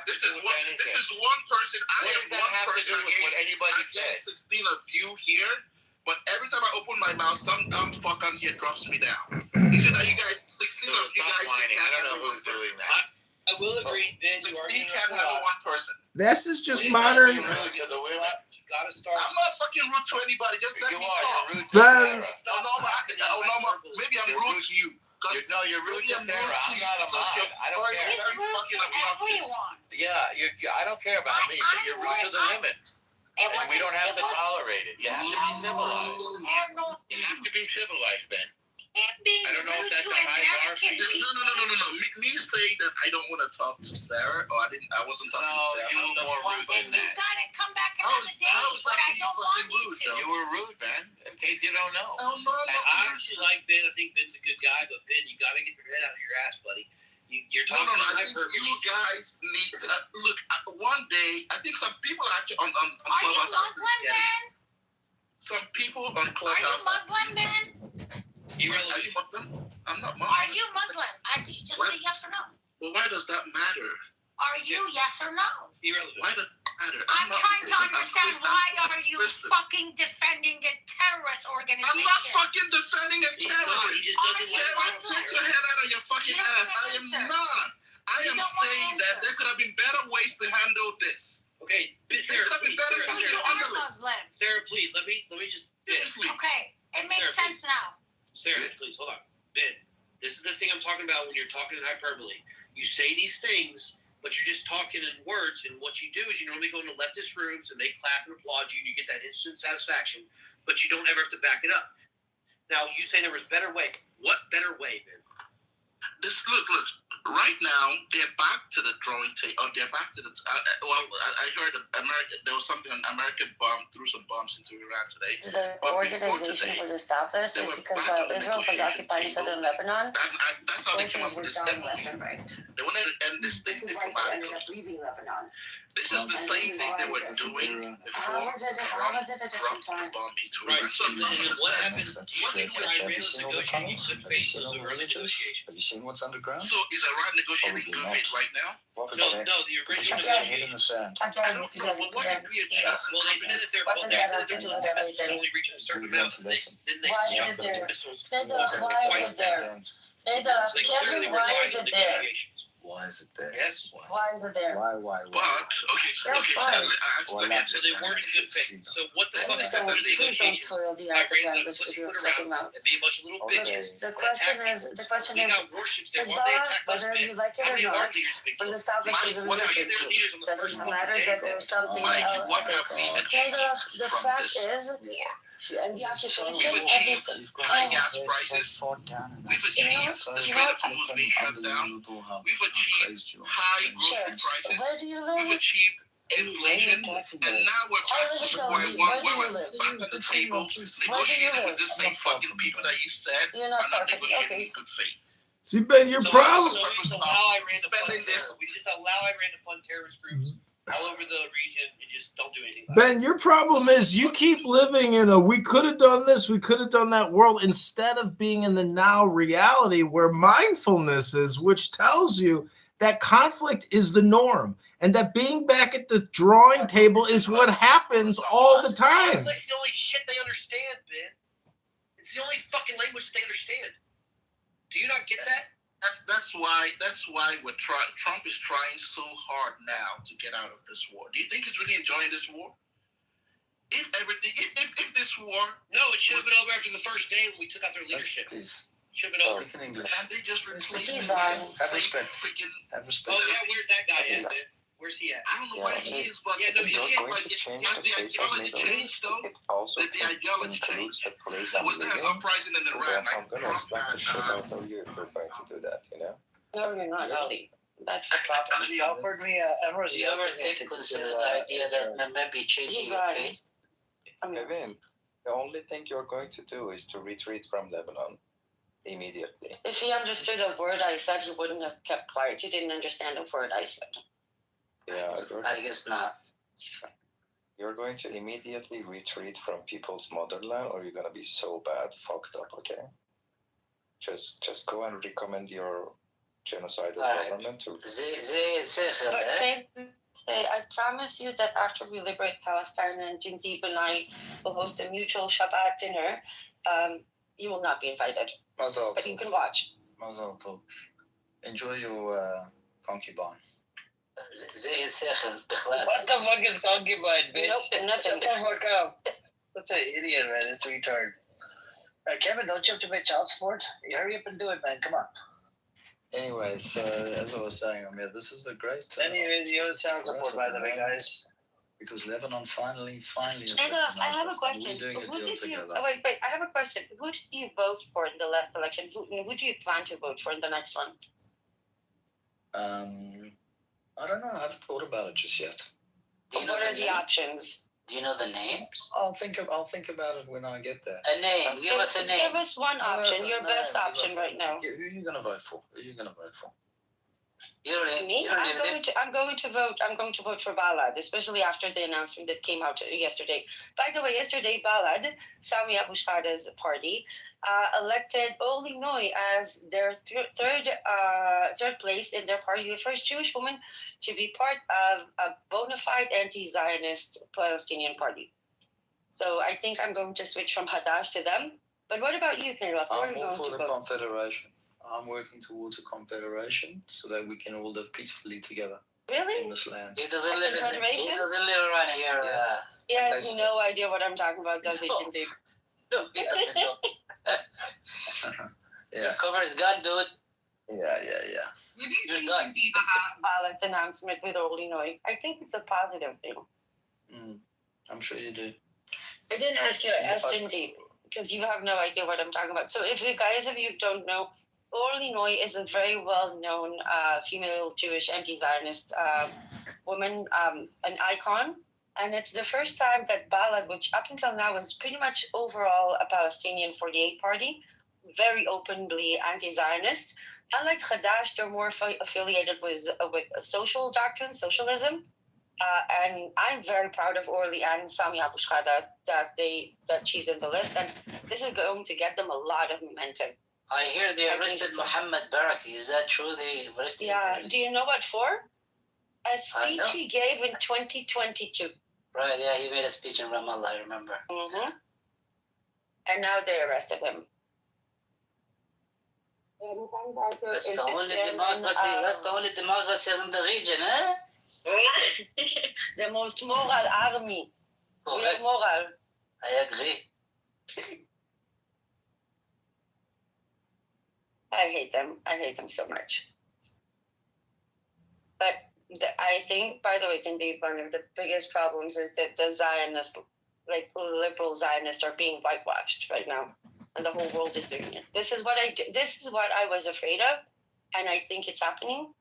this is one person. I am one person against 16 of you here, but every time I open my mouth, some dumb fuck on here drops me down. He said that you guys, 16 of you guys. I don't know who's doing that. I will agree, Ben. You can't have one person. This is just modern. You're rude to the women. Gotta start. I'm not fucking rude to anybody. Just let me talk. You're rude to Sarah. Maybe I'm rude to you. You're rude to Sarah. I'm not a mod. I don't care. He's rude to everyone. Yeah, I don't care about me, but you're rude to the women. And we don't have to tolerate it. You have to be civilized. You have to be civilized, Ben. I don't know if that's a high bar for you. No. Me saying that I don't want to talk to Sarah, or I wasn't talking to Sarah. You were more rude than that. You gotta come back another day, but I don't want you to. You were rude, Ben, in case you don't know. I actually like Ben. I think Ben's a good guy, but Ben, you gotta get your head out of your ass, buddy. You're talking. I think you guys need to look. One day, I think some people actually on Clubhouse. Are you Muslim, Ben? Some people on Clubhouse. Are you Muslim, Ben? Are you Muslim? I'm not Muslim. Are you Muslim? Just say yes or no. Well, why does that matter? Are you yes or no? Why does I'm trying to understand why are you fucking defending a terrorist organization? I'm not fucking defending a terrorist. He just doesn't Take your head out of your fucking ass. I am not. I am saying that there could have been better ways to handle this. Okay, Sarah, please, let me just finish. Okay, it makes sense now. Sarah, please, hold on. Ben, this is the thing I'm talking about when you're talking in hyperbole. You say these things, but you're just talking in words, and what you do is you normally go into leftist rooms, and they clap and applaud you, and you get that instant satisfaction, but you don't ever have to back it up. Now, you say there was better way. What better way, Ben? Look. Right now, they're back to the drawing table. Oh, they're back to the. I heard America. There was something. American bomb threw some bombs into Iran today. The organization was established is because while Israel was occupying southern Lebanon, soldiers were dying left and right. They wanted to end this thing. This is why they ended up leaving Lebanon. This is the same thing they were doing How was it a different time? Right. So what happened? What did Iran negotiate? Have you seen what's underground? So is Iran negotiating good faith right now? No, the original Hit in the sand. Again, well, they said that they're only reaching a certain amount. Then they shot the missiles. Why is it there? Kevin, why is it there? Why is it there? Yes. Why is it there? Why? But That's fine. So they weren't in good faith. So what the fuck is that? Please don't soil the art of language with your fucking mouth. And be a bunch of little bitches. The question is, Hezbollah, whether you like it or not, was established as a resistance group. Doesn't matter that there's something else to go called. The fact is, and the occupation, everything. We've achieved high grocery prices. Where do you live? We've achieved inflation, and now we're back to square one where we're back on the table negotiating with the same fucking people that you said You're not talking. Okay. See, Ben, your problem. We just allow Iran to fund terrorist groups all over the region and just don't do anything. Ben, your problem is you keep living in a we could have done this, we could have done that world instead of being in the now reality where mindfulness is, which tells you that conflict is the norm and that being back at the drawing table is what happens all the time. It's like the only shit they understand, Ben. It's the only fucking language they understand. Do you not get that? That's why Trump is trying so hard now to get out of this war. Do you think he's really enjoying this war? If this war, no, it should have been over after the first day when we took out their leadership. Please. Should have been over. Speak in English. And they just replaced him. Have respect. Have respect. Oh yeah, where's that guy at, Ben? Where's he at? I don't know where he is, but yeah, no, he's the ideology changed, though. The ideology changed. There was that uprising in Iran. I'm gonna slap the shit out of you if you're going to do that, you know? No, you're not, Ali. That's the problem. He offered me Do you ever consider the idea that maybe changing your faith? Kevin, the only thing you're going to do is to retreat from Lebanon immediately. If he understood a word I said, he wouldn't have kept quiet. He didn't understand a word I said. Yeah, I guess not. You're going to immediately retreat from people's motherland, or you're gonna be so bad, fucked up. Okay, just go and recommend your genocidal government to. I promise you that after we liberate Palestine and Jindeep and I will host a mutual Shabbat dinner, you will not be invited. Mazel but you can watch. Mazel tov. Enjoy your concubine. What the fuck is concubine, bitch? Nope, nothing. Shut the fuck up. What's an idiot, man? It's retard. Kevin, don't you have to pay child support? You hurry up and do it, man. Come on. Anyways, as I was saying, I mean, this is a great. Anyways, you owe child support, by the way, guys. Because Lebanon finally. I have a question. Wait, I have a question. Who did you vote for in the last election? Who do you plan to vote for in the next one? I don't know. I haven't thought about it just yet. What are the options? Do you know the names? I'll think about it when I get there. A name. Give us a name. Give us one option. Your best option right now. Who are you gonna vote for? Me? I'm going to vote. I'm going to vote for Balad, especially after the announcement that came out yesterday. By the way, yesterday Balad, Sami Abu Shahada's party, elected Oli Noy as their third place in their party, the first Jewish woman to be part of a bona fide anti-Zionist Palestinian party. So I think I'm going to switch from Hadash to them. But what about you, Penelope? I'm all for the confederation. I'm working towards a confederation so that we can all live peacefully together. Really? In this land. He doesn't live around here. Yeah. He has no idea what I'm talking about, does he, Jindeep? No, he doesn't know. Yeah. Cover his gun, dude. Yeah. What do you think, Jindeep, about Balad's announcement with Oli Noy? I think it's a positive thing. I'm sure you do. I didn't ask you. I asked Jindeep because you have no idea what I'm talking about. So if you guys of you don't know, Orly Noy is a very well-known female Jewish anti-Zionist woman, an icon. And it's the first time that Balad, which up until now was pretty much overall a Palestinian 48 party, very openly anti-Zionist. Unlike Hadash, they're more affiliated with social doctrine, socialism. And I'm very proud of Orly and Sami Abu Shahada that she's in the list. And this is going to get them a lot of momentum. I hear they arrested Mohammed Baraki. Is that true? They arrested him? Yeah. Do you know what for? A speech he gave in 2022. Right, yeah, he made a speech in Ramallah, I remember. Mm-hmm. And now they arrested him. That's the only democracy. That's the only democracy in the region, eh? The most moral army. Correct. Moral. I agree. I hate them. I hate them so much. But I think, by the way, Jindeep, one of the biggest problems is that the Zionists, like liberal Zionists, are being whitewashed right now, and the whole world is doing it. This is what I was afraid of, and I think it's happening.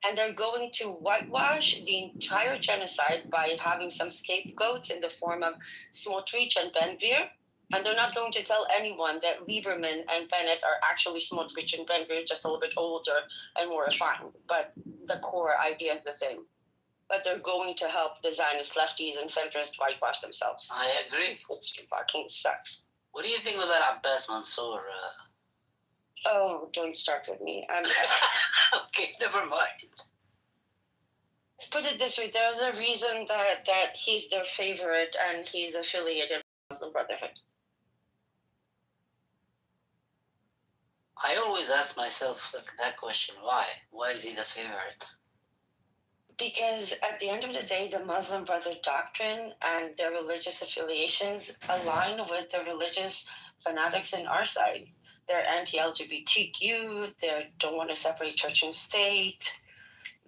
And they're going to whitewash the entire genocide by having some scapegoats in the form of Smotrich and Ben-Gvir. And they're not going to tell anyone that Lieberman and Bennett are actually Smotrich and Ben-Gvir, just a little bit older and more refined. But the core idea is the same. But they're going to help the Zionist lefties and centrists whitewash themselves. I agree. It fucking sucks. What do you think of that Abbas Mansour? Oh, don't start with me. Okay, never mind. Let's put it this way. There's a reason that he's their favorite and he's affiliated with the Muslim Brotherhood. I always ask myself that question. Why? Why is he the favorite? Because at the end of the day, the Muslim Brotherhood doctrine and their religious affiliations align with the religious fanatics in our side. They're anti-LGBTQ. They don't want to separate church and state.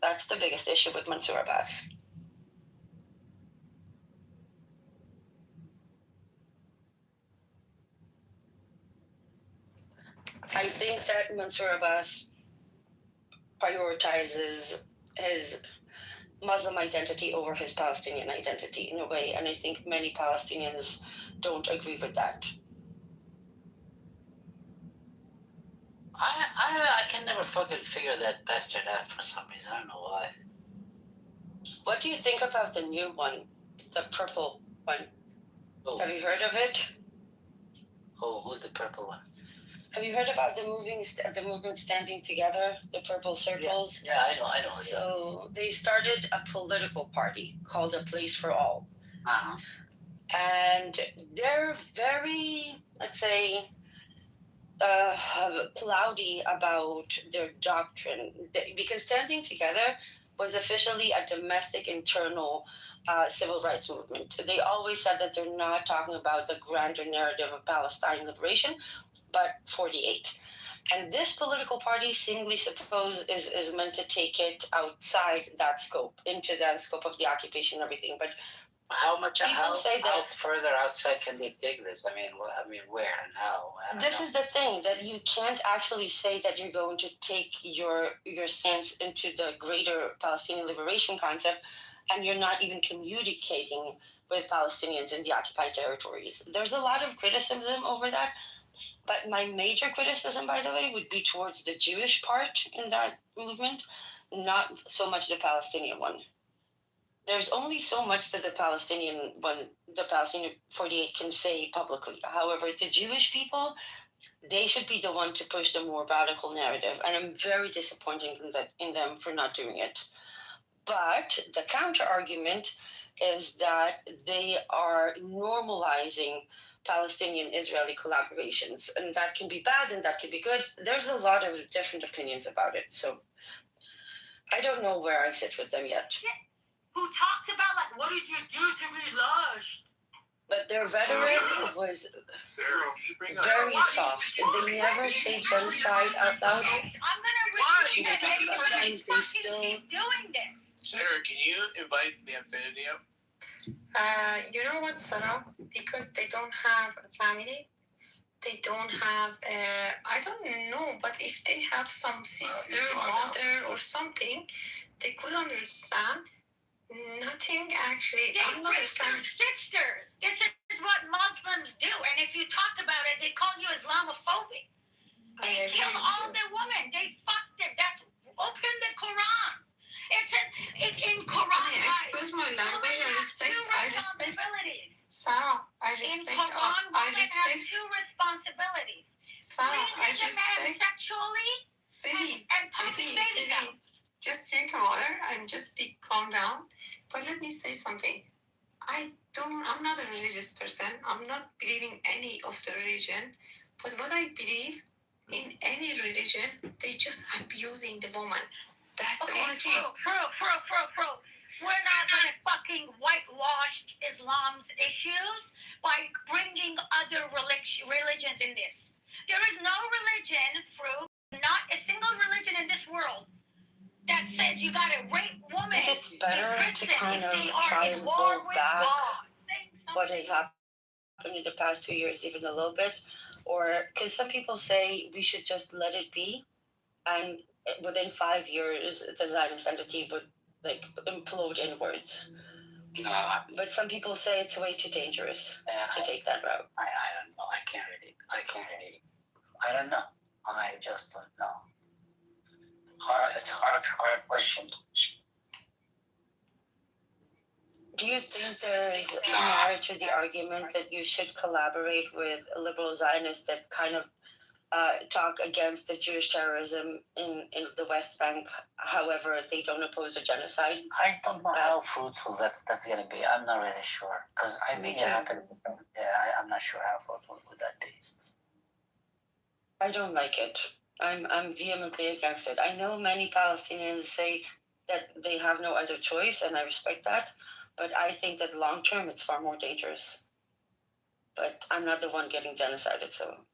That's the biggest issue with Mansour Abbas. I think that Mansour Abbas prioritizes his Muslim identity over his Palestinian identity in a way, and I think many Palestinians don't agree with that. I can never fucking figure that bastard out for some reason. I don't know why. What do you think about the new one, the purple one? Oh. Have you heard of it? Oh, who's the purple one? Have you heard about the movement standing together, the purple circles? Yeah, I know. So they started a political party called A Place for All. Uh-huh. And they're very, let's say, cloudy about their doctrine, because standing together was officially a domestic internal civil rights movement. They always said that they're not talking about the grander narrative of Palestine liberation, but 48. And this political party seemingly is meant to take it outside that scope, into that scope of the occupation and everything. But how further outside can they take this? I mean, where and how? This is the thing, that you can't actually say that you're going to take your stance into the greater Palestinian liberation concept, and you're not even communicating with Palestinians in the occupied territories. There's a lot of criticism over that, but my major criticism, by the way, would be towards the Jewish part in that movement, not so much the Palestinian one. There's only so much that the Palestinian 48 can say publicly. However, the Jewish people, they should be the one to push the more radical narrative, and I'm very disappointed in them for not doing it. But the counter argument is that they are normalizing Palestinian-Israeli collaborations, and that can be bad and that can be good. There's a lot of different opinions about it, so I don't know where I sit with them yet. Who talks about, like, what did you do to me last? But their rhetoric was very soft. They never say genocide out loud. I'm gonna read it. They still doing this. Sarah, can you invite the Infinity up? You know what, Sarah? Because they don't have a family, they don't have, I don't know, but if they have some sister, mother, or something, they could understand. Nothing actually. They rape their sisters. This is what Muslims do. And if you talk about it, they call you Islamophobic. They kill all the women. They fuck them. That's open the Quran. It says it's in Quran. Excuse my language. I respect. Sarah, I respect. In Quran, women have two responsibilities. Sarah, I respect. Sexually and pumping babies out. Just drink water and just calm down. But let me say something. I'm not a religious person. I'm not believing any of the religion. But what I believe in any religion, they just abusing the woman. That's the only thing. True. We're not gonna fucking whitewash Islam's issues by bringing other religions in this. There is no religion, not a single religion in this world that says you gotta rape women. I think it's better to kind of try and hold back what has happened in the past 2 years even a little bit, or because some people say we should just let it be, and within 5 years the Zionist entity would implode inwards. But some people say it's way too dangerous to take that route. I don't know. I can't really. I don't know. I just don't know. It's hard question. Do you think there's merit to the argument that you should collaborate with liberal Zionists that kind of talk against the Jewish terrorism in the West Bank? However, they don't oppose the genocide. I don't know how fruitful that's going to be. I'm not really sure because I think it happened. Yeah, I'm not sure how fruitful would that be. I don't like it. I'm vehemently against it. I know many Palestinians say that they have no other choice, and I respect that. But I think that long term, it's far more dangerous. But I'm not the one getting genocided, so.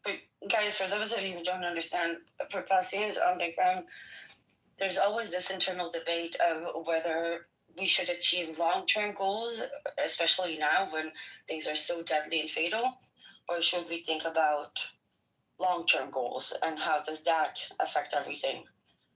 But guys, for those of you who don't understand, for Palestinians on the ground, there's always this internal debate of whether we should achieve long-term goals, especially now when things are so deadly and fatal, or should we think about long-term goals and how does that affect everything?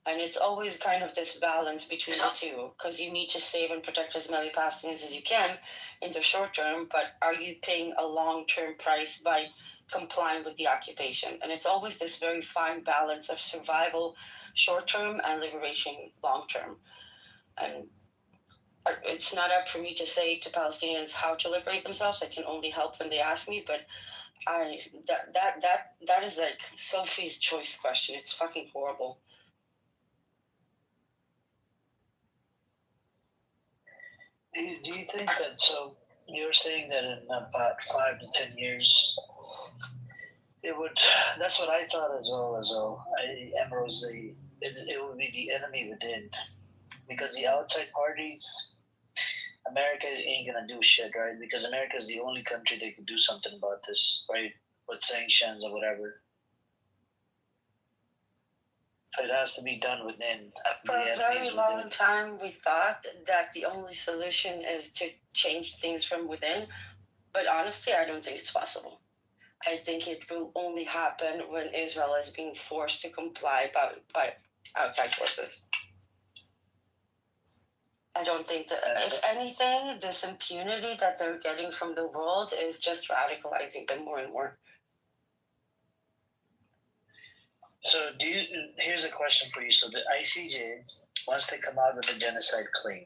And it's always kind of this balance between the two, because you need to save and protect as many Palestinians as you can in the short term, but are you paying a long-term price by complying with the occupation? And it's always this very fine balance of survival short-term and liberation long-term. And it's not up for me to say to Palestinians how to liberate themselves. I can only help when they ask me, but that is like Sophie's choice question. It's fucking horrible. Do you think that, so you're saying that in about 5 to 10 years, that's what I thought as well. It would be the enemy within. Because the outside parties, America ain't gonna do shit, right? Because America is the only country that can do something about this, right? With sanctions or whatever. So it has to be done within. For a very long time, we thought that the only solution is to change things from within. But honestly, I don't think it's possible. I think it will only happen when Israel is being forced to comply by outside forces. I don't think that, if anything, this impunity that they're getting from the world is just radicalizing them more and more. So here's a question for you. So the ICJ, once they come out with a genocide claim,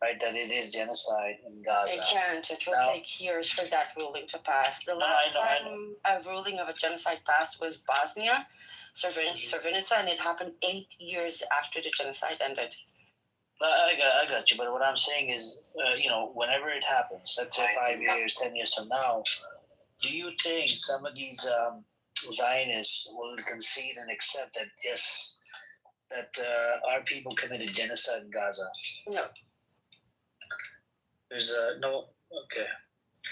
right, that it is genocide in Gaza. They can't. It will take years for that ruling to pass. The last time a ruling of a genocide passed was Bosnia, Srebrenica, and it happened 8 years after the genocide ended. I got you, but what I'm saying is, whenever it happens, let's say 5 years, 10 years from now, do you think some of these Zionists will concede and accept that, yes, that our people committed genocide in Gaza? No. There's no, okay.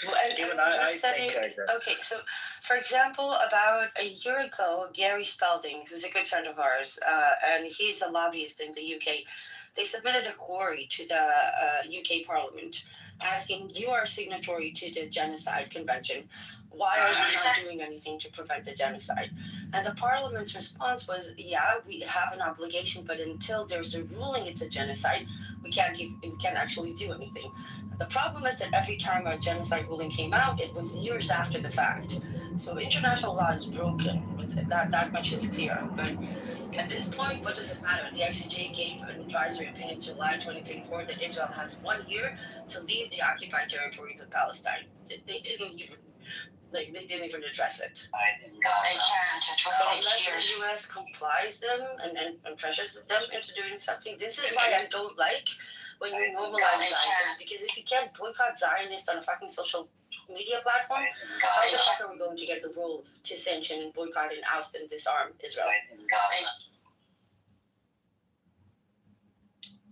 Well, I think okay, so for example, about a year ago, Gary Spalding, who's a good friend of ours, and he's a lobbyist in the UK, they submitted a query to the UK Parliament asking, you are signatory to the Genocide Convention. Why are we not doing anything to prevent the genocide? And the Parliament's response was, yeah, we have an obligation, but until there's a ruling it's a genocide, we can't actually do anything. The problem is that every time a genocide ruling came out, it was years after the fact. So international law is broken. That much is clear. But at this point, what does it matter? The ICJ gave an advisory opinion in July 2024 that Israel has 1 year to leave the occupied territories of Palestine. They didn't even address it. They can't. It was So like unless years. the US complies them and pressures them into doing something, this is why I don't like when you normalize Zionists, because if you can't boycott Zionists on a fucking social media platform, how the fuck are we going to get the world to sanction and boycott and oust and disarm Israel?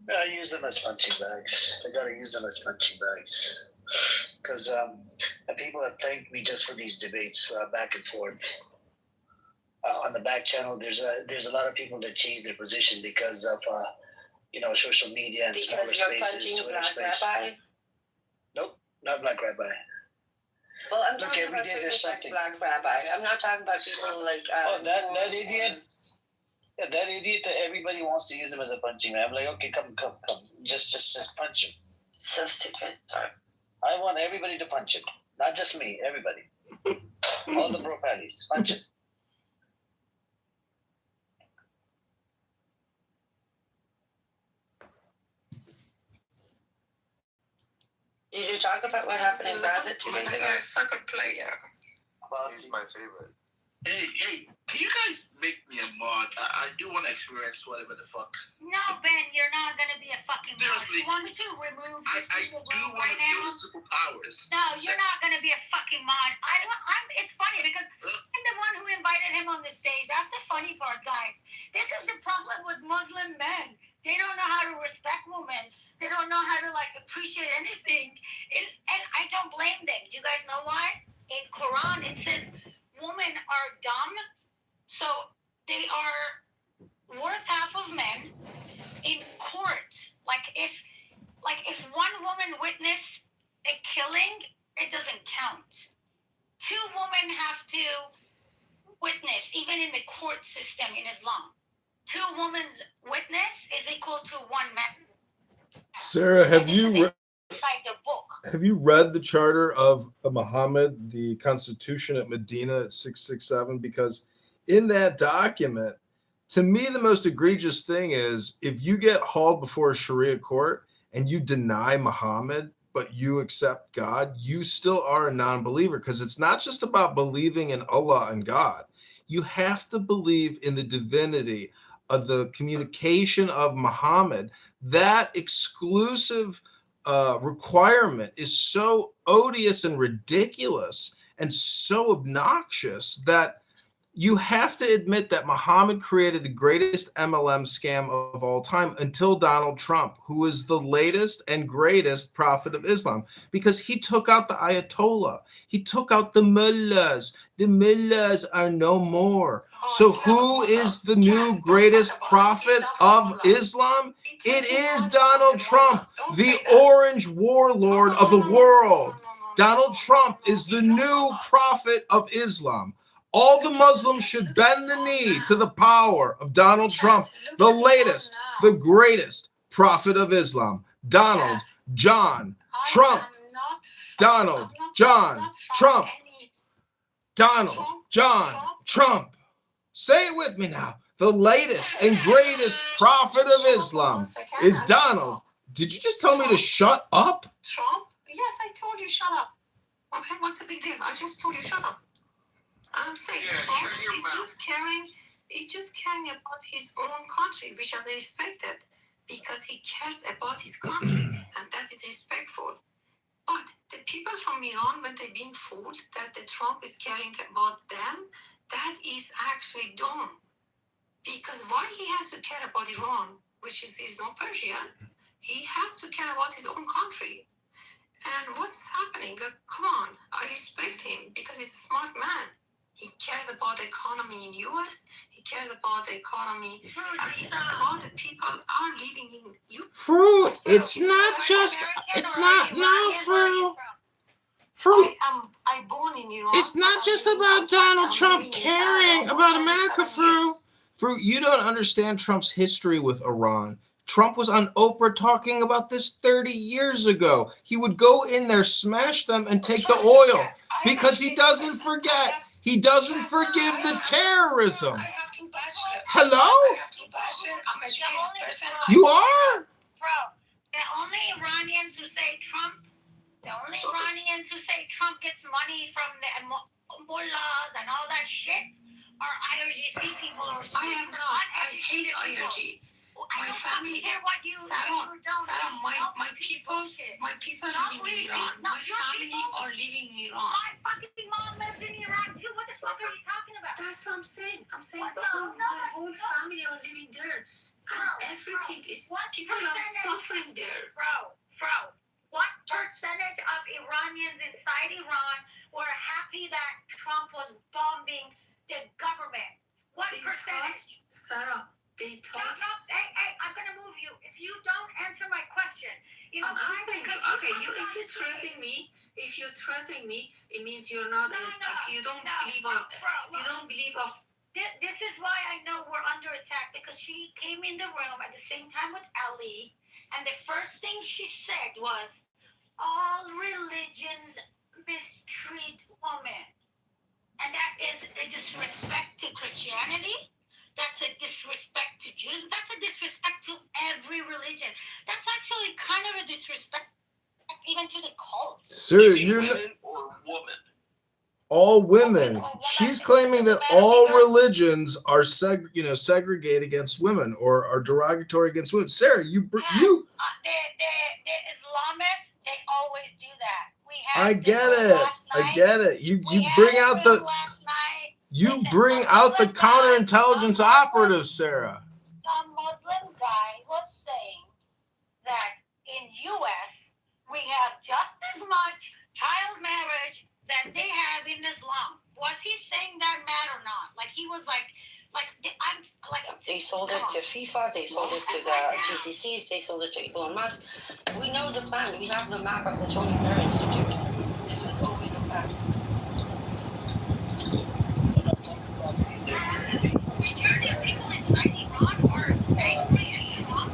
I use them as punching bags. I gotta use them as punching bags. Because people have thanked me just for these debates back and forth. On the back channel, there's a lot of people that change their position because of social media and smaller Because you're spaces, punching Twitter Black space. Rabbi? Nope, not Black Rabbi. Well, I'm Look, talking every about day people there's like something. Black Rabbi. I'm not talking about people like... that idiot. Yeah, that idiot that everybody wants to use him as a punching man. I'm like, okay, come. Just punch him. So stupid. Sorry. I want everybody to punch him. Not just me, everybody. All the bro patties. Punch him. Did you talk about what happened in Gaza 2 days ago? Soccer player. He's my favorite. Hey, can you guys make me a mod? I do want to experience whatever the fuck. No, Ben, you're not gonna be a fucking mod. Seriously. You want me to remove I this do people want right to feel now? the superpowers. No, you're not gonna be a fucking mod. It's funny because I'm the one who invited him on the stage. That's the funny part, guys. This is the problem with Muslim men. They don't know how to respect women. They don't know how to appreciate anything. And I don't blame them. You guys know why? In Quran it says women are dumb, so they are worth half of men in court. If one woman witnessed a killing, it doesn't count. 2 women have to witness, even in the court system in Islam. 2 women's witness is equal to 1 man. Sarah, have you Inside the book. have you read the charter of Muhammad, the Constitution at Medina at 667? Because in that document, to me, the most egregious thing is if you get hauled before a Sharia court and you deny Muhammad, but you accept God, you still are a non-believer, because it's not just about believing in Allah and God. You have to believe in the divinity of the communication of Muhammad. That exclusive requirement is so odious and ridiculous and so obnoxious that you have to admit that Muhammad created the greatest MLM scam of all time until Donald Trump, who is the latest and greatest prophet of Islam, because he took out the Ayatollah. He took out the mullahs. The mullahs are no more. So who is the new greatest prophet of Islam? It is Donald Trump, the orange warlord of the world. Donald Trump is the new prophet of Islam. All the Muslims should bend the knee to the power of Donald Trump, the latest, the greatest prophet of Islam. Donald John Trump. Donald John Trump. Donald John Trump. Say it with me now. The latest and greatest prophet of Islam is Donald. Did you just tell me to shut up? Trump? Yes, I told you shut up. Okay, what's the big deal? I just told you shut up. I'm saying Trump he's just caring about his own country, which is respected because he cares about his country, and that is respectful. But the people from Iran, when they've been fooled that the Trump is caring about them, that is actually dumb. Because why he has to care about Iran, which is he's not Persian, he has to care about his own country. And what's happening? Like, come on, I respect him because he's a smart man. He cares about the economy in US. He cares about the economy. About the people are living in you. Fruit, it's not just. It's not no fruit. Fruit. I born in Iran. It's not just about Donald Trump caring about America, Fruit. Fruit, you don't understand Trump's history with Iran. Trump was on Oprah talking about this 30 years ago. He would go in there, smash them, and take the oil because he doesn't forget. He doesn't forgive the terrorism. I have two bachelors. Hello? I have two bachelors. I'm an educated person. You are? Bro, the only Iranians who say Trump gets money from the mullahs and all that shit are IRGC people or something. I am not. I hate IRG. My family, Sarah, my people living in Iran. My family are living in Iran. My fucking mom lives in Iran too. What the fuck are you talking about? That's what I'm saying. I'm saying my whole family are living there. And everything is, people are suffering there. Bro, what percentage of Iranians inside Iran were happy that Trump was bombing the government? What percentage? Sarah, they thought. No, hey, I'm gonna move you. If you don't answer my question, I'm answering you. Okay, if you threaten me, it means you're not. You don't believe of. This is why I know we're under attack, because she came in the room at the same time with Ali, and the first thing she said was, all religions mistreat women. And that is a disrespect to Christianity. That's a disrespect to Jews. That's a disrespect to every religion. That's actually kind of a disrespect even to the cult. Sir, you're not... or woman? All women. She's claiming that all religions are segregate against women or are derogatory against women. Sarah, you. The Islamists, they always do that. I get it. You bring out the counterintelligence operative, Sarah. Some Muslim guy was saying that in U.S. we have just as much child marriage that they have in Islam. Was he saying that mad or not? Like he was they sold it to FIFA, they sold it to the GCCs, they sold it to Elon Musk. We know the plan. We have the map of the Tony Blair Institute. This was always the plan. Majority of people inside Iran are angry at Trump.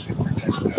To protect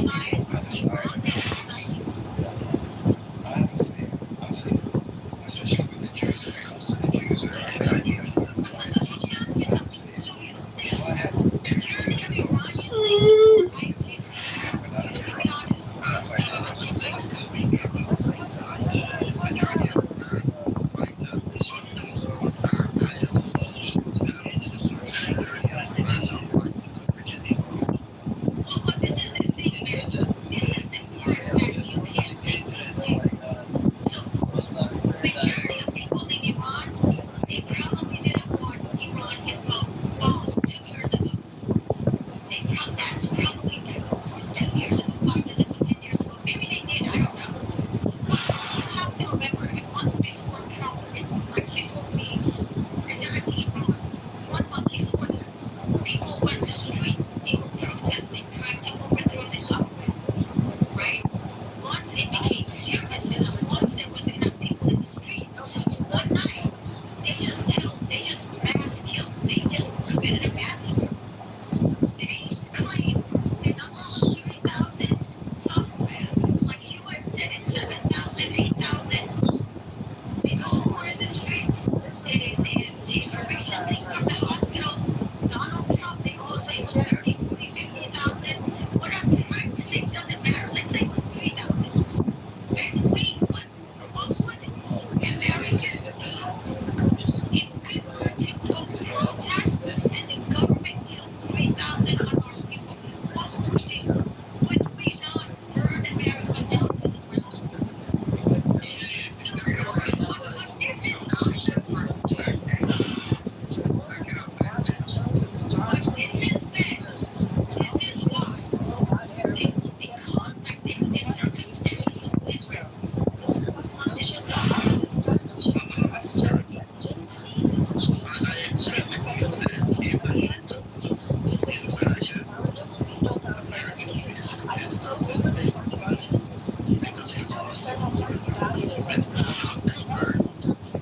so over this fucking argument. Because you don't understand how fucking bad it is. Like,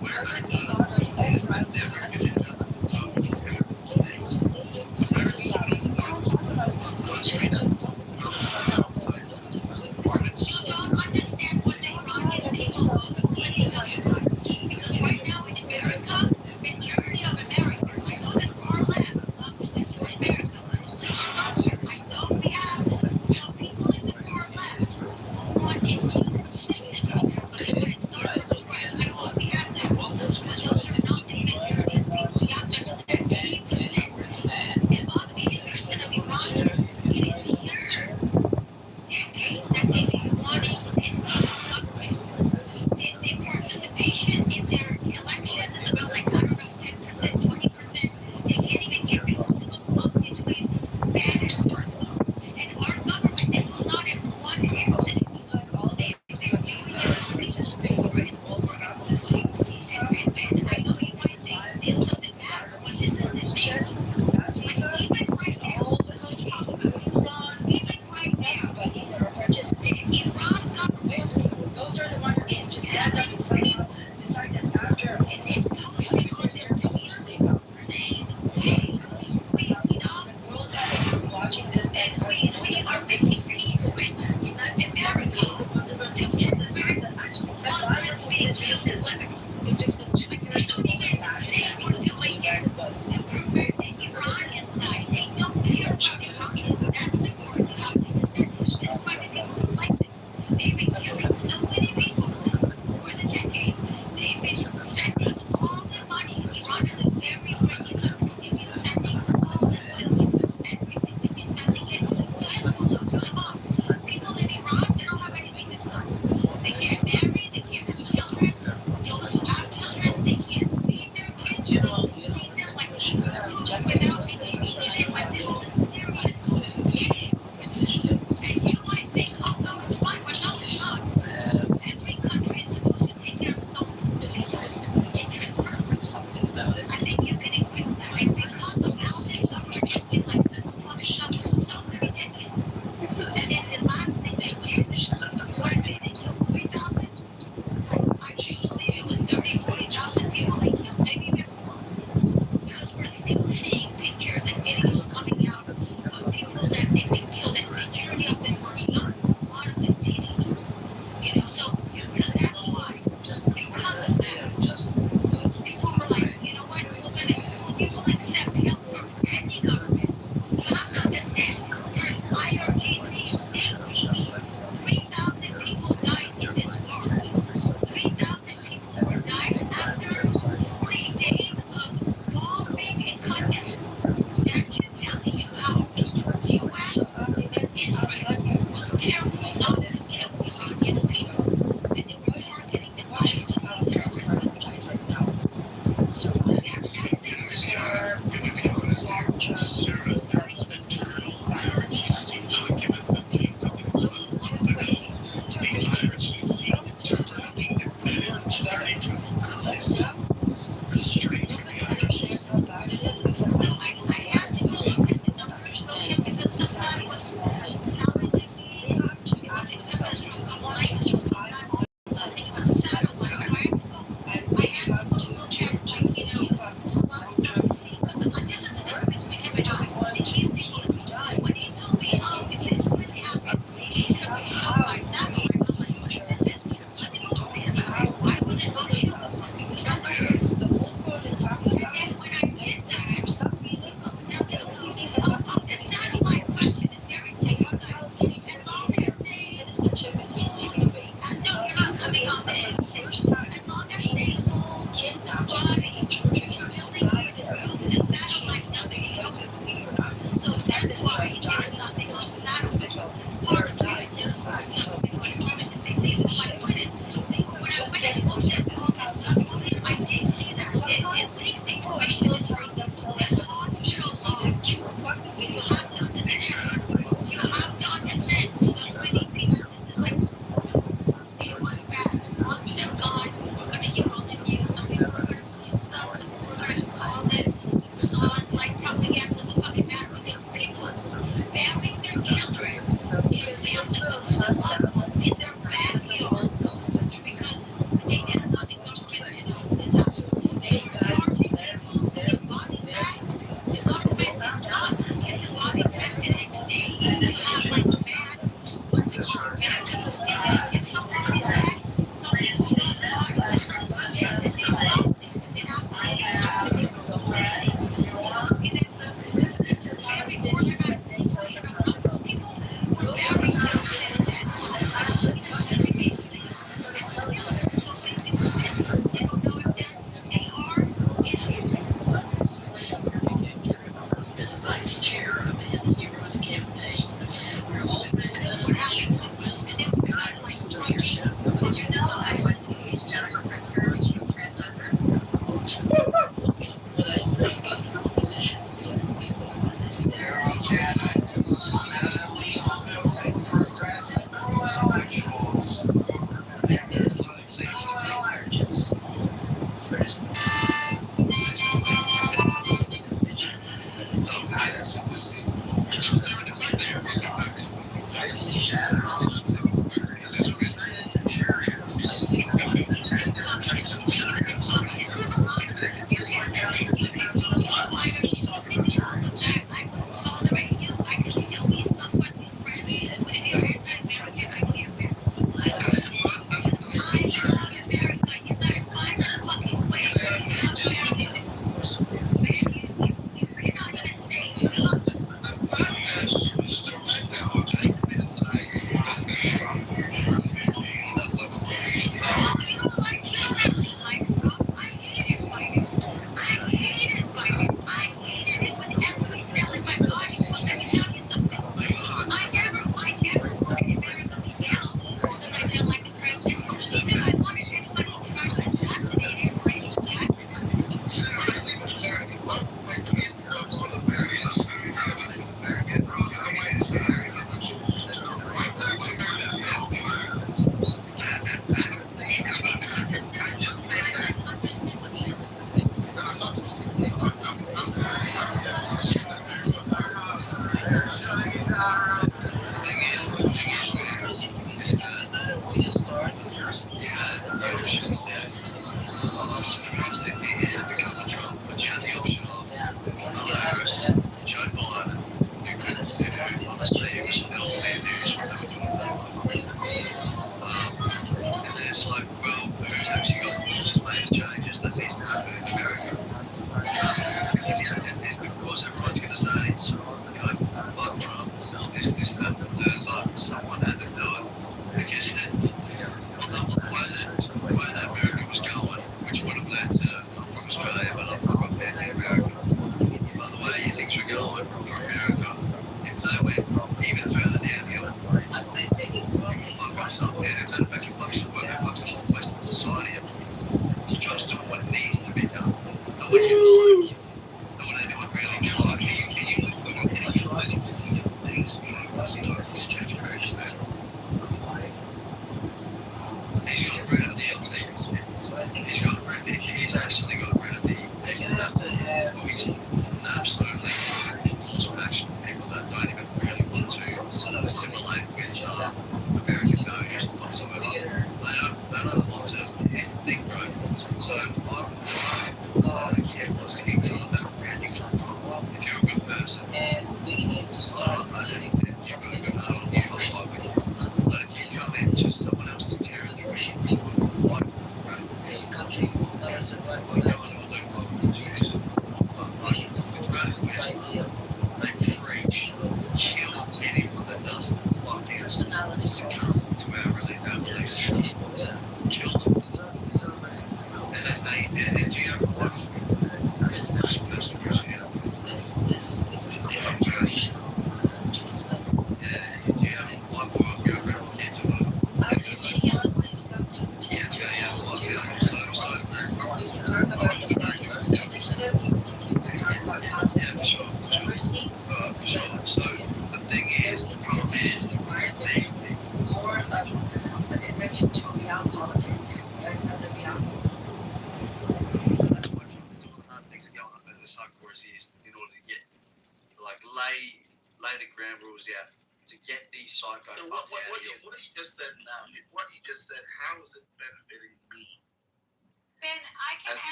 Americans thought that exile was an accident. Because it's getting worse day in, day out. People don't talk about it. They change it. You don't understand what they want in people. Let me tell you something. Because right now in America, majority of Americans, I know the far left loves to destroy America. I know we have some people in the far left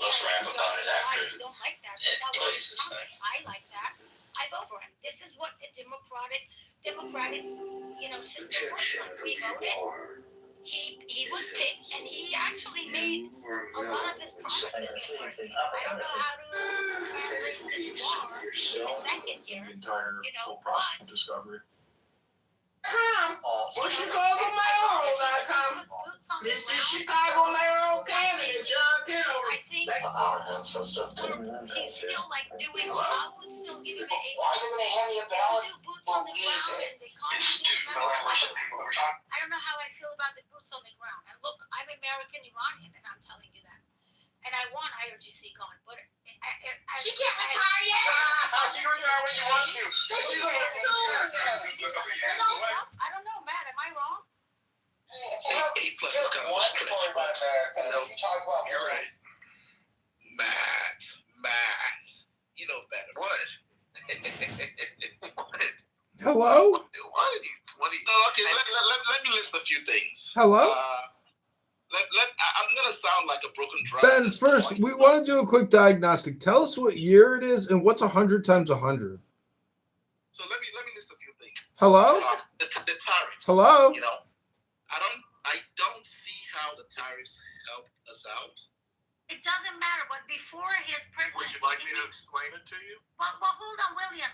Let's wrap it up. about it after. I don't like that. But that was I like that. I vote for him. This is what a democratic, system works like. We voted. He was picked, and he actually made a lot of his promises the first year. I don't know how to translate this war the second year. The entire full process of discovery. What ChicagoMail.com? This is Chicago Mayor candidate John Kitover. I think he's still doing. I would still give him an 8. Why are they going to hand me a ballot? Do boots on the ground, and the economy. I don't know how I feel about the boots on the ground. And look, I'm American Iranian, and I'm telling you that. And I want IRGC gone, but she can't retire yet. You retire when you want to. I don't know, Matt. Am I wrong? Plus is kind of a stretch. No, you're right. Matt. You know better. What? Hello? Okay, let me list a few things. Hello? I'm going to sound like a broken drum. Ben, first, we want to do a quick diagnostic. Tell us what year it is and what's 100 times 100. So let me list a few things. Hello? The tariffs. Hello? I don't see how the tariffs help us out. It doesn't matter, but before his presidency... Would you like me to explain it to you? Well, hold on, William.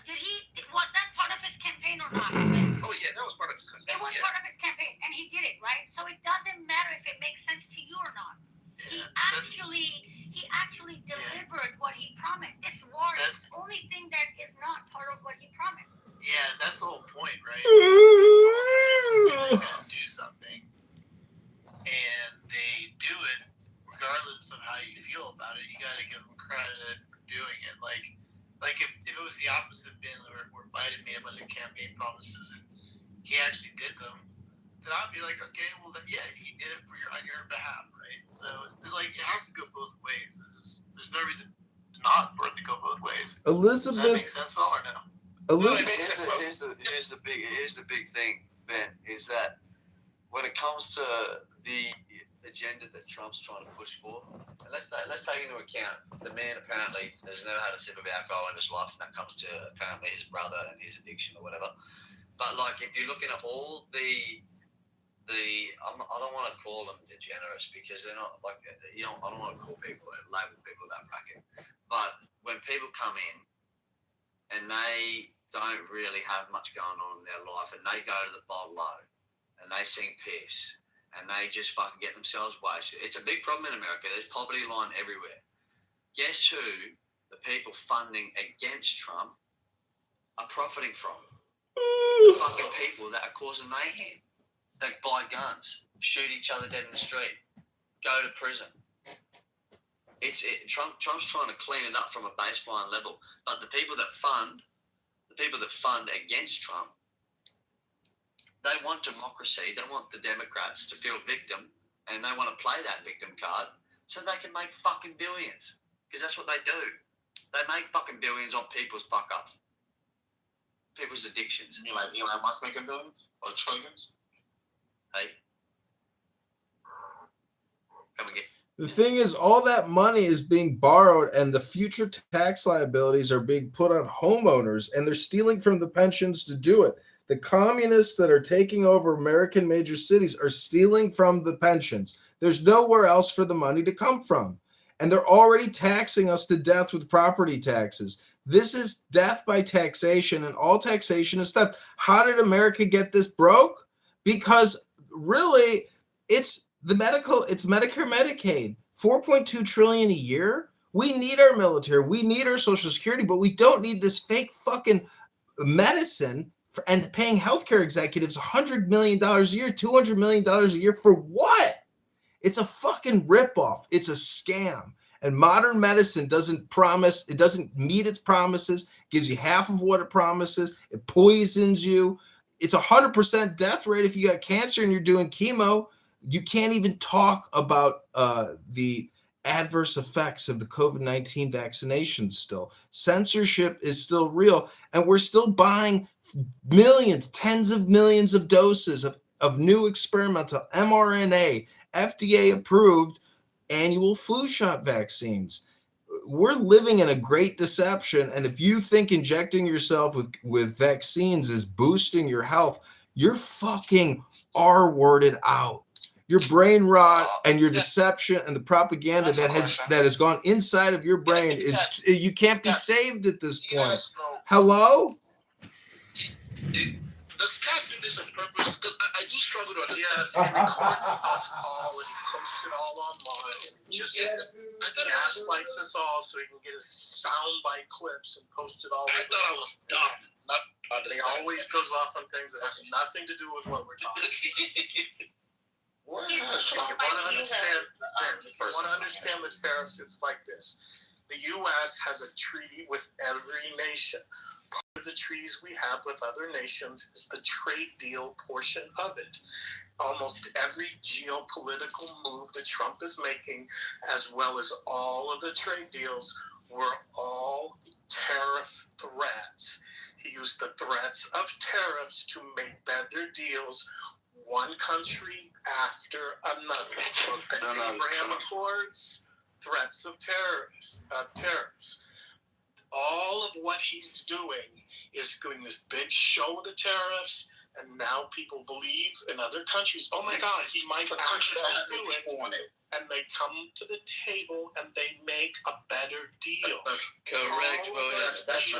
Was that part of his campaign or not? Oh, yeah, that was part of his campaign. It was part of his campaign, and he did it, right? So it doesn't matter if it makes sense to you or not. He actually delivered what he promised. This war is the only thing that is not part of what he promised. Yeah, that's the whole point, right? Do something, and they do it regardless of how you feel about it. You got to give them credit for doing it. Like if it was the opposite, Ben, where Biden made a bunch of campaign promises and he actually did them, then I'd be like, okay, well, he did it on your behalf, right? So it's like it has to go both ways. There's no reason not for it to go both ways. Elizabeth. Does that make sense all or no? Here's the big thing, Ben, is that when it comes to the agenda that Trump's trying to push for, and let's take into account the man apparently has never had a sip of alcohol in his life, and that comes to apparently his brother and his addiction or whatever. But like, if you're looking at all I don't want to call them degenerates because they're not like, I don't want to label people that bracket. But when people come in and they don't really have much going on in their life, and they go to the bottle and they sing piss, and they just fucking get themselves wasted. It's a big problem in America. There's poverty line everywhere. Guess who the people funding against Trump are profiting from? The fucking people that are causing mayhem, that buy guns, shoot each other dead in the street, go to prison. Trump's trying to clean it up from a baseline level, but the people that fund against Trump, they want democracy. They want the Democrats to feel victim, and they want to play that victim card so they can make fucking billions. Because that's what they do. They make fucking billions on people's fuck-ups, people's addictions. You mean like Elon Musk making billions or trillions? Hey, come again. The thing is, all that money is being borrowed, and the future tax liabilities are being put on homeowners, and they're stealing from the pensions to do it. The communists that are taking over American major cities are stealing from the pensions. There's nowhere else for the money to come from. And they're already taxing us to death with property taxes. This is death by taxation, and all taxation is theft. How did America get this broke? Because really, it's Medicare, Medicaid. $4.2 trillion a year. We need our military. We need our Social Security, but we don't need this fake fucking medicine and paying healthcare executives $100 million a year, $200 million a year for what? It's a fucking ripoff. It's a scam. And modern medicine doesn't meet its promises, gives you half of what it promises. It poisons you. It's 100% death rate if you got cancer and you're doing chemo. You can't even talk about the adverse effects of the COVID-19 vaccinations still. Censorship is still real, and we're still buying millions, tens of millions of doses of new experimental mRNA, FDA-approved annual flu shot vaccines. we're living in a great deception. And if you think injecting yourself with vaccines is boosting your health, you're fucking R-worded out. Your brain rot and your deception and the propaganda that has gone inside of your brain is you can't be saved at this point. Hello? Does Cat do this on purpose? Because I do struggle to understand. Yes, he records us all and he posts it all online. Just gaslights us all so he can get his soundbite clips and post it all. I thought I was dumb. Not he always goes off on things that have nothing to do with what we're talking about. You want to understand the tariffs, it's like this. The U.S. has a treaty with every nation. Part of the treaties we have with other nations is the trade deal portion of it. Almost every geopolitical move that Trump is making, as well as all of the trade deals, were all tariff threats. He used the threats of tariffs to make better deals one country after another. The Abraham Accords, threats of tariffs. All of what he's doing is doing this big show of the tariffs, and now people believe in other countries, oh my God, he might actually do it. And they come to the table and they make a better deal. Correct, William. That's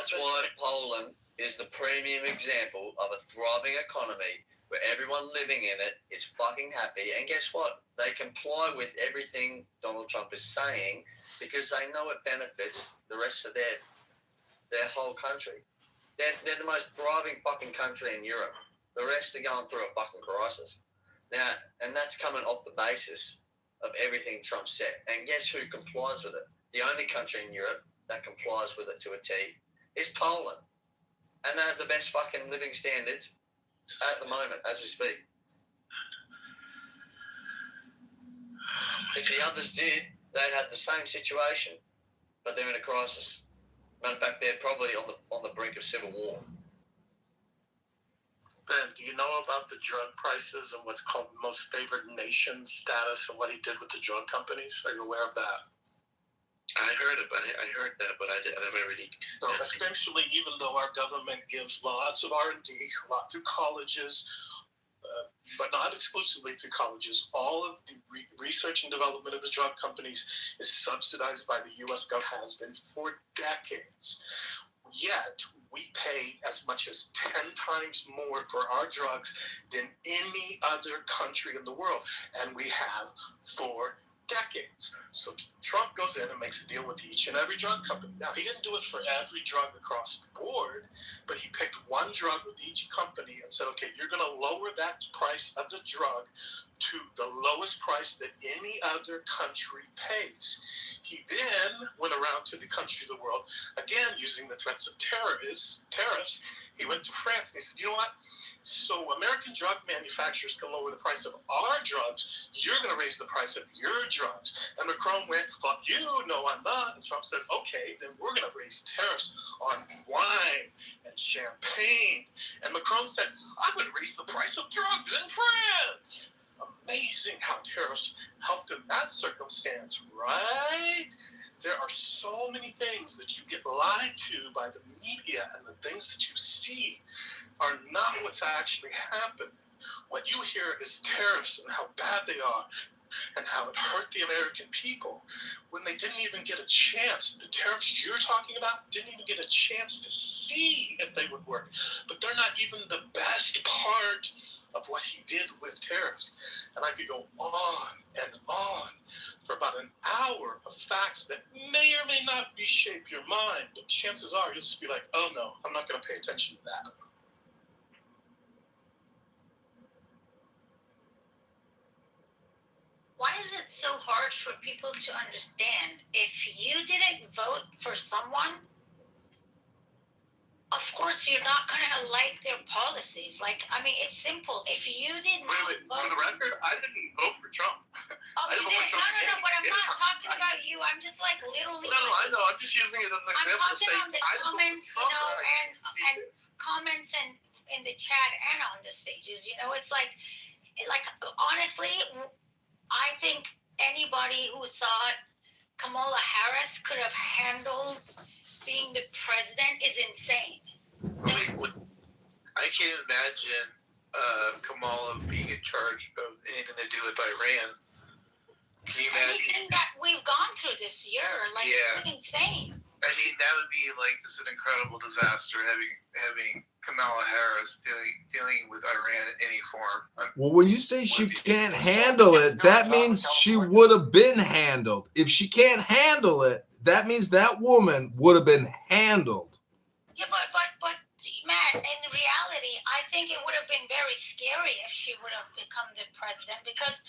why Poland is the premium example of a thriving economy where everyone living in it is fucking happy. And guess what? They comply with everything Donald Trump is saying because they know it benefits the rest of their whole country. They're the most thriving fucking country in Europe. The rest are going through a fucking crisis. Now, and that's coming off the basis of everything Trump said. And guess who complies with it? The only country in Europe that complies with it to a T is Poland. And they have the best fucking living standards at the moment, as we speak. If the others did, they'd have the same situation, but they're in a crisis. Matter of fact, they're probably on the brink of civil war. Ben, do you know about the drug prices and what's called most favored nation status and what he did with the drug companies? Are you aware of that? I heard that, but I never really. So essentially, even though our government gives lots of R&D, a lot through colleges, but not exclusively through colleges, all of the research and development of the drug companies is subsidized by the U.S. government, has been for decades. Yet, we pay as much as 10 times more for our drugs than any other country in the world, and we have for decades. So Trump goes in and makes a deal with each and every drug company. Now, he didn't do it for every drug across the board, but he picked one drug with each company and said, okay, you're going to lower that price of the drug to the lowest price that any other country pays. He then went around to the country of the world, again, using the threats of tariffs. He went to France and he said, you know what? So American drug manufacturers can lower the price of our drugs. You're going to raise the price of your drugs. And Macron went, fuck you, no, I'm not. And Trump says, okay, then we're going to raise tariffs on wine and champagne. And Macron said, I'm going to raise the price of drugs in France. Amazing how tariffs helped in that circumstance, right? There are so many things that you get lied to by the media, and the things that you see are not what's actually happened. What you hear is tariffs and how bad they are and how it hurt the American people when they didn't even get a chance. The tariffs you're talking about didn't even get a chance to see if they would work. But they're not even the best part of what he did with tariffs. And I could go on and on for about an hour of facts that may or may not reshape your mind, but chances are you'll just be like, oh no, I'm not going to pay attention to that. Why is it so hard for people to understand? If you didn't vote for someone, of course you're not going to like their policies. Like, I mean, it's simple. If you did not vote... For the record, I didn't vote for Trump. Oh, you didn't? No, but I'm not talking about you. I'm just like literally... No, I know. I'm just using it as an example to say... I'm talking on the comments, you know, and comments and in the chat and on the stages. You know, it's like honestly... I think anybody who thought Kamala Harris could have handled being the president is insane. I can't imagine Kamala being in charge of anything to do with Iran. Can you imagine? Anything that we've gone through this year, like, it's insane. I mean, that would be like just an incredible disaster having Kamala Harris dealing with Iran in any form. Well, when you say she can't handle it, that means she would have been handled. If she can't handle it, that means that woman would have been handled. Yeah, but man, in reality, I think it would have been very scary if she would have become the president, because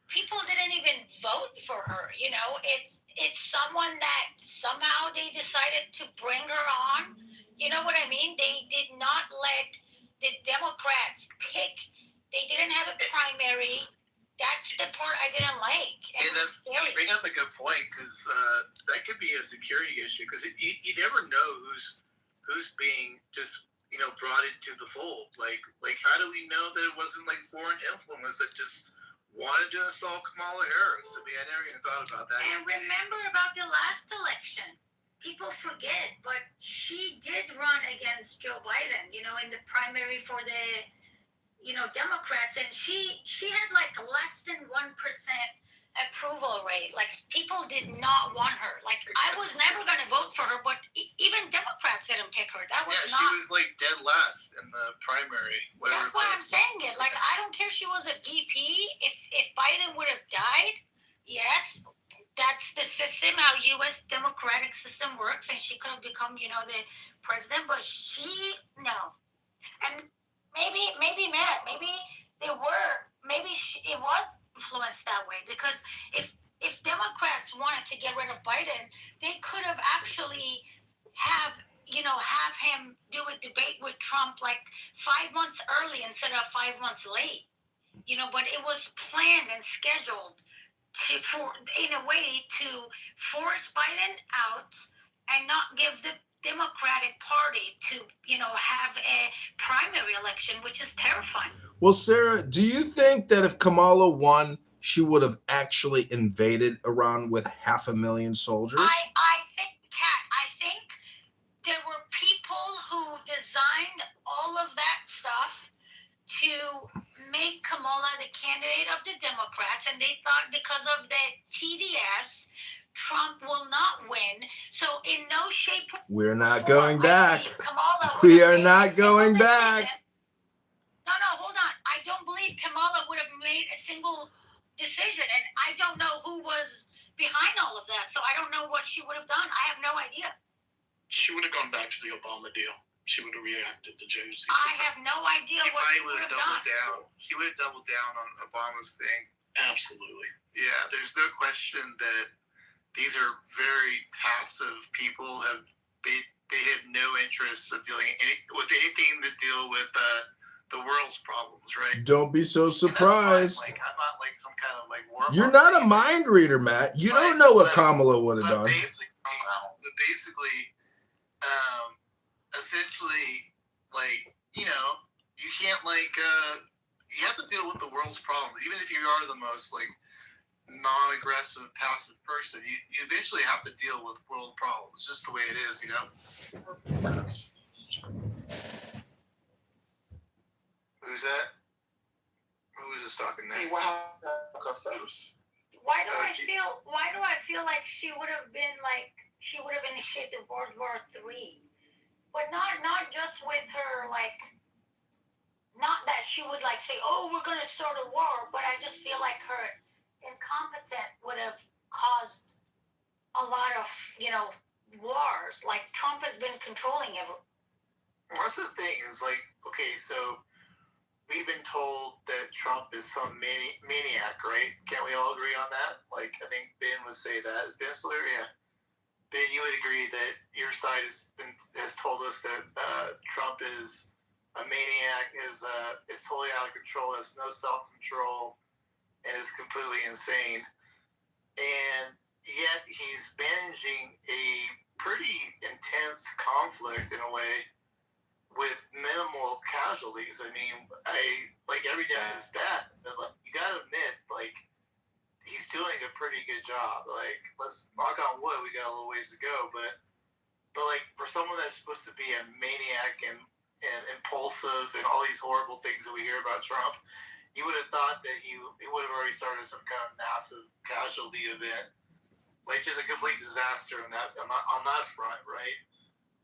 people didn't even vote for her. You know, it's someone that somehow they decided to bring her on. You know what I mean? They did not let the Democrats pick. They didn't have a primary. That's the part I didn't like. And that's scary. You bring up a good point, because that could be a security issue, because you never know who's being just brought into the fold. Like how do we know that it wasn't like foreign influence that just wanted to install Kamala Harris? I mean, I never even thought about that. And remember about the last election. People forget, but she did run against Joe Biden, in the primary for the, Democrats, and she had like less than 1% approval rate. Like, people did not want her. Like, I was never going to vote for her, but even Democrats didn't pick her. That was she was like dead last in the primary. That's why I'm saying it. Like, I don't care if she was a VP. If Biden would have died, yes, that's the system, how U.S. democratic system works, and she could have become, the president. But no. And maybe Matt, maybe it was influenced that way, because if Democrats wanted to get rid of Biden, they could have actually have him do a debate with Trump like 5 months early instead of 5 months late. But it was planned and scheduled in a way to force Biden out and not give the Democratic Party to, have a primary election, which is terrifying. Well, Sarah, do you think that if Kamala won, she would have actually invaded Iran with 500,000 soldiers? I think there were people who designed all of that stuff to make Kamala the candidate of the Democrats, and they thought because of the TDS, Trump will not win. So in no shape... We're not going back. We are not going back. No, hold on. I don't believe Kamala would have made a single decision, and I don't know who was behind all of that, so I don't know what she would have done. I have no idea. She would have gone back to the Obama deal. She would have reacted to JC. I have no idea what she would have done. She would have doubled down on Obama's thing. Absolutely. Yeah, there's no question that these are very passive people. They have no interest of dealing with anything to deal with the world's problems, right? Don't be so surprised. I'm not like some kind of like war. You're not a mind reader, Matt. You don't know what Kamala would have done. Basically, essentially, like, you can't you have to deal with the world's problems, even if you are the most like non-aggressive, passive person. You eventually have to deal with world problems. It's just the way it is, Who's that? Who is this talking there? Hey, wow, first. Why do I feel like she would have initiated World War III, but not just with her, like, not that she would like say, oh, we're going to start a war, but I just feel like her incompetent would have caused a lot of, wars. Like, Trump has been controlling everything. Well, that's the thing is, like, okay, so we've been told that Trump is some maniac, right? Can't we all agree on that? Like, I think Ben would say that. Is Ben still there? Yeah. Ben, you would agree that your side has told us that Trump is a maniac, is totally out of control, has no self-control, and is completely insane. And yet he's managing a pretty intense conflict in a way with minimal casualties. I mean, every day is bad, but you gotta admit, like, he's doing a pretty good job. Like, let's knock on wood, we got a little ways to go, but like for someone that's supposed to be a maniac and impulsive and all these horrible things that we hear about Trump, you would have thought that he would have already started some kind of massive casualty event, like just a complete disaster on that front, right?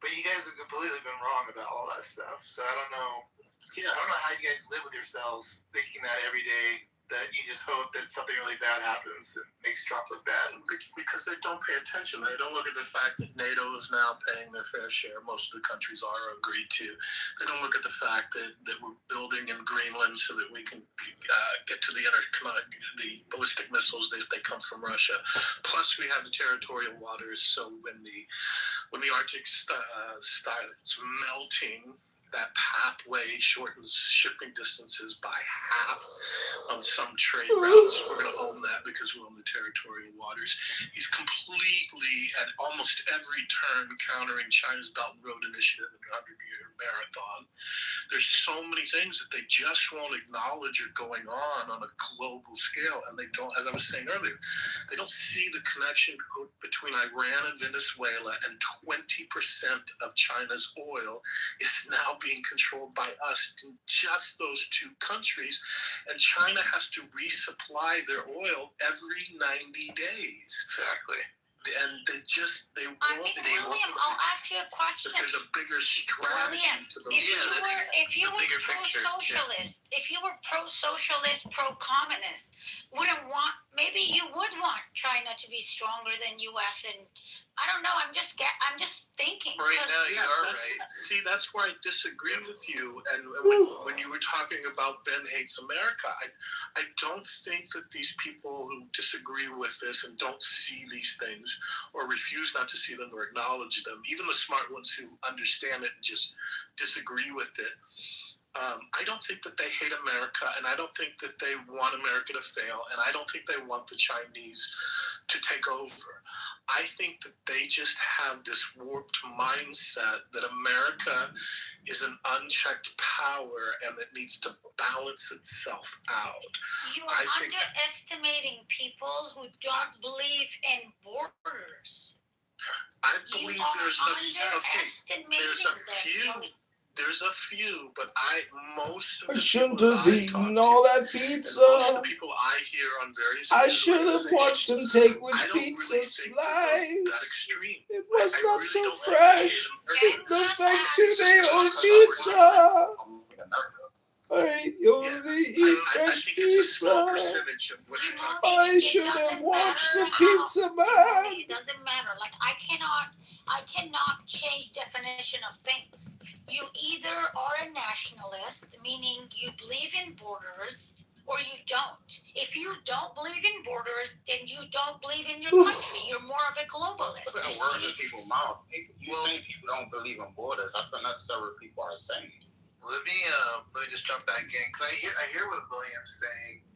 But you guys have completely been wrong about all that stuff. So I don't know. Yeah, I don't know how you guys live with yourselves thinking that every day, that you just hope that something really bad happens that makes Trump look bad. Because they don't pay attention. They don't look at the fact that NATO is now paying their fair share. Most of the countries are agreed to. They don't look at the fact that we're building in Greenland so that we can get to the ballistic missiles if they come from Russia. Plus, we have the territorial waters. So when the Arctic starts melting, that pathway shortens shipping distances by half on some trade routes. We're going to own that because we own the territorial waters. He's completely, at almost every turn, countering China's Belt and Road Initiative and the 100-year marathon. There's so many things that they just won't acknowledge are going on a global scale, and they don't, as I was saying earlier, they don't see the connection between Iran and Venezuela, and 20% of China's oil is now being controlled by us in just those two countries, and China has to resupply their oil every 90 days. Exactly. And they won't. William, I'll ask you a question. But there's a bigger strategy William, to the if you were pro-socialist, pro-communist, maybe you would want China to be stronger than U.S. and I don't know. I'm just thinking. Right now, you are right. See, that's where I disagree with you. And when you were talking about Ben hates America, I don't think that these people who disagree with this and don't see these things or refuse not to see them or acknowledge them, even the smart ones who understand it and just disagree with it, I don't think that they hate America, and I don't think that they want America to fail, and I don't think they want the Chinese to take over. I think that they just have this warped mindset that America is an unchecked power and that needs to balance itself out. You are underestimating people who don't believe in borders. I believe there's a few, but most of the I shouldn't people have I eaten talk all to, that and pizza. most of the people I hear on various I should have watched him take which I don't pizza really think that extreme. It was I not really so don't fresh. Look back today on pizza. I only eat fresh pizza. I should have watched the Pizza Man. It doesn't matter. Like I cannot change definition of things. You either are a nationalist, meaning you believe in borders, or you don't. If you don't believe in borders, then you don't believe in your country. You're more of a globalist. Put the words in people's mouth. You saying people don't believe in borders. That's not necessarily what people are saying. Well, let me just jump back in, because I hear what William's saying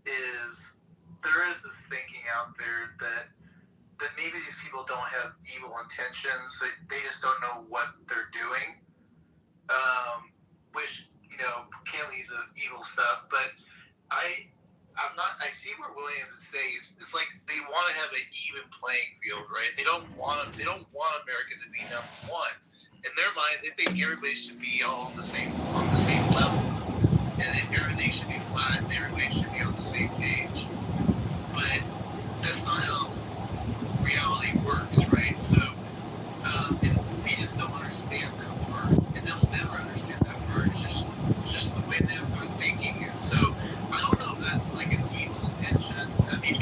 is there is this thinking out there that maybe these people don't have evil intentions. They just don't know what they're doing, which can lead to evil stuff. But I'm not. I see where William is saying it's like they want to have an even playing field, right? They don't want America to be number one. In their mind, they think everybody should be all on the same level, and that everything should be flat, and everybody should be on the same page. But that's not how reality works, right? So, and we just don't understand that part, and they'll never understand that part. It's just the way they're thinking. And so, I don't know if that's like an evil intention. I mean,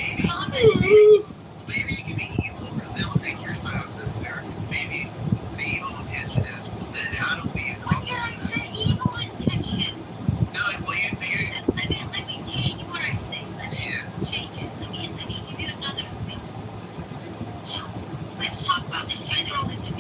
maybe it can be evil because they don't take your side of this serious. Maybe the evil intention is, well, then how do we? What did I say? Evil intention. No, well, you think. Let me change what I say. Let me change it. Let me give you another thing. So let's talk about the federalism